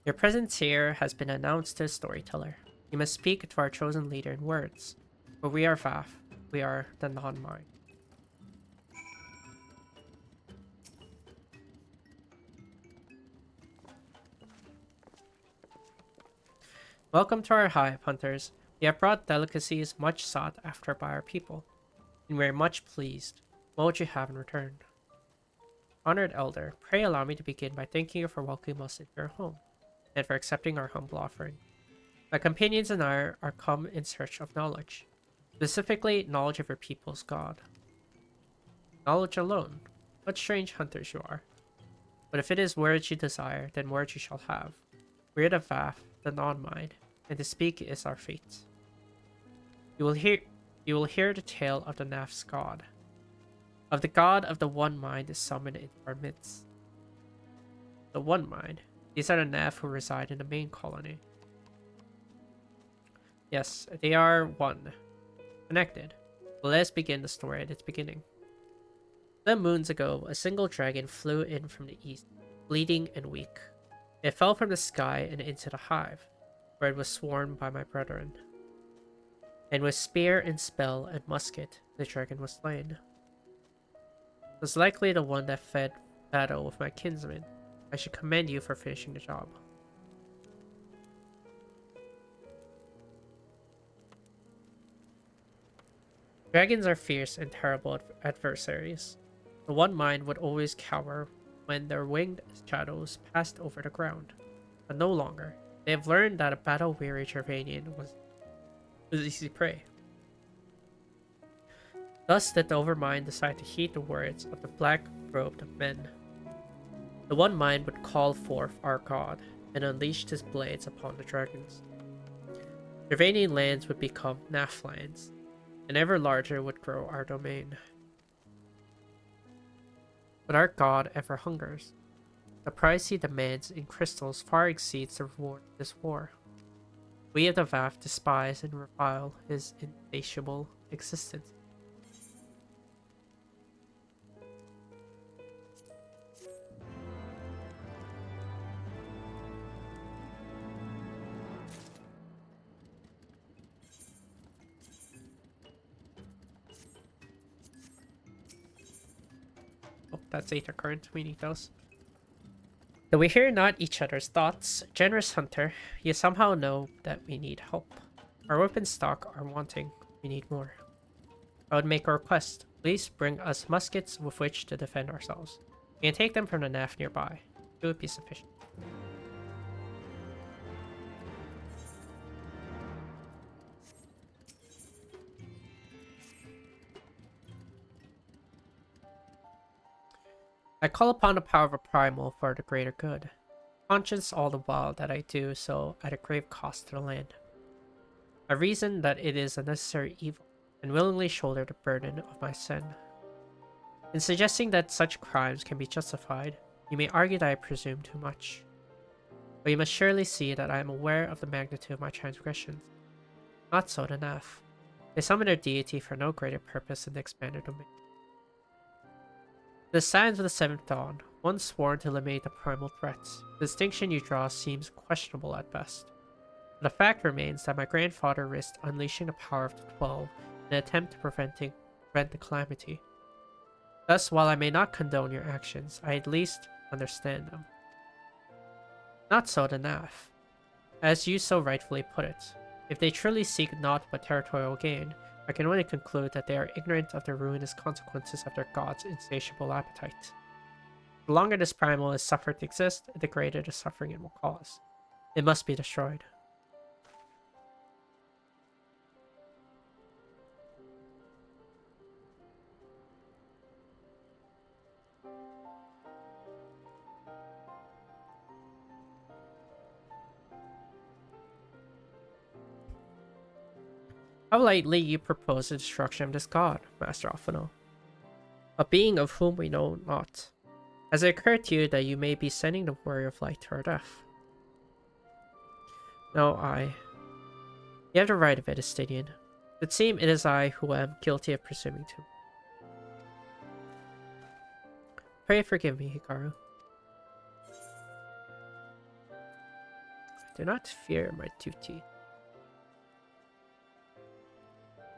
Your presence here has been announced to the storyteller. You must speak to our chosen leader in words. For we are Vaf. We are the non-mind. Welcome to our hive, hunters. We have brought delicacies much sought after by our people, and we are much pleased. What would you have in return? Honored Elder, pray allow me to begin by thanking you for welcoming us into your home, and for accepting our humble offering. My companions and I are come in search of knowledge, specifically knowledge of your people's god. Knowledge alone? What strange hunters you are. But if it is words you desire, then words you shall have. We are the Vaf, the non-mind, and to speak is our fate. You will hear the tale of the Naf's god. Of the god of the One Mind is summoned into our midst. The One Mind. These are the Naf who reside in the main colony. Yes, they are one. Connected. But let's begin the story at its beginning. Some moons ago, a single dragon flew in from the east, bleeding and weak. It fell from the sky and into the hive, where it was sworn by my brethren. And with spear and spell and musket, the dragon was slain. It was likely the one that fed battle with my kinsmen. I should commend you for finishing the job. Dragons are fierce and terrible adversaries. The One Mind would always cower when their winged shadows passed over the ground. But no longer. They have learned that a battle-weary Gervanian was easy prey. Thus did the Overmind decide to heed the words of the black-robed men. The One Mind would call forth our god, and unleashed his blades upon the dragons. Gervanian lands would become Naf lands, and ever larger would grow our domain. But our god ever hungers. The price he demands in crystals far exceeds the reward of this war. We of the Vaf despise and revile his insatiable existence. Oh, that's Aether Current. We need those. Though we hear not each other's thoughts, generous hunter, you somehow know that we need help. Our weapon stock are wanting. We need more. I would make a request. Please bring us muskets with which to defend ourselves. We can take them from the Naf nearby. It would be sufficient. I call upon the power of a primal for the greater good, conscious all the while that I do so at a grave cost to the land. I reason that it is a necessary evil, and willingly shoulder the burden of my sin. In suggesting that such crimes can be justified, you may argue that I presume too much. But you must surely see that I am aware of the magnitude of my transgressions. Not so the Naf. They summon their deity for no greater purpose than the expanded domain. The signs of the Seventh Dawn, one sworn to eliminate the primal threats. The distinction you draw seems questionable at best. But the fact remains that my grandfather risked unleashing the power of the 12 in an attempt to prevent the calamity. Thus, while I may not condone your actions, I at least understand them. Not so the Naf. As you so rightfully put it, if they truly seek naught but territorial gain, I can only conclude that they are ignorant of the ruinous consequences of their god's insatiable appetite. The longer this primal is suffered to exist, the greater the suffering it will cause. It must be destroyed. How lightly you propose the destruction of this god, Master Alphino, a being of whom we know not. Has it occurred to you that you may be sending the warrior of light to our death? No, You have the right of it, Estidian. It would seem it is I who am guilty of presuming to. Pray forgive me, Hikaru. Do not fear my duty.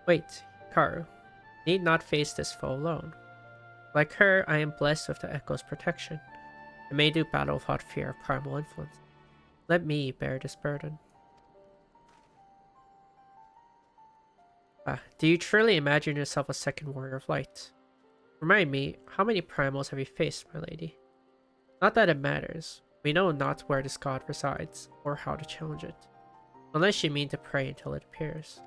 Wait, Karu. Need not face this foe alone. Like her, I am blessed with the Echo's protection. I may do battle without fear of primal influence. Let me bear this burden. Do you truly imagine yourself a second warrior of light? Remind me, how many primals have you faced, my lady? Not that it matters. We know not where this god resides, or how to challenge it. Unless you mean to pray until it appears.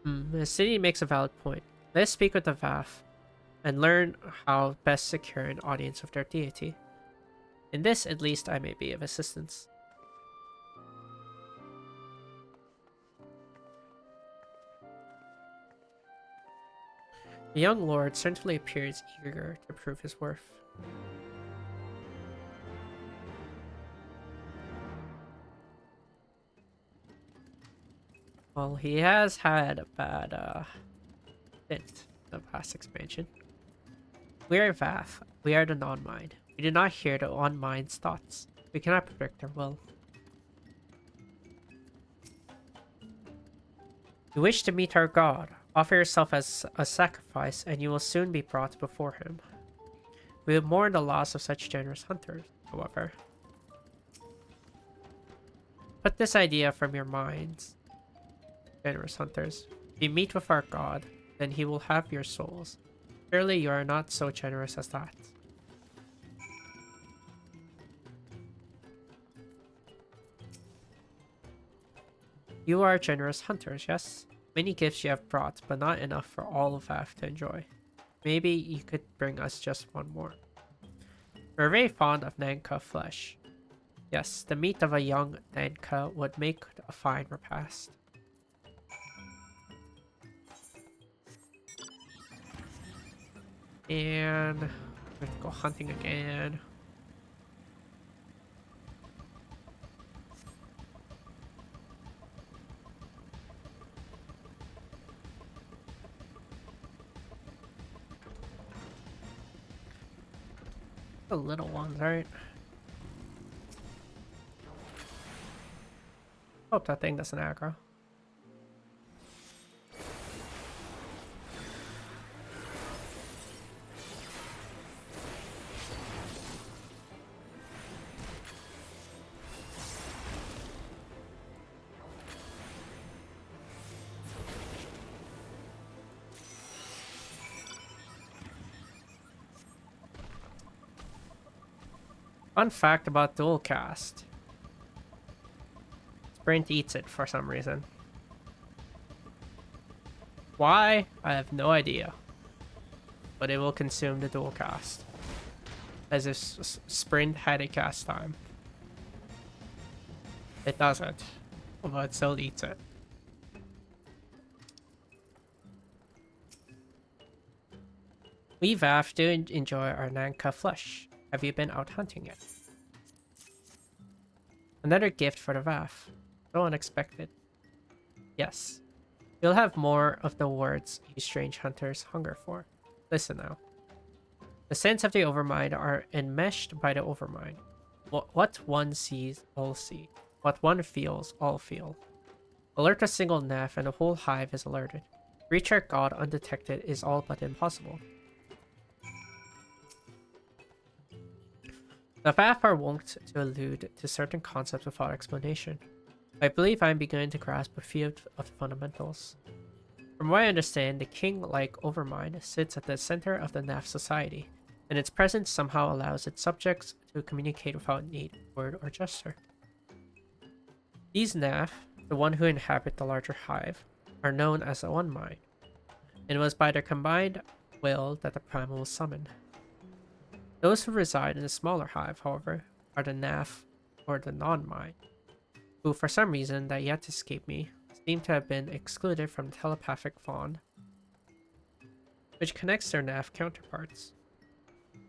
The city makes a valid point. Let's speak with the Vath, and learn how best secure an audience with their deity. In this, at least, I may be of assistance. The young lord certainly appears eager to prove his worth. Well, he has had a bad hit in the past expansion. We are Vath. We are the non-mind. We do not hear the on-mind's thoughts. We cannot predict their will. You wish to meet our god. Offer yourself as a sacrifice, and you will soon be brought before him. We would mourn the loss of such generous hunters, however. Put this idea from your minds, generous hunters. If you meet with our god, then he will have your souls. Surely you are not so generous as that. You are generous hunters, yes? Many gifts you have brought, but not enough for all of Vath to enjoy. Maybe you could bring us just one more. We're very fond of Nanka flesh. Yes, the meat of a young Nanka would make a fine repast. And we have to go hunting again. The little ones, right? Hope that thing doesn't aggro. Fun fact about dual cast. Sprint eats it for some reason. Why? I have no idea. But it will consume the dual cast. As if Sprint had a cast time. It doesn't. Although it still eats it. We Vath do enjoy our Nanka flesh. Have you been out hunting yet? Another gift for the Vath. So unexpected. Yes. You'll have more of the words you strange hunters hunger for. Listen now. The sense of the Overmind are enmeshed by the Overmind. What one sees, all see. What one feels, all feel. Alert a single Neph and the whole hive is alerted. Reach our god undetected is all but impossible. The Vath are wont to allude to certain concepts without explanation. I believe I am beginning to grasp a few of the fundamentals. From what I understand, the king-like Overmind sits at the center of the Neph society, and its presence somehow allows its subjects to communicate without need, word, or gesture. These Neph, the one who inhabit the larger hive, are known as the One Mind, and it was by their combined will that the primal was summoned. Those who reside in the smaller hive, however, are the Neph, or the non-mind, who for some reason that yet to escape me, seem to have been excluded from the telepathic bond, which connects their Neph counterparts.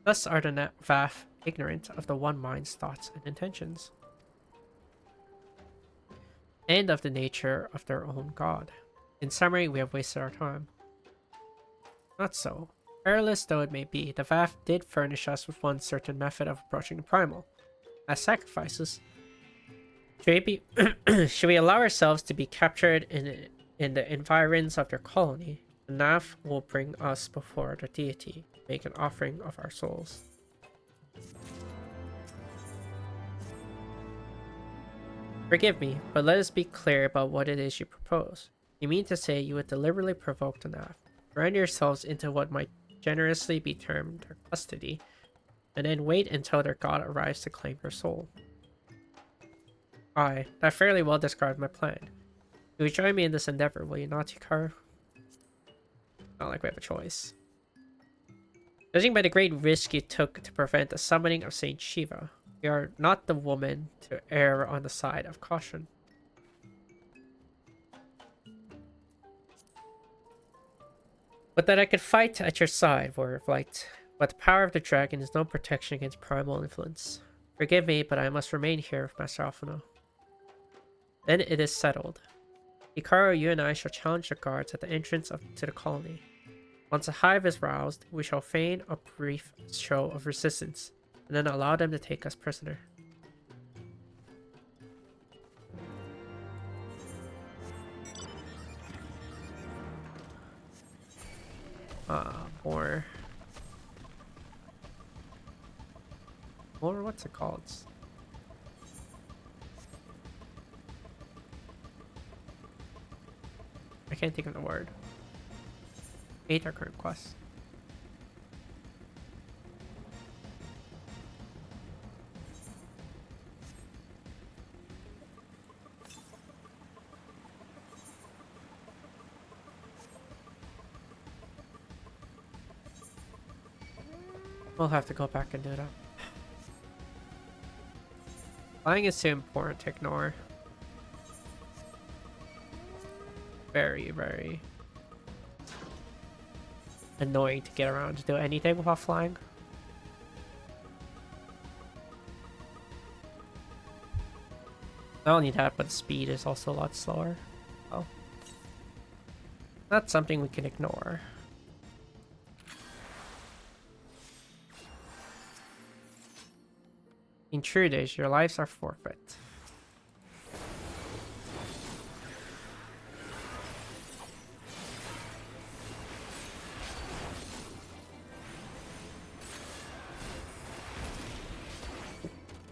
Thus are the Vath ignorant of the One Mind's thoughts and intentions, and of the nature of their own god. In summary, we have wasted our time. Not so. Perilous though it may be, the VAF did furnish us with one certain method of approaching the primal. As sacrifices, should we allow ourselves to be captured in the environs of their colony, the Nav will bring us before the deity, make an offering of our souls. Forgive me, but let us be clear about what it is you propose. You mean to say you would deliberately provoke the Nav, run yourselves into what might generously be termed their custody, and then wait until their god arrives to claim your soul. Aye, that fairly well describes my plan. You will join me in this endeavor, will you not, Hikaru? Not like we have a choice. Judging by the great risk you took to prevent the summoning of Saint Shiva, we are not the woman to err on the side of caution. But that I could fight at your side, Warrior of Light. But the power of the dragon is no protection against primal influence. Forgive me, but I must remain here with Master Alphino. Then it is settled. Hikaru, you and I shall challenge the guards at the entrance to the colony. Once the hive is roused, we shall feign a brief show of resistance, and then allow them to take us prisoner. More, what's it called? I can't think of the word. 8 our current quest. We'll have to go back and do that. Flying is too important to ignore. Very, very annoying to get around to do anything without flying. Not only that, but the speed is also a lot slower. Oh. That's something we can ignore. Intruders, your lives are forfeit.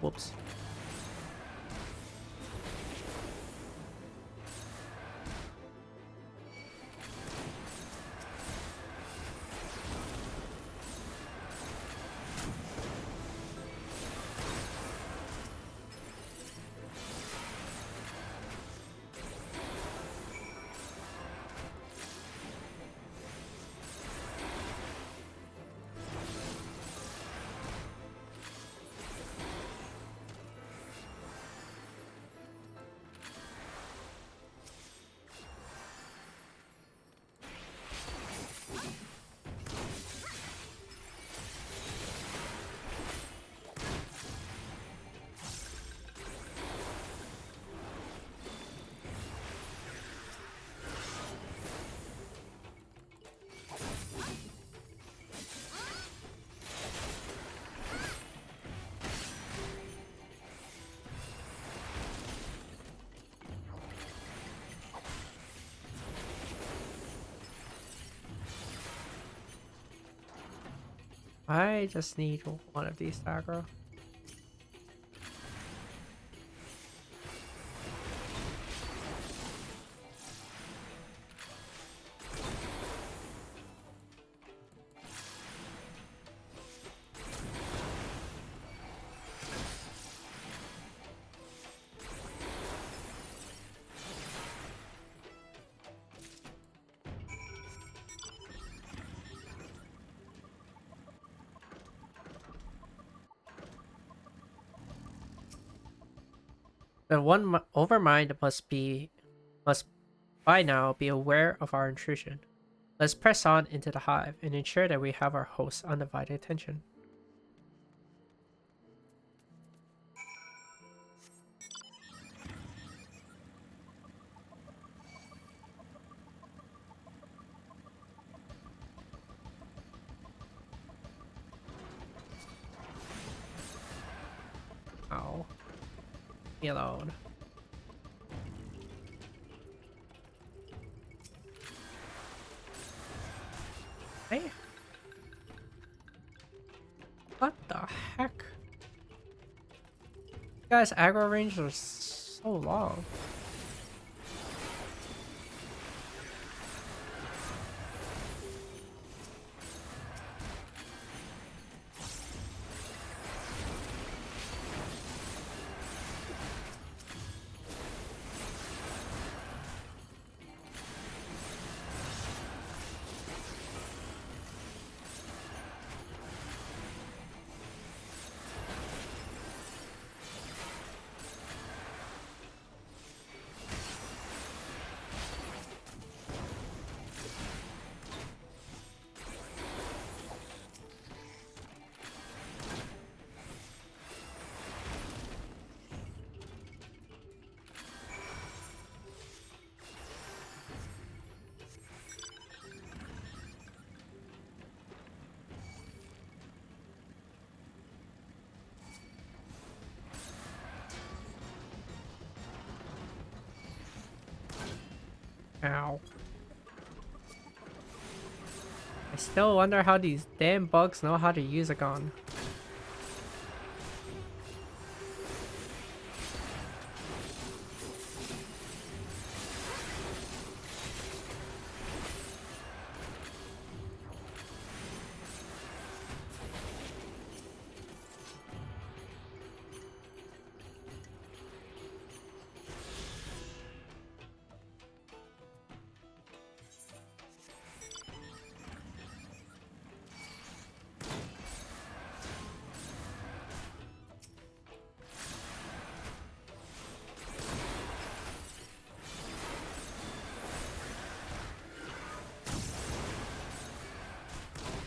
Whoops. I just need one of these to aggro. The one overmind must by now be aware of our intrusion. Let's press on into the hive and ensure that we have our host's undivided attention. Me alone. Hey. What the heck? Guys, aggro range was so long. Ow. I still wonder how these damn bugs know how to use a gun.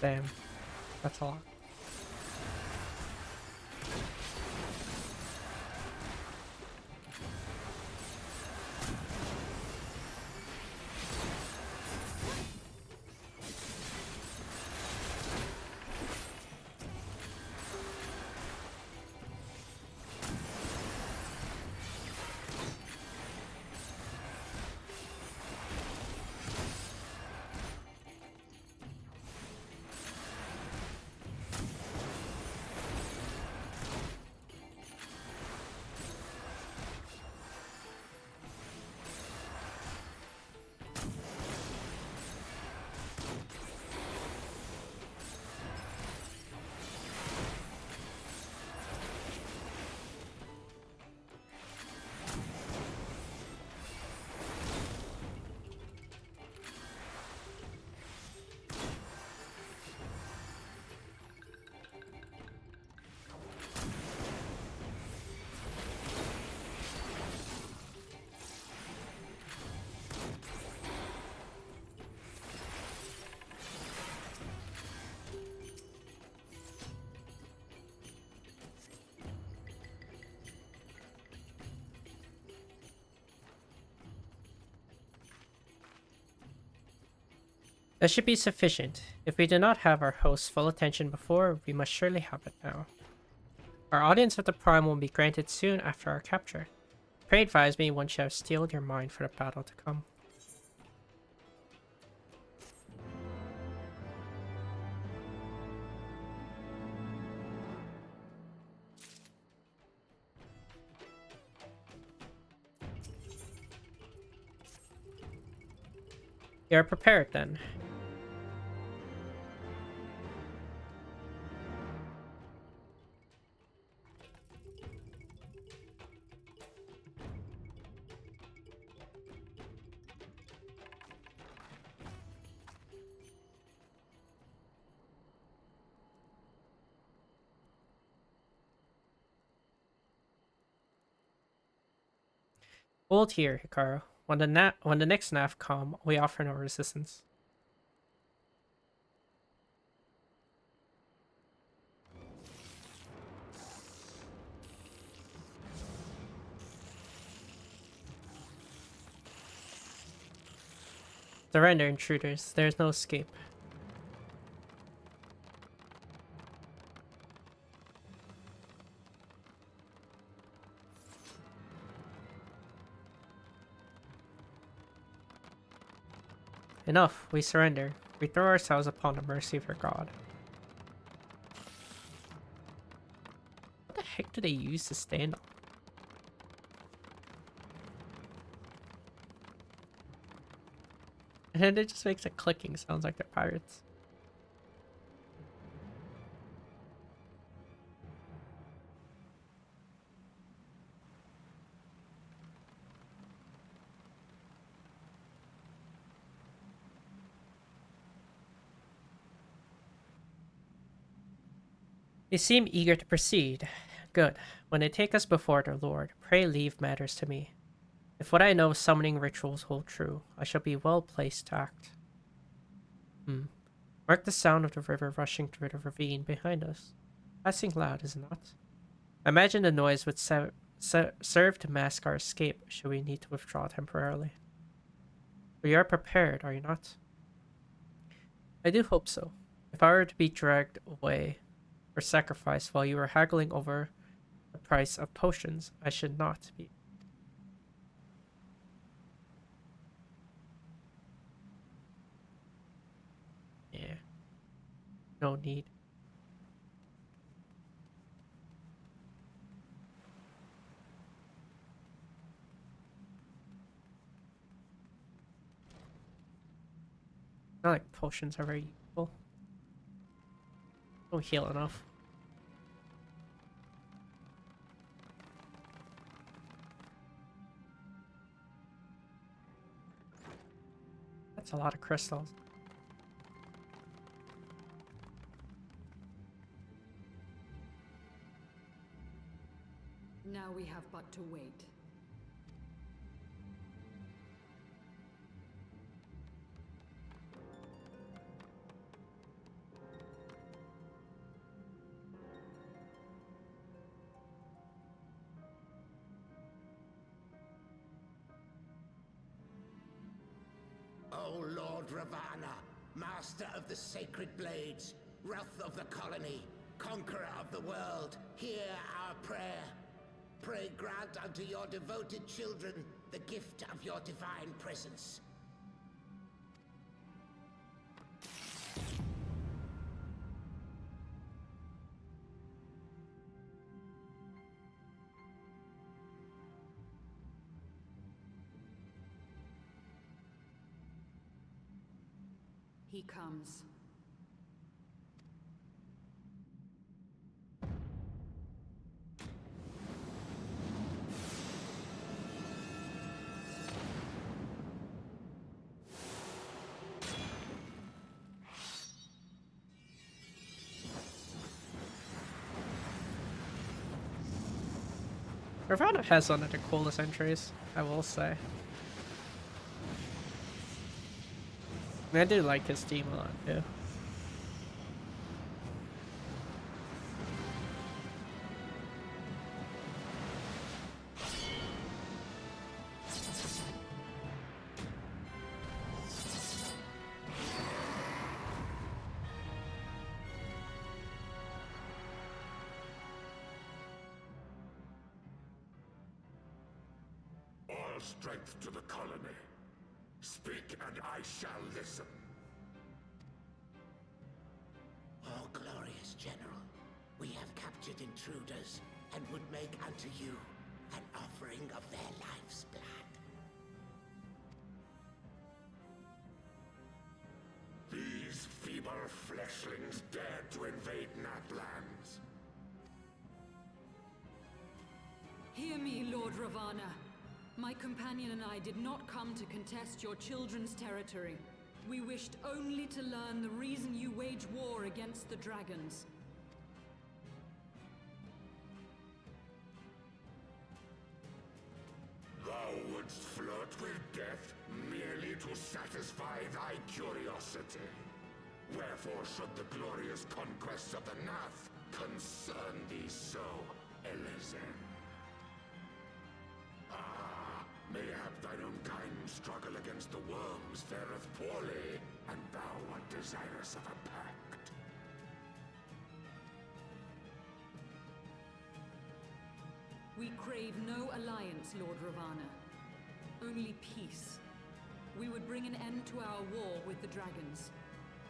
Damn. That's a lot. That should be sufficient. If we did not have our host's full attention before, we must surely have it now. Our audience of the Prime will be granted soon after our capture. Pray advise me once you have steeled your mind for the battle to come. You are prepared then. Hold here, Hikaru. When the next NAF come, we offer no resistance. Surrender, intruders. There is no escape. enough. We surrender. We throw ourselves upon the mercy of our god. What the heck do they use to stand on? And then it just makes a clicking sounds like they're pirates. They seem eager to proceed. Good. When they take us before their lord, pray leave matters to me. If what I know of summoning rituals hold true, I shall be well placed to act. Mark the sound of the river rushing through the ravine behind us. Passing loud, is it not? I imagine the noise would serve to mask our escape should we need to withdraw temporarily. But you are prepared, are you not? I do hope so. If I were to be dragged away or sacrificed while you were haggling over the price of potions, I should not be. Yeah. No need. Not like potions are very useful. Don't heal enough. That's a lot of crystals. Now we have but to wait. O Lord Ravana, master of the sacred blades, wrath of the colony, conqueror of the world, hear our prayer. Pray grant unto your devoted children the gift of your divine presence. He comes. Ravana has one of the coolest entries, I will say. And I do like his team a lot too. All strength to the colony. Speak and I shall listen. Oh, glorious General, we have captured intruders and would make unto you an offering of their life's blood. These feeble fleshlings dared to invade Natlands. Hear me, Lord Ravana. My companion and I did not come to contest your children's territory. We wished only to learn the reason you wage war against the dragons. Thou wouldst flirt with death merely to satisfy thy curiosity. Wherefore should the glorious conquests of the Nath concern thee so, Elezen? Mayhap thine own kind struggle against the worms fareth poorly, and thou art desirous of a pact. We crave no alliance, Lord Ravana. Only peace. we would bring an end to our war with the dragons.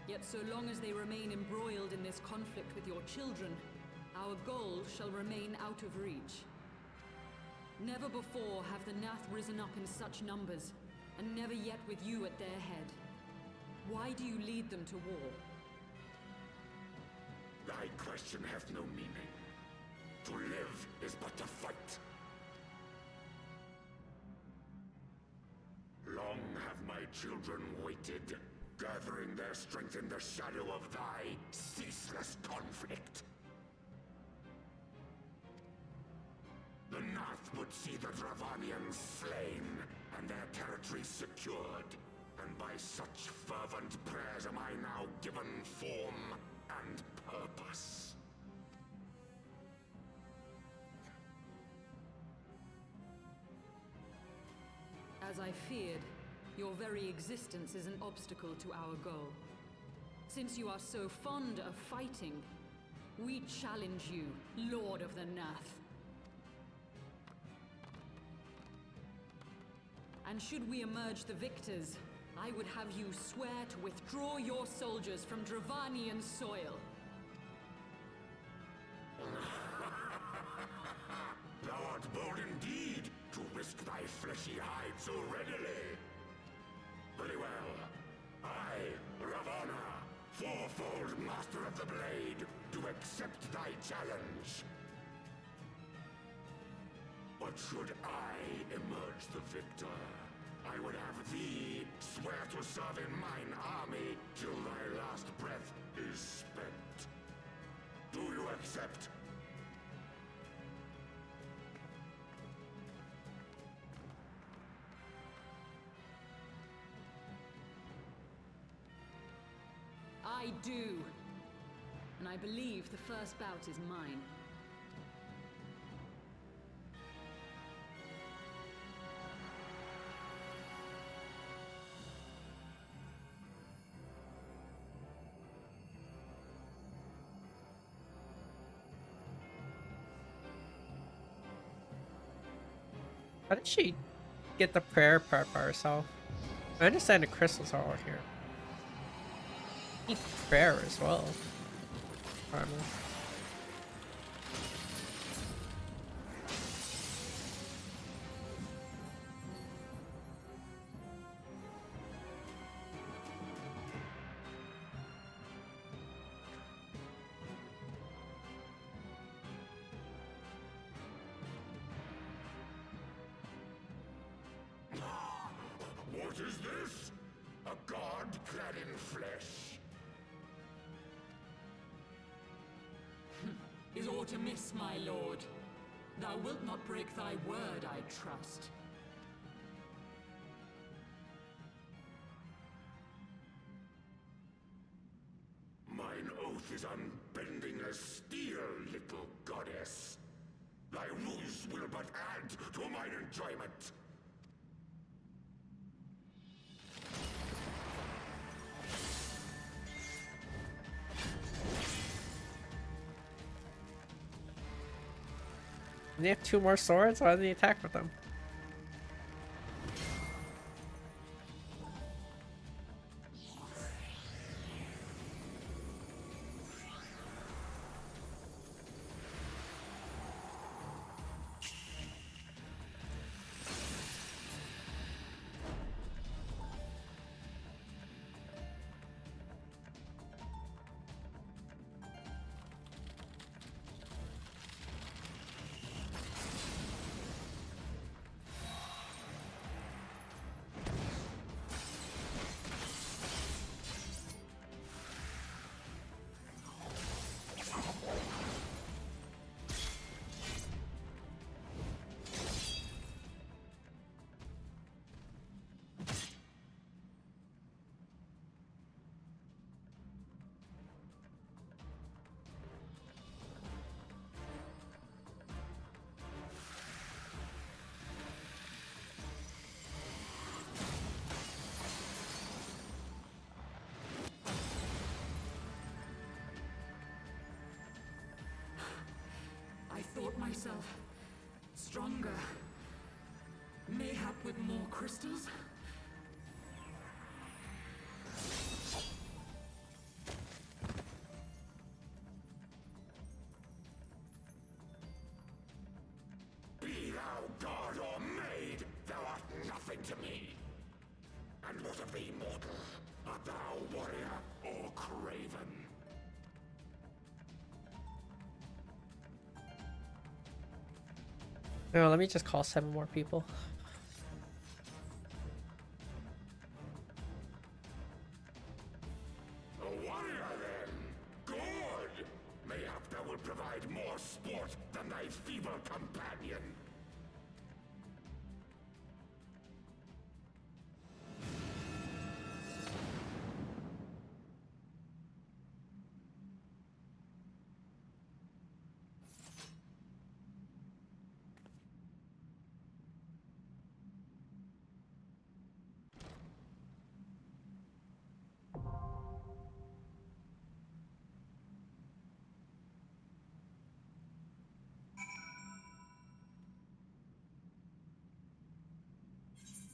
Yet so long as they remain embroiled in this conflict with your children, our goal shall remain out of reach. Never before have the Nath risen up in such numbers, and never yet with you at their head. Why do you lead them to war? Thy question hath no meaning. To live is but to fight. Long have my children waited, gathering their strength in the shadow of thy ceaseless conflict. The Nath would see the Dravanians slain, and their territory secured. And by such fervent prayers am I now given form and purpose. As I feared, your very existence is an obstacle to our goal. Since you are so fond of fighting, we challenge you, Lord of the Nath. And should we emerge the victors, I would have you swear to withdraw your soldiers from Dravanian soil. Thou art bold indeed to risk thy fleshy hide so readily. Very well. I, Ravana, fourfold master of the blade, do accept thy challenge. But should I emerge the victor, I would have thee swear to serve in mine army till thy last breath is spent. Do you accept? I do. And I believe the first bout is mine. How did she get the prayer part by herself? I understand the crystals are all here. Need prayer as well. Armor. What is this? A god clad in flesh? Is aught amiss, my lord? Thou wilt not break thy word, I trust. Mine oath is unbending as steel, little goddess. Thy ruse will but add to mine enjoyment. They have 2 more swords? Why did they attack with them? Thought myself stronger. Mayhap with more crystals? be mortal. Art thou warrior or craven? No, let me just call 7 more people. A warrior, then? Good! Mayhap thou will provide more sport than thy feeble companion.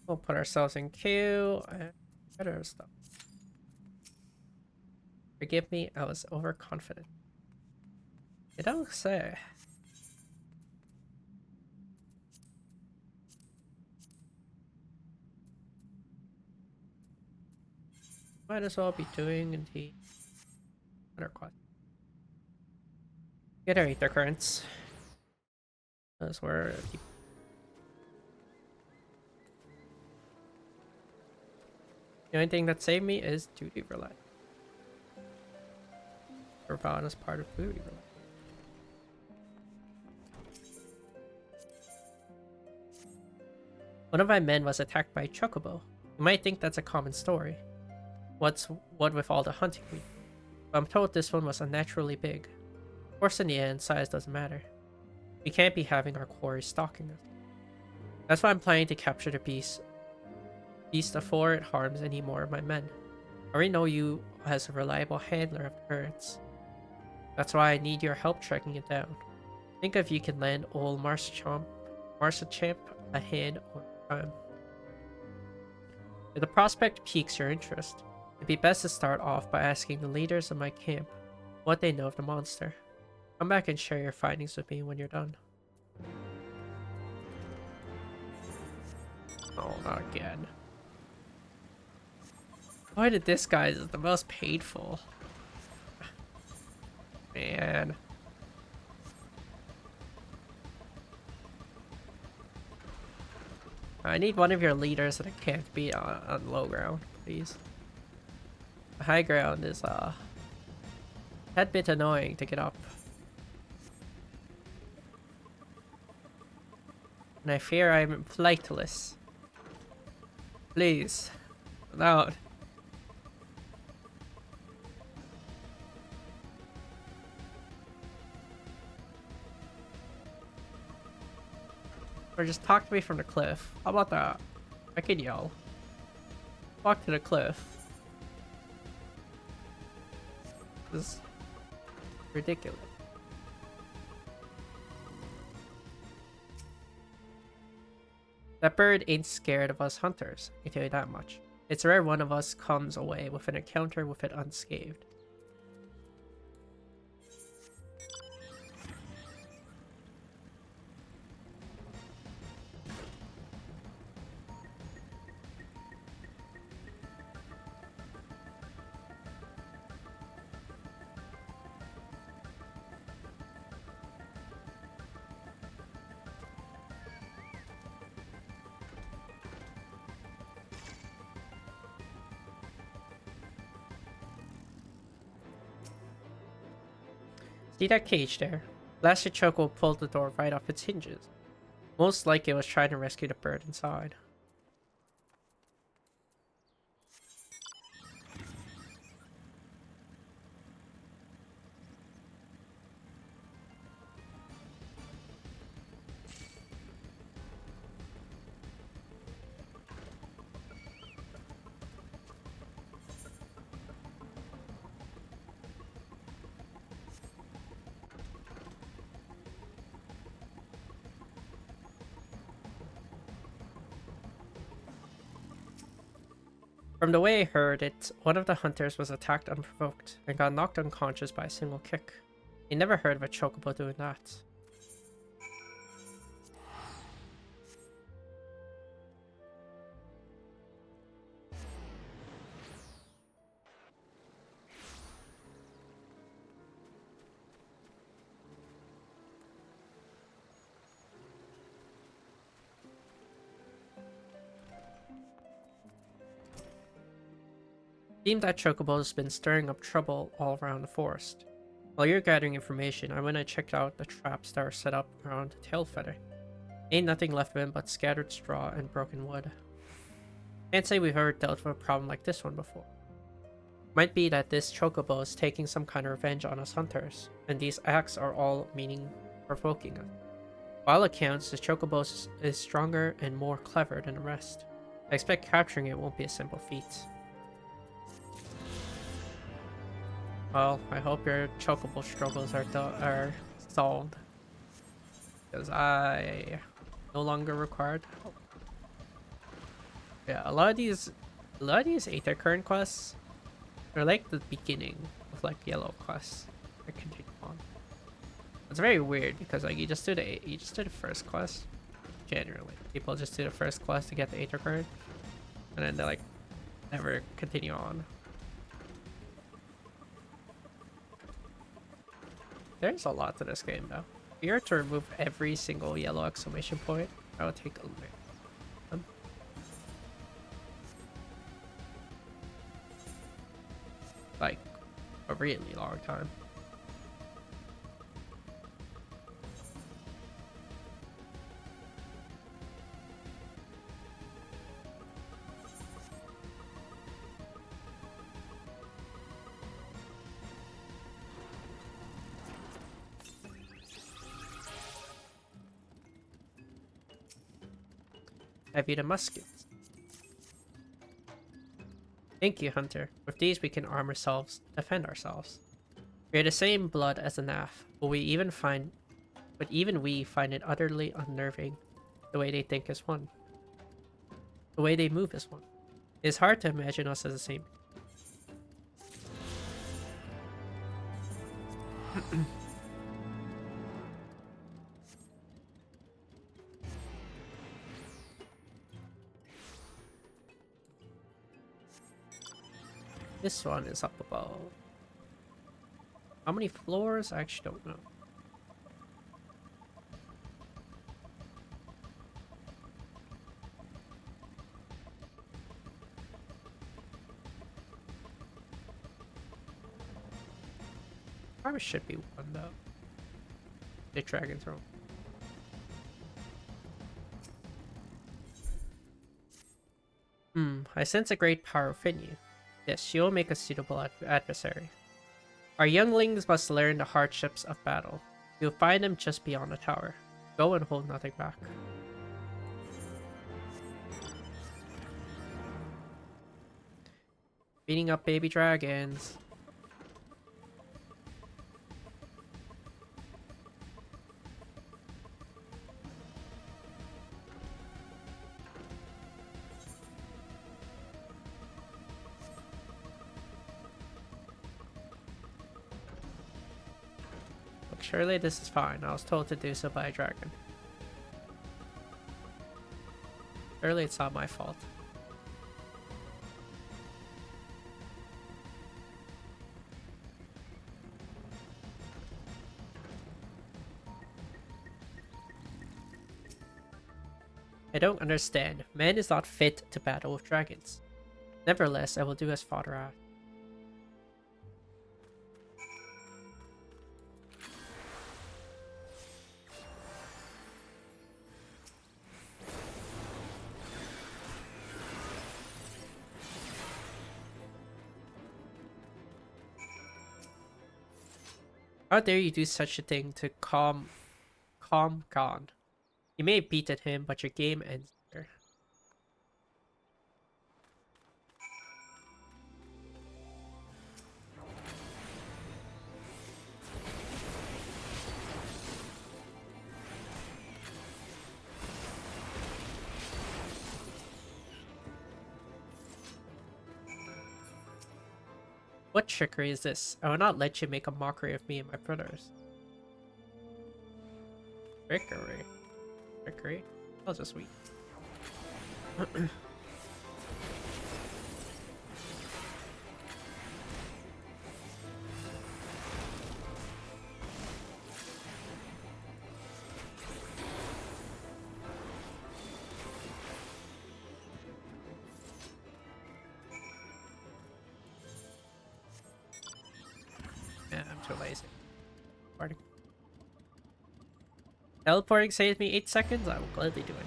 We'll put ourselves in queue and better stuff. Forgive me, I was overconfident. You don't say. Might as well be doing the other quest. Get our ether currents. That's where the only thing that saved me is duty relay. Ravana is part of duty relay. One of my men was attacked by a chocobo. You might think that's a common story. What with all the hunting we do? But I'm told this one was unnaturally big. Of course, in the end, size doesn't matter. We can't be having our quarry stalking us. That's why I'm planning to capture the beast before it harms any more of my men. I already know you as a reliable handler of the birds. That's why I need your help tracking it down. Think if you can lend old Marshachamp a hand or time. If the prospect piques your interest, it'd be best to start off by asking the leaders of my camp what they know of the monster. Come back and share your findings with me when you're done. Oh, not again. Why did this guy is the most painful? Man. I need one of your leaders that I can't beat on low ground, please. The high ground is a bit annoying to get up. And I fear I'm flightless. Please. Loud. Or just talk to me from the cliff. How about that? I can yell. Walk to the cliff. This is ridiculous. That bird ain't scared of us hunters, I can tell you that much. It's rare one of us comes away with an encounter with it unscathed. See that cage there? Blasted Choco pulled the door right off its hinges. Most likely it was trying to rescue the bird inside. From the way I heard it, one of the hunters was attacked unprovoked and got knocked unconscious by a single kick. I never heard of a chocobo doing that. Seems that Chocobo's been stirring up trouble all around the forest. While you're gathering information, I went and checked out the traps that are set up around the tail feather. Ain't nothing left of him but scattered straw and broken wood. Can't say we've ever dealt with a problem like this one before. Might be that this Chocobo is taking some kind of revenge on us hunters, and these acts are all meaning-provoking us. By all accounts, this Chocobo is stronger and more clever than the rest. I expect capturing it won't be a simple feat. Well, I hope your Chocobo struggles are solved. Because I no longer required help. Yeah, a lot of these Aether Current quests are like the beginning of like yellow quests that continue on. It's very weird because like you just do the first quest. Generally, people just do the first quest to get the Aether Current, and then they like never continue on. There's a lot to this game though. If you were to remove every single yellow exclamation point, that would take a minute. Like a really long time. Heavy the muskets. Thank you, Hunter. With these we can arm ourselves, defend ourselves. We are the same blood as the NAF, but even we find it utterly unnerving the way they think is one. The way they move is one. It is hard to imagine us as the same. This one is up above. How many floors? I actually don't know. Probably should be one though. The dragon throne. I sense a great power within you. Yes, she will make a suitable adversary. Our younglings must learn the hardships of battle. You'll find them just beyond the tower. Go and hold nothing back. Beating up baby dragons. Surely this is fine. I was told to do so by a dragon. Surely it's not my fault. I don't understand. Man is not fit to battle with dragons. Nevertheless, I will do as father asked. How dare you do such a thing to Calm Khan? You may have beaten him, but your game ends here. What trickery is this? I will not let you make a mockery of me and my brothers. Trickery? Trickery? That was just sweet. too lazy. Teleporting. Teleporting saves me 8 seconds. I will gladly do it.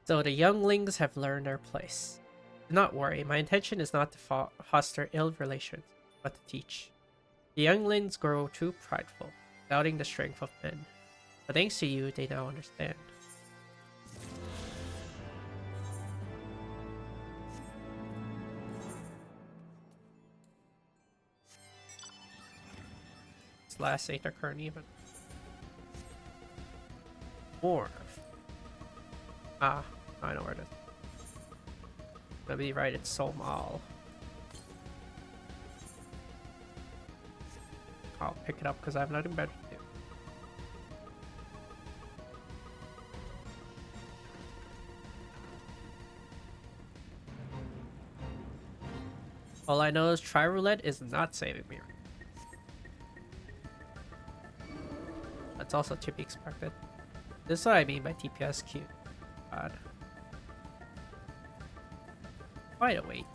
So the younglings have learned their place. Do not worry, my intention is not to foster ill relations, but to teach. The younglings grow too prideful, doubting the strength of men. But thanks to you, they now understand. This last 8 are current even. More. Ah, I know where it is. Let me write it Somal. I'll pick it up because I have nothing better to do. All I know is Tri-Roulette is not saving me. That's also to be expected. This is what I mean by TPS queue. God. Quite a wait.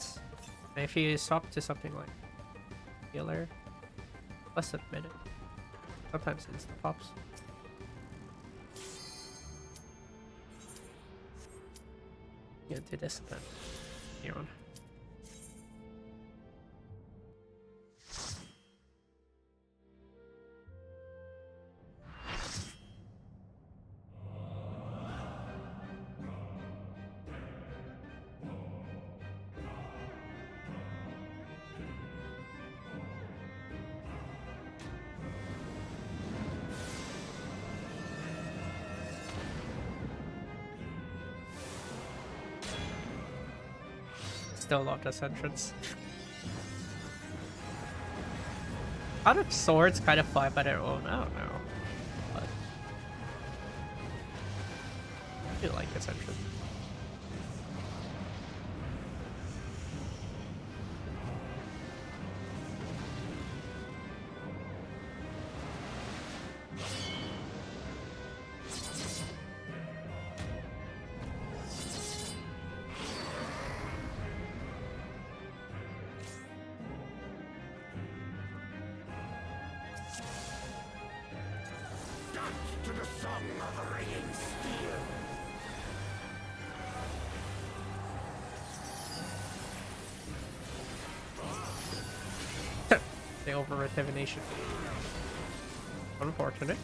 And if you swap to something like healer, less than a minute. Sometimes it's the pops. Get into this then. Here on. Still love this entrance. How do swords kind of fly by their own? I don't know. But I do like this entrance. To the song of ringing steel. The override divination. Unfortunate.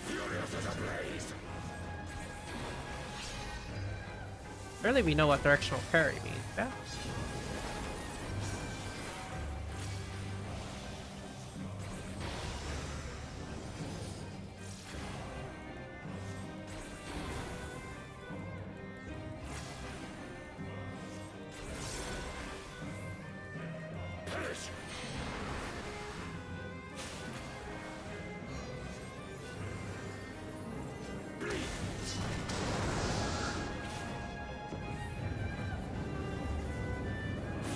Furious as a blaze. Clearly we know what directional parry means, yeah?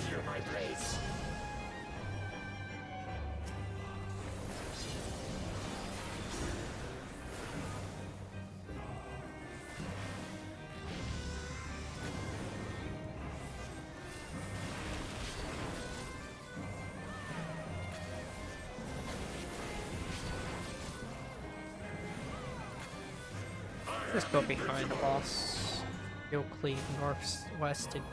Feel my blaze. Just go behind the boss. Go clean northwest and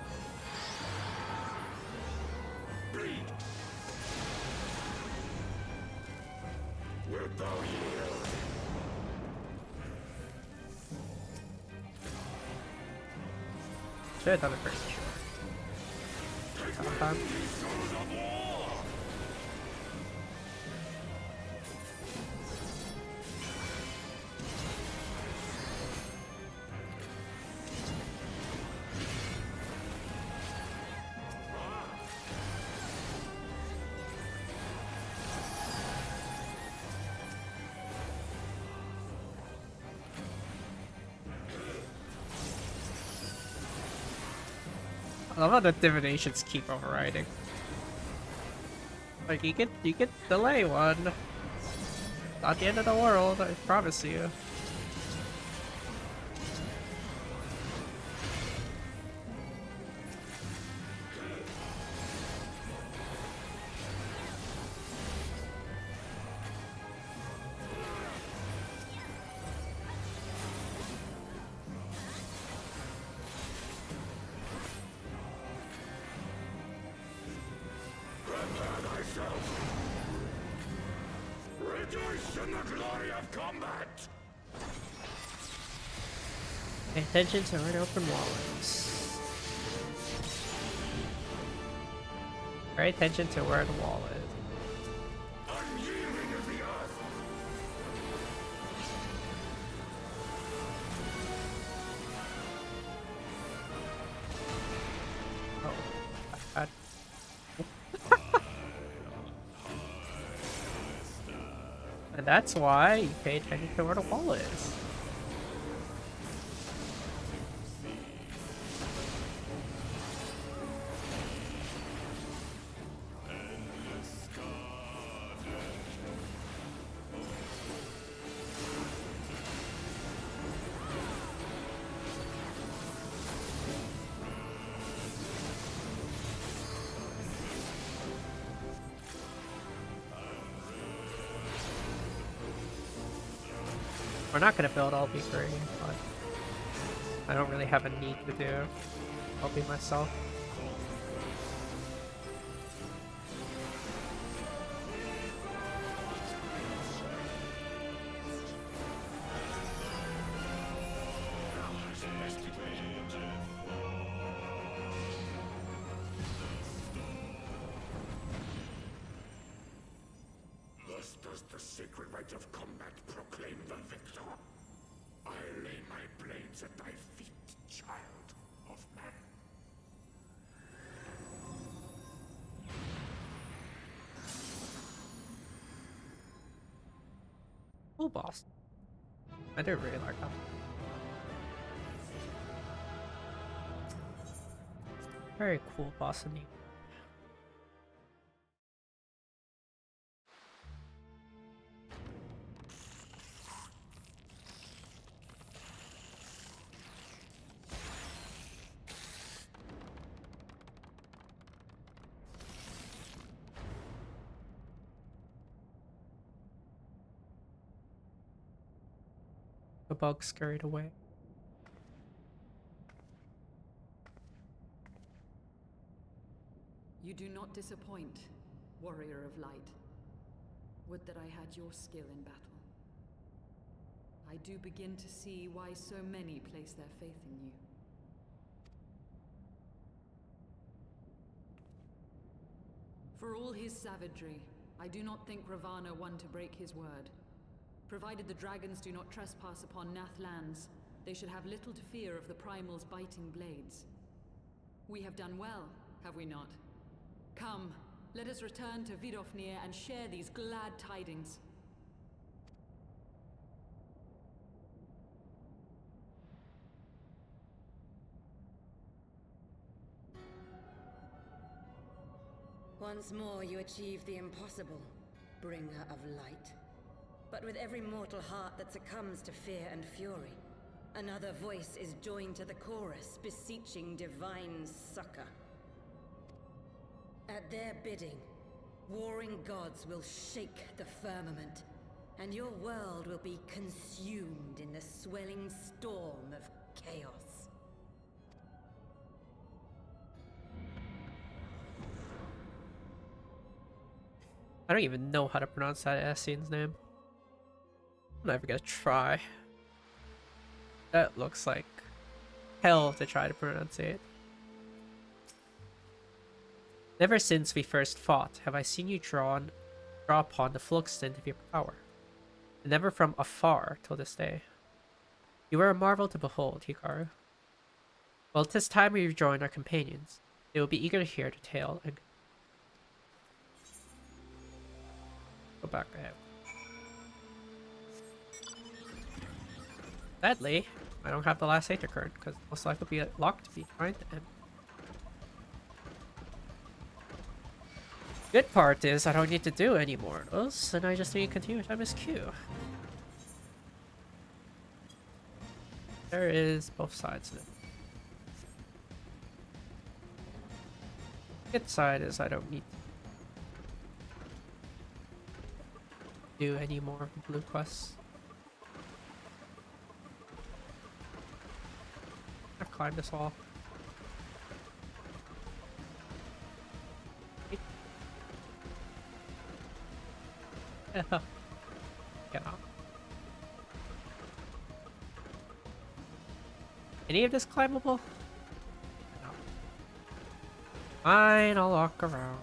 Wilt thou yield? should have done it first. Sometime. I love how the divinations keep overriding. Like, you could delay one. Not the end of the world, I promise you. Rejoice in the glory of combat! Pay attention to unopened wallets. Pay attention to where the wall is. Unyielding of the earth! Oh, I and that's why you pay attention to where the wall is. We're not gonna build LB3, but I don't really have a need to do LB myself. Thus does the sacred rite of combat proclaim the victor. I lay my blades at thy feet, child of man. Cool boss. I do really like that. Very cool boss indeed. The bug scurried away. You do not disappoint, warrior of light. Would that I had your skill in battle. I do begin to see why so many place their faith in you. For all his savagery, I do not think Ravana one to break his word. Provided the dragons do not trespass upon Nath lands, they should have little to fear of the Primal's biting blades. We have done well, have we not? Come, let us return to Vidofnir and share these glad tidings. Once more you achieve the impossible, bringer of light. But with every mortal heart that succumbs to fear and fury, another voice is joined to the chorus, beseeching divine succor. At their bidding, warring gods will shake the firmament, and your world will be consumed in the swelling storm of chaos. I don't even know how to pronounce that Essie's name. I'm never gonna try. That looks like hell to try to pronounce it. Never since we first fought have I seen you draw upon the full extent of your power, and never from afar till this day. You are a marvel to behold, Hikaru. Well, 'tis time we rejoin our companions. They will be eager to hear the tale and go back ahead. Sadly, I don't have the last Aether card because most likely will be locked behind the end. Good part is I don't need to do any more of those, and I just need to continue with MSQ. There is both sides of it. Good side is I don't need to do any more of the blue quests. I've climbed this wall. Get off. Any of this climbable? No. Fine, I'll walk around.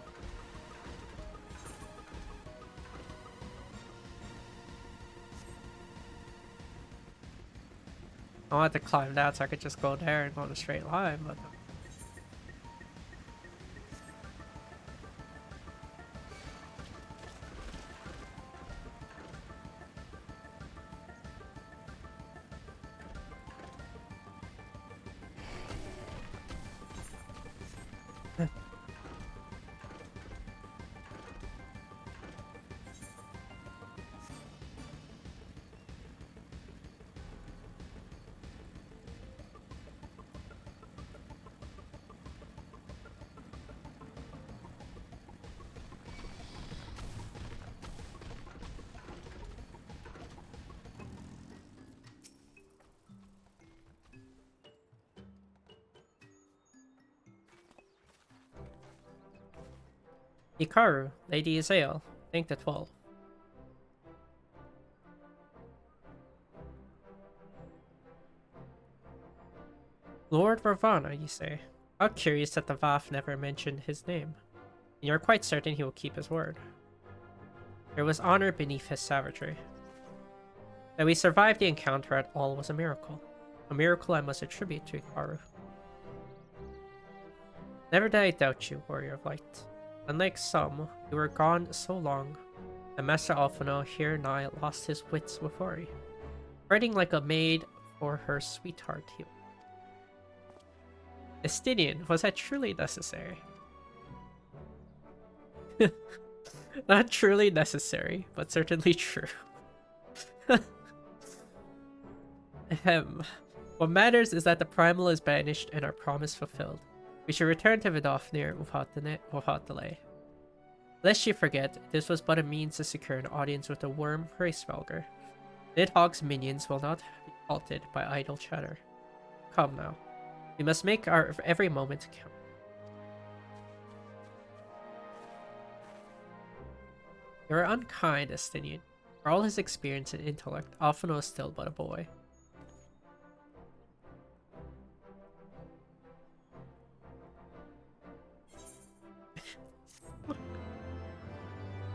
I wanted to climb that so I could just go there and go in a straight line, but no. Hikaru, Lady Isael, thank the 12. Lord Ravana, you say? How curious that the Vaff never mentioned his name. And you're quite certain he will keep his word. There was honor beneath his savagery. That we survived the encounter at all was a miracle. A miracle I must attribute to Hikaru. Never did I doubt you, Warrior of Light. Unlike some, you were gone so long, and Master Alphino here nigh lost his wits with worry. Fighting like a maid for her sweetheart he... Estinian, was that truly necessary? Not truly necessary, but certainly true. What matters is that the primal is banished and our promise fulfilled. We should return to Vidofnir without delay. Lest you forget, this was but a means to secure an audience with the worm Hraesvelgr. Nidhogg's minions will not be halted by idle chatter. Come now. We must make our every moment count. You are unkind, Estinian. For all his experience and intellect, Alphino is still but a boy.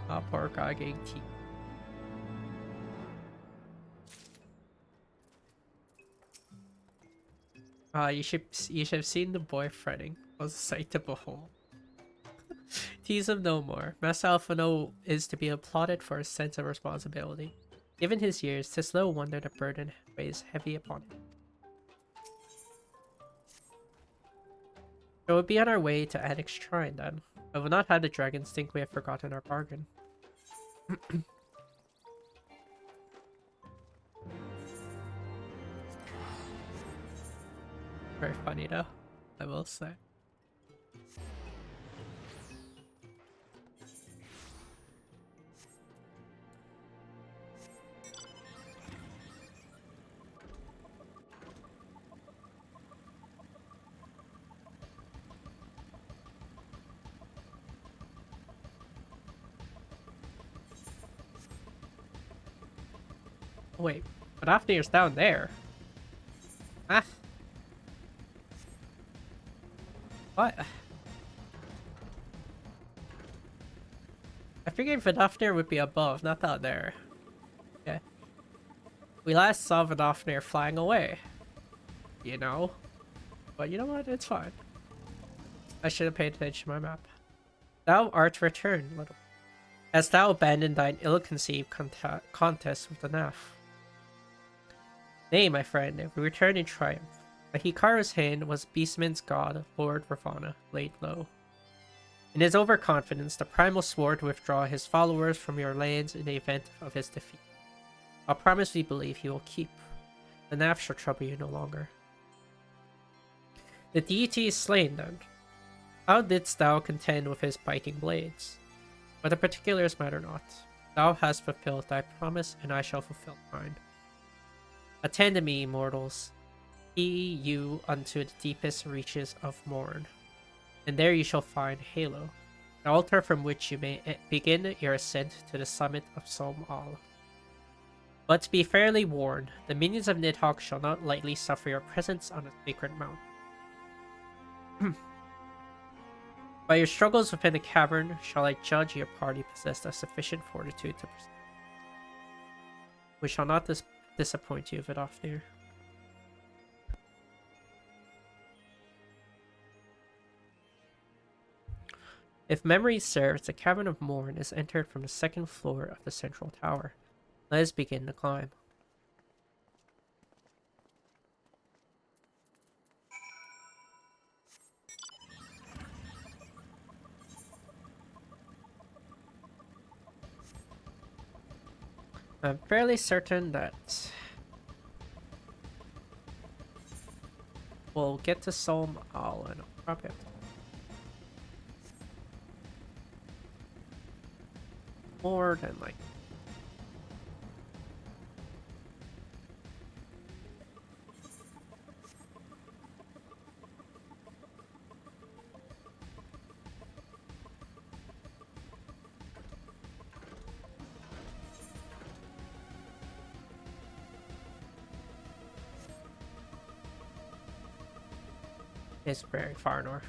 Ah, poor guy getting teeth. You should have seen the boy fretting. It was a sight to behold. Tease him no more. Master Alphino is to be applauded for his sense of responsibility. Given his years, 'tis no wonder the burden weighs heavy upon him. So we'll be on our way to Annex Shrine then. I will not have the dragons think we have forgotten our bargain. Very funny though, I will say. Wait, but Afnir's down there. Ah. What? I figured Vidofnir would be above, not down there. Okay. We last saw Vidofnir flying away. You know? But you know what? It's fine. I should have paid attention to my map. Thou art returned, little. Hast thou abandoned thine ill-conceived contest with the Naf? Nay, my friend, we return in triumph. But Hikaru's hand was Beastman's god, Lord Ravana, laid low. In his overconfidence, the Primal swore to withdraw his followers from your lands in the event of his defeat. A promise we believe he will keep. The Nav shall trouble you no longer. The deity is slain then. How didst thou contend with his biting blades? But the particulars matter not. Thou hast fulfilled thy promise, and I shall fulfill mine. Attend to me, mortals. See you unto the deepest reaches of morn, and there you shall find Halo, an altar from which you may begin your ascent to the summit of Som Al. But be fairly warned, the minions of Nidhogg shall not lightly suffer your presence on a sacred mount. By your struggles within the cavern shall I judge your party possessed of sufficient fortitude to proceed. We shall not disappoint you, Vidofnir. If memory serves, the Cavern of Morn is entered from the second floor of the central tower. Let us begin the climb. I'm fairly certain that we'll get to Som Al and I'll probably have to more than like it's very far north.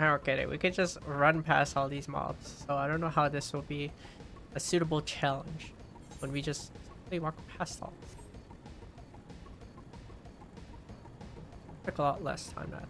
I don't get it. We could just run past all these mobs, so I don't know how this will be a suitable challenge when we just simply walk past all. Took a lot less time that.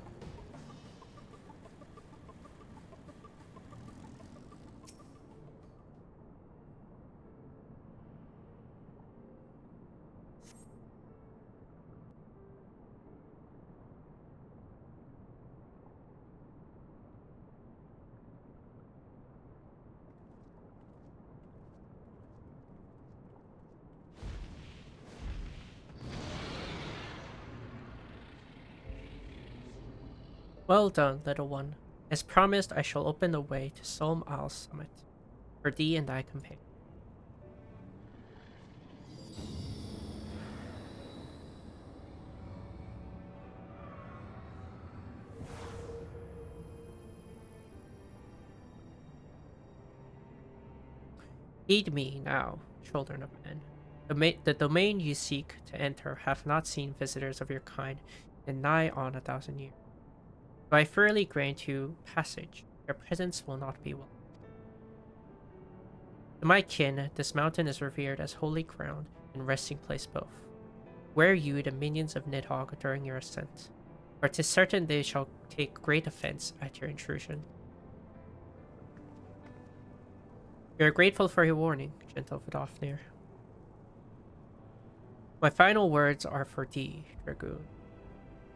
Well done, little one. As promised, I shall open the way to Som Al's summit, for thee and thy companion. Heed me now, children of men. The domain you seek to enter hath not seen visitors of your kind in nigh on 1,000 years. So I freely grant you passage. Your presence will not be welcome. To my kin, this mountain is revered as holy ground and resting place both. Where you the minions of Nidhogg during your ascent, for 'tis certain they shall take great offense at your intrusion. We are grateful for your warning, gentle Vidofnir. My final words are for thee, Dragoon.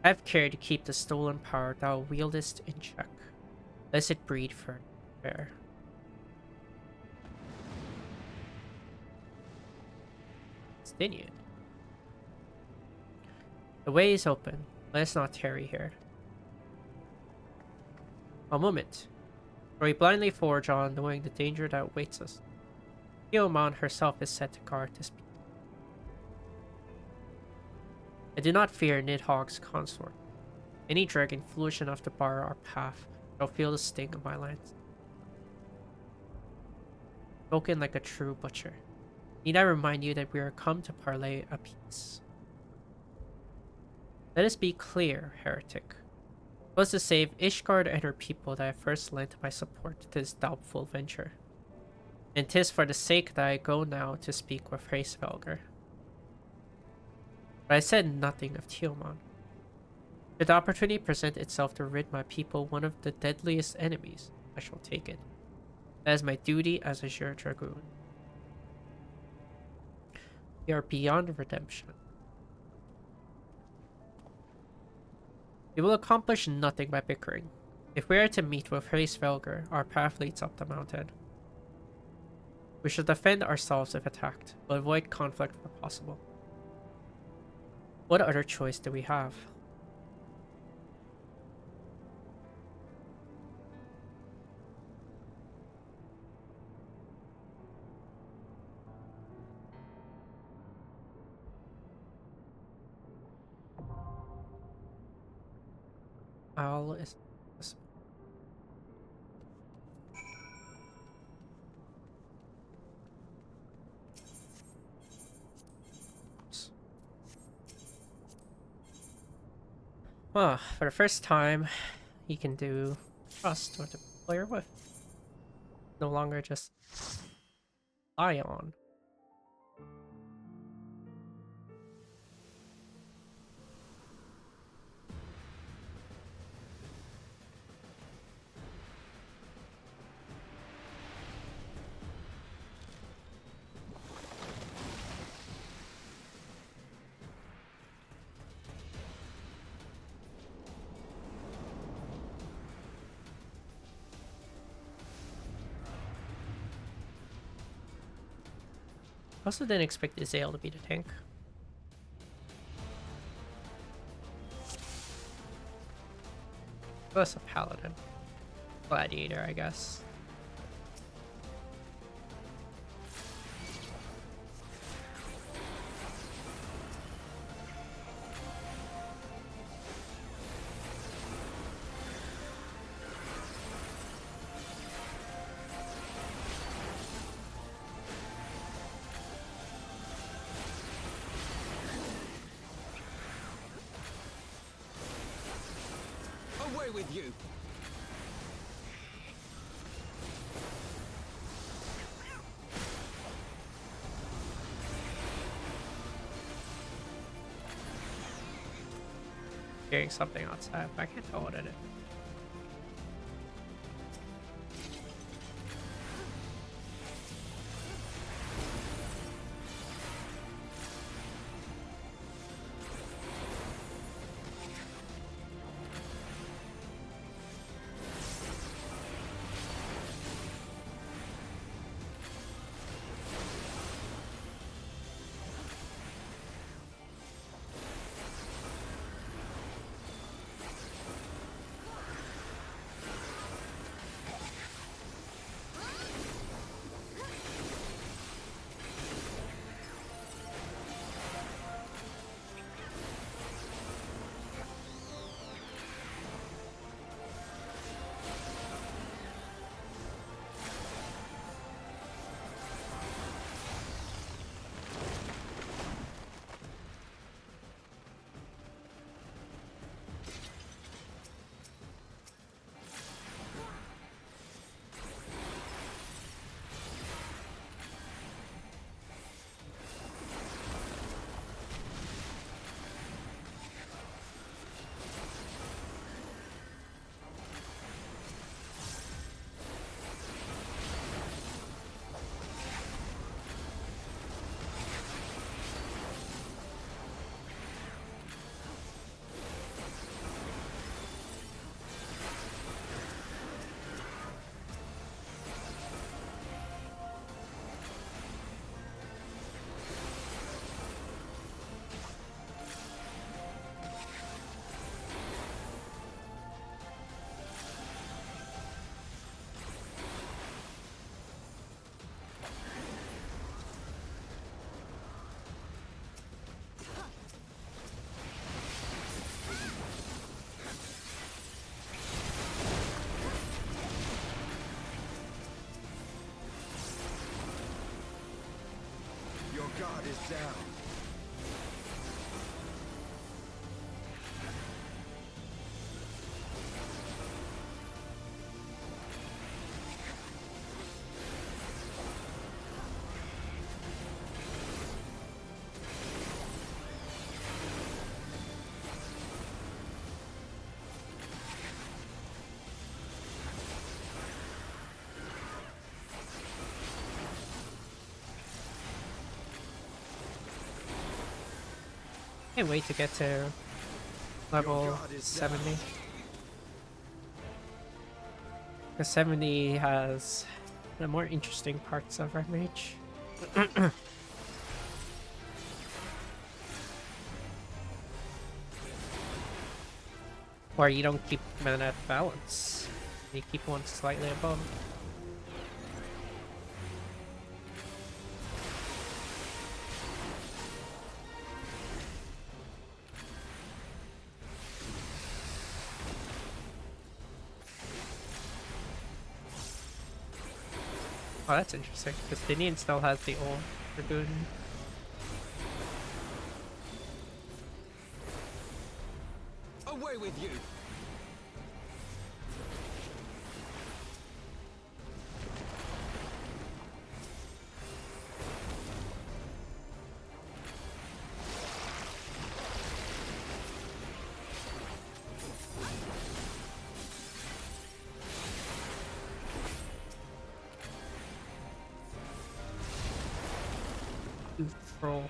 Have care to keep the stolen power thou wieldest in check, lest it breed for fair. Continued. The way is open. Let us not tarry here. A moment. For we blindly forge on, knowing the danger that awaits us. Tiamat herself is set to guard this people. I do not fear Nidhogg's consort. Any dragon foolish enough to bar our path shall feel the sting of my lance. Spoken like a true butcher. Need I remind you that we are come to parley a peace? Let us be clear, heretic. It was to save Ishgard and her people that I first lent my support to this doubtful venture. And 'tis for the sake that I go now to speak with Hraesvelgr. But I said nothing of Tiamat. Should the opportunity present itself to rid my people one of the deadliest enemies, I shall take it. That is my duty as Azure Dragoon. We are beyond redemption. We will accomplish nothing by bickering. If we are to meet with Hraesvelgr, our path leads up the mountain. We should defend ourselves if attacked, but avoid conflict where possible. What other choice do we have? Owl is... Well, for the first time, he can do trust with the player with. No longer just lie on. I also didn't expect Izale to be the tank. Plus a paladin. Gladiator, I guess. Away with you! Hearing something outside, but I can't tell what it is. guard is down. Can't wait to get to level 70. Because 70 has the more interesting parts of Rampage. Where you don't keep them at balance. You keep one slightly above. Oh, that's interesting, because Finian still has the old Dragoon. Away with you! Roll.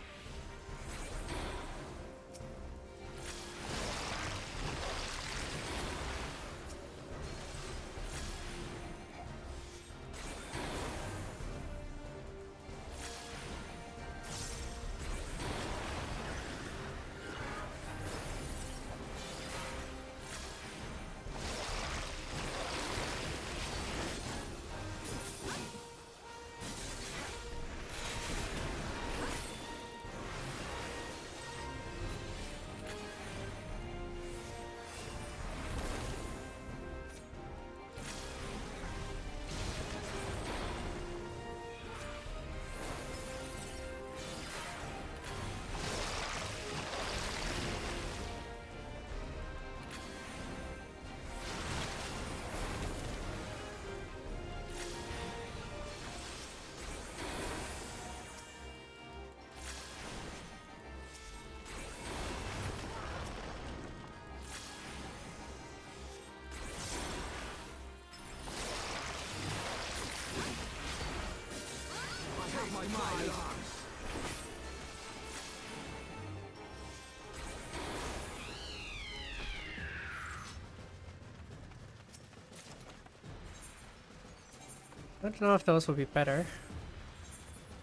I don't know if those will be better.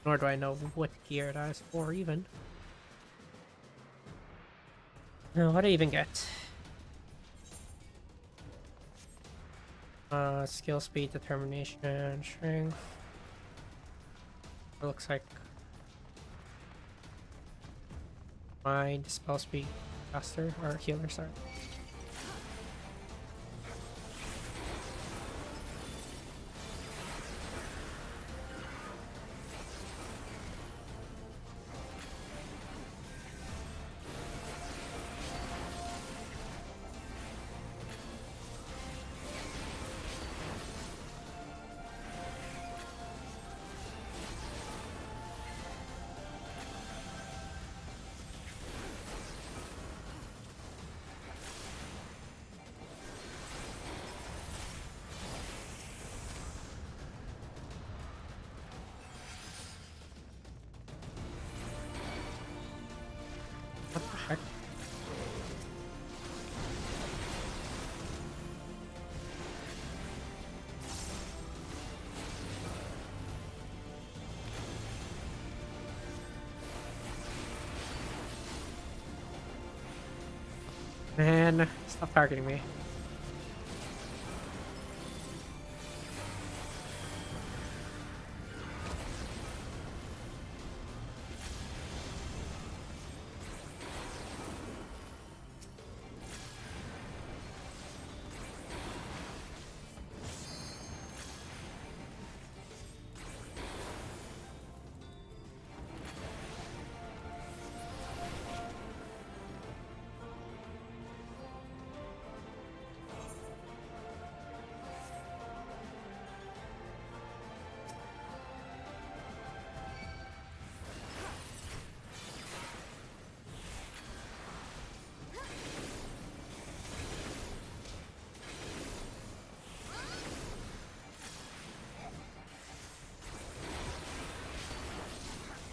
Nor do I know what gear that is for, even. Now, what do I even get? Skill, speed, determination, strength. It looks like my dispel speed faster, or healer, sorry. What the heck? Man, stop targeting me.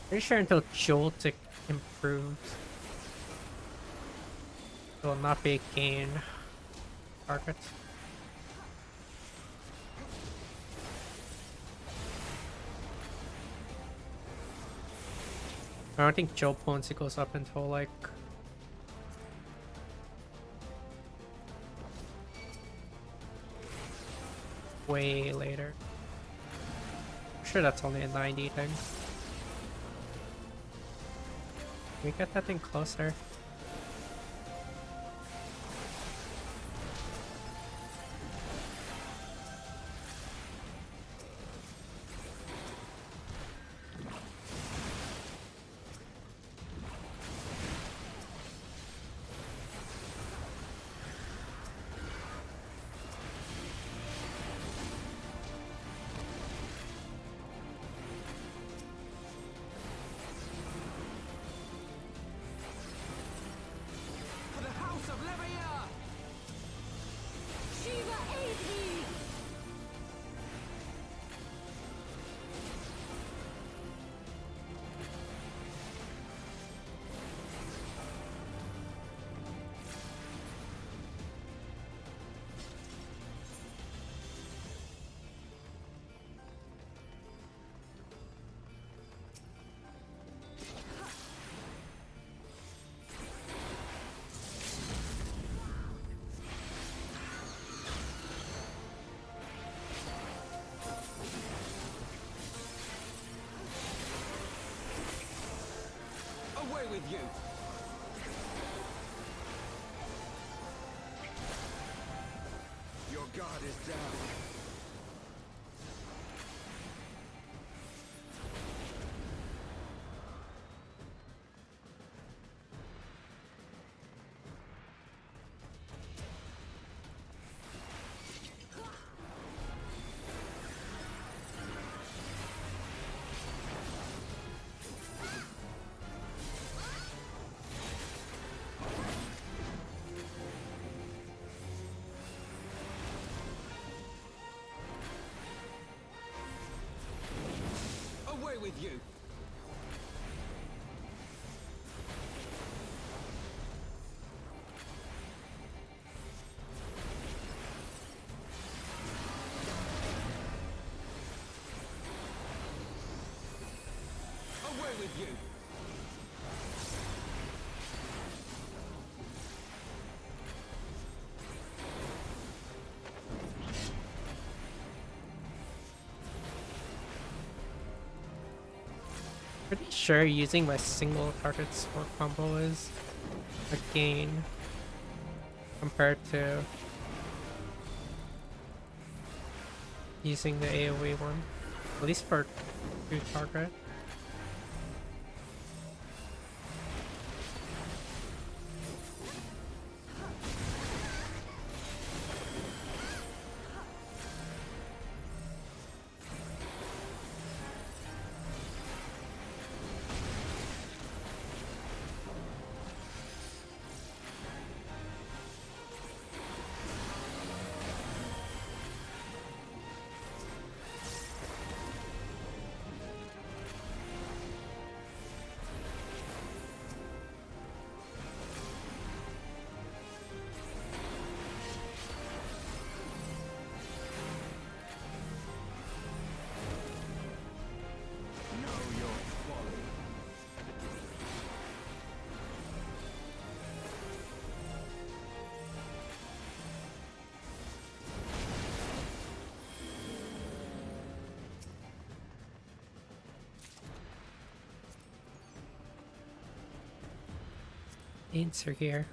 Pretty sure until Joltik improves, it will not be a gain target. I don't think Joe Ponzi goes up until like way later. I'm sure that's only a 90 thing. Can we get that thing closer? For the House of Levia! Shiva, aid me! Away with you! Your guard is down. Away with you! Away with you! Pretty sure using my single target sword combo is a gain compared to using the AoE one, at least for 2 target. Answer here.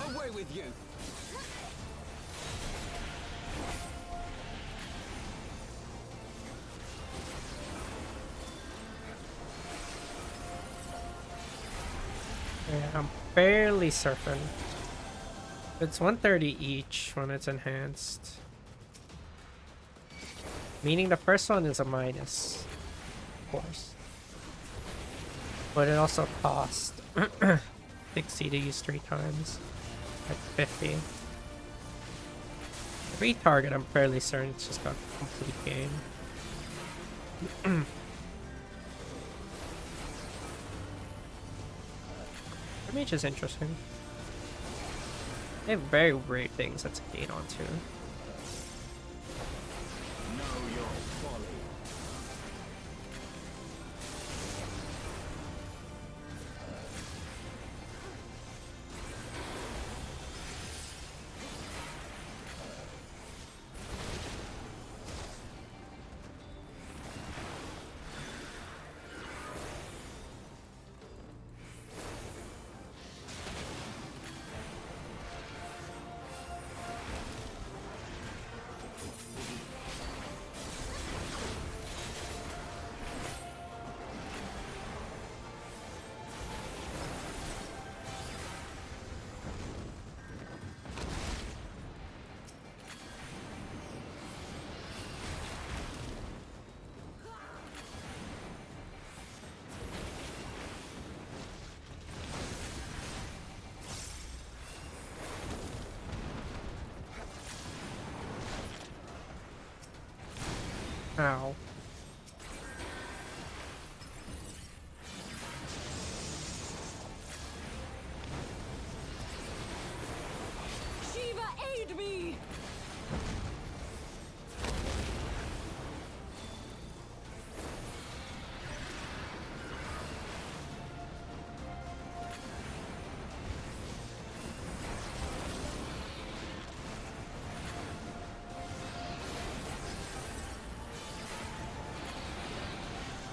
Away with you! Yeah, I'm barely certain. It's 130 each when it's enhanced. Meaning the first one is a minus, of course. But it also costs 60 to use 3 times. Like 50. Retarget, I'm fairly certain it's just got a complete game. The mage is interesting. They have very rare things that's a gate onto. Know your folly. Ow. Shiva, aid me!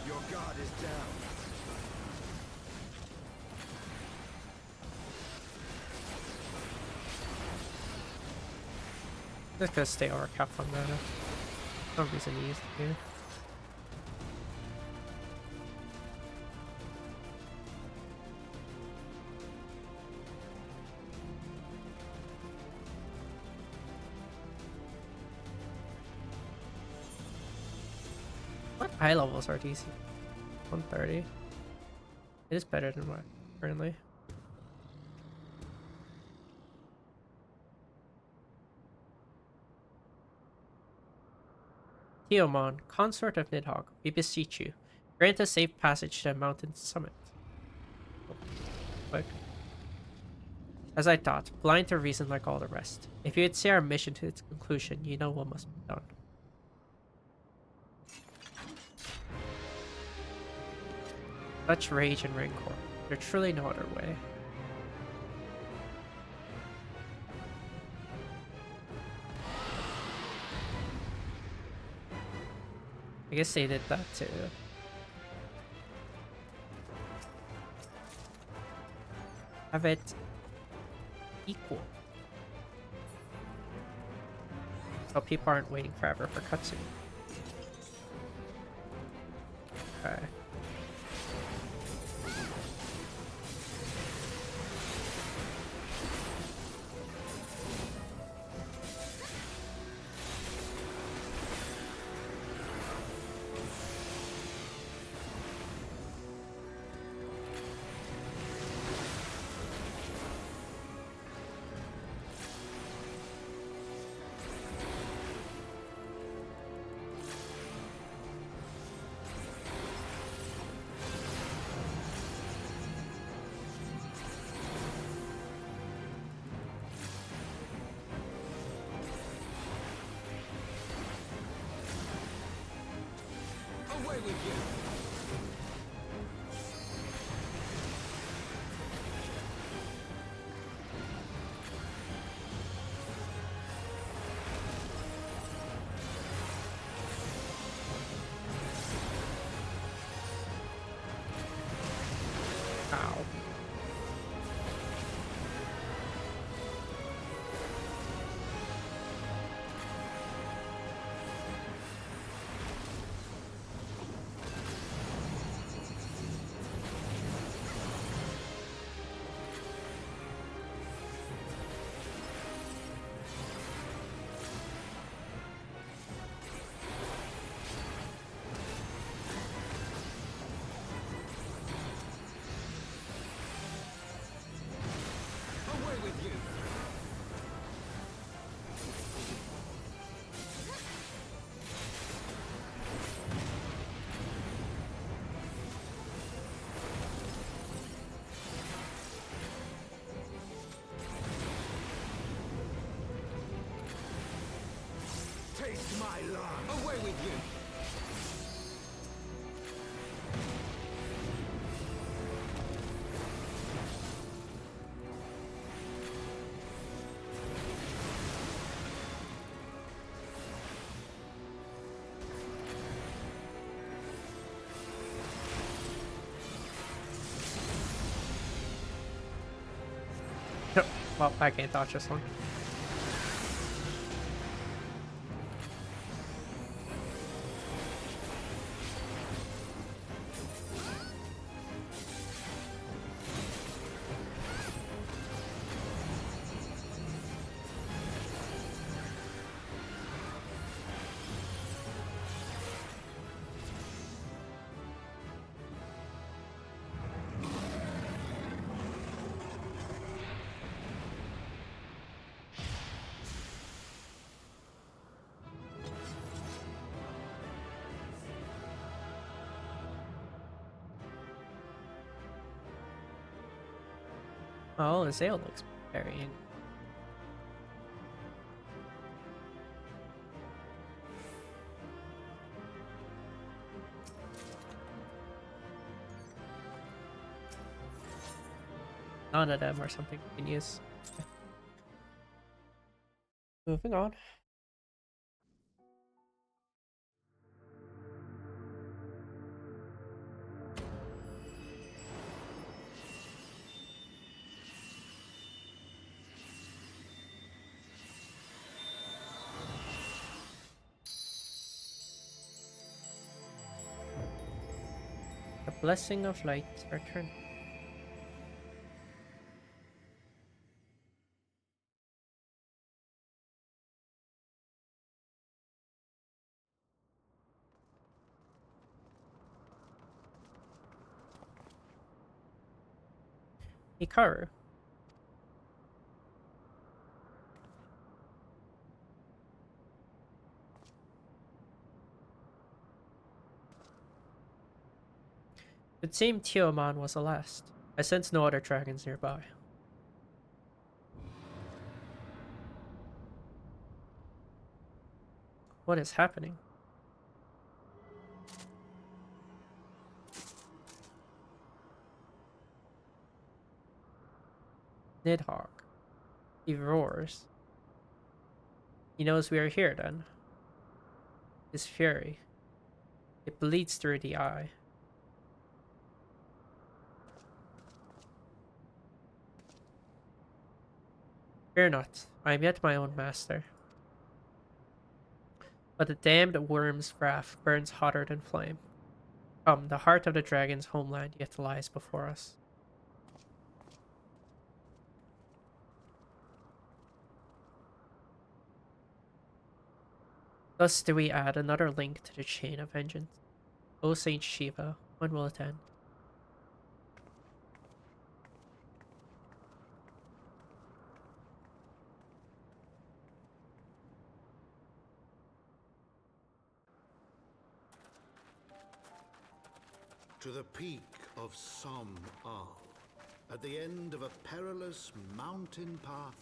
Your guard is down. Just gonna stay or cap on mana. No reason to use it here. What high levels are DC? 130. It is better than mine currently. Tiomon, consort of Nidhogg, we beseech you, grant us safe passage to the mountain's summit. Quick. As I thought, blind to reason like all the rest. If you would see our mission to its conclusion, you know what must be done. Such rage and rancor. There's truly no other way. I guess they did that too. Have it equal. So people aren't waiting forever for cutscene. Okay. Away with you! Ow. Taste my love. Away with you! Yep. Well, I can't dodge this one. Oh, the sail looks very in. None of them or something we can use. Moving on. The blessing of light return. Hikaru. It seemed Tiamat was the last. I sensed no other dragons nearby. What is happening? Nidhogg. He roars. He knows we are here then. His fury. It bleeds through the eye. Fear not, I am yet my own master. But the damned worm's wrath burns hotter than flame. Come, the heart of the dragon's homeland yet lies before us. Thus do we add another link to the chain of vengeance. O Saint Shiva, when will it end? To the peak of Som Al, at the end of a perilous mountain path,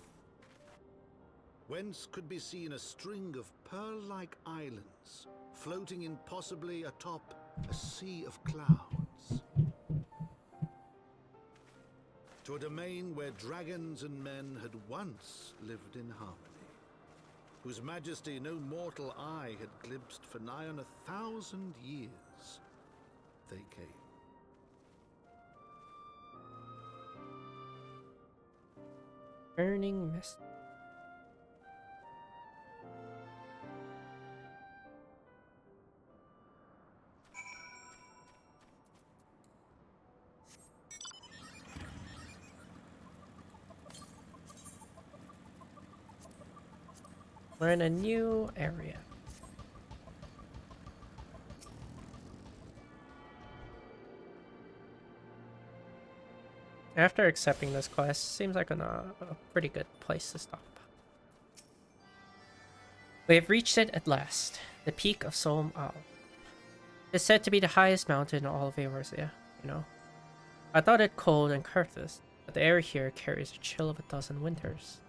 whence could be seen a string of pearl-like islands floating impossibly atop a sea of clouds. To a domain where dragons and men had once lived in harmony, whose majesty no mortal eye had glimpsed for nigh on 1,000 years. They came. Burning mist. We're in a new area. After accepting this quest, seems like a pretty good place to stop. We have reached it at last, the peak of Som Al. It's said to be the highest mountain in all of Eorzea, you know. I thought it cold and courteous, but the air here carries the chill of 12 winters.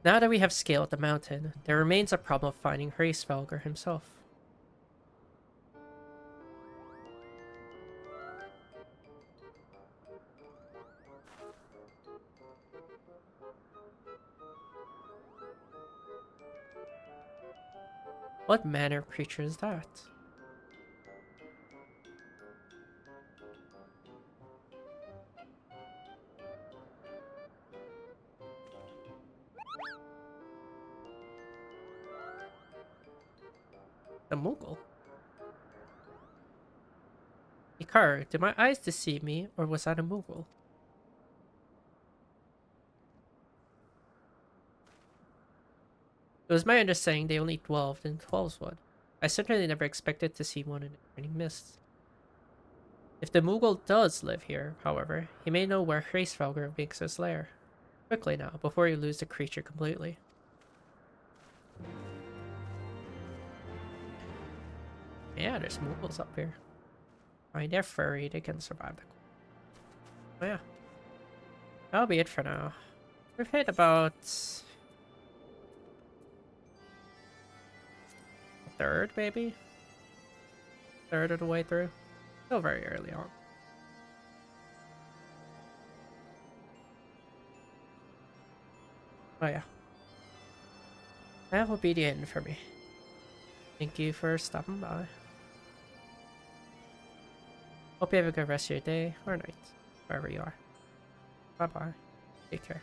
Now that we have scaled the mountain, there remains a problem of finding Hraesvelgr himself. What manner of creature is that? A Moogle? Ikar, did my eyes deceive me, or was that a Moogle? It was my understanding they only dwelled in Twelveswood. I certainly never expected to see one in the Burning Mists. If the Moogle does live here, however, he may know where Hraesvelgr makes his lair. Quickly now, before you lose the creature completely. Yeah, there's Moogles up here. I mean, they're furry, they can survive the cold. Oh yeah. That'll be it for now. We've hit about a third, maybe? Third of the way through. Still very early on. Oh yeah. That will be the end for me. Thank you for stopping by. Hope you have a good rest of your day or night, wherever you are. Bye bye. Take care.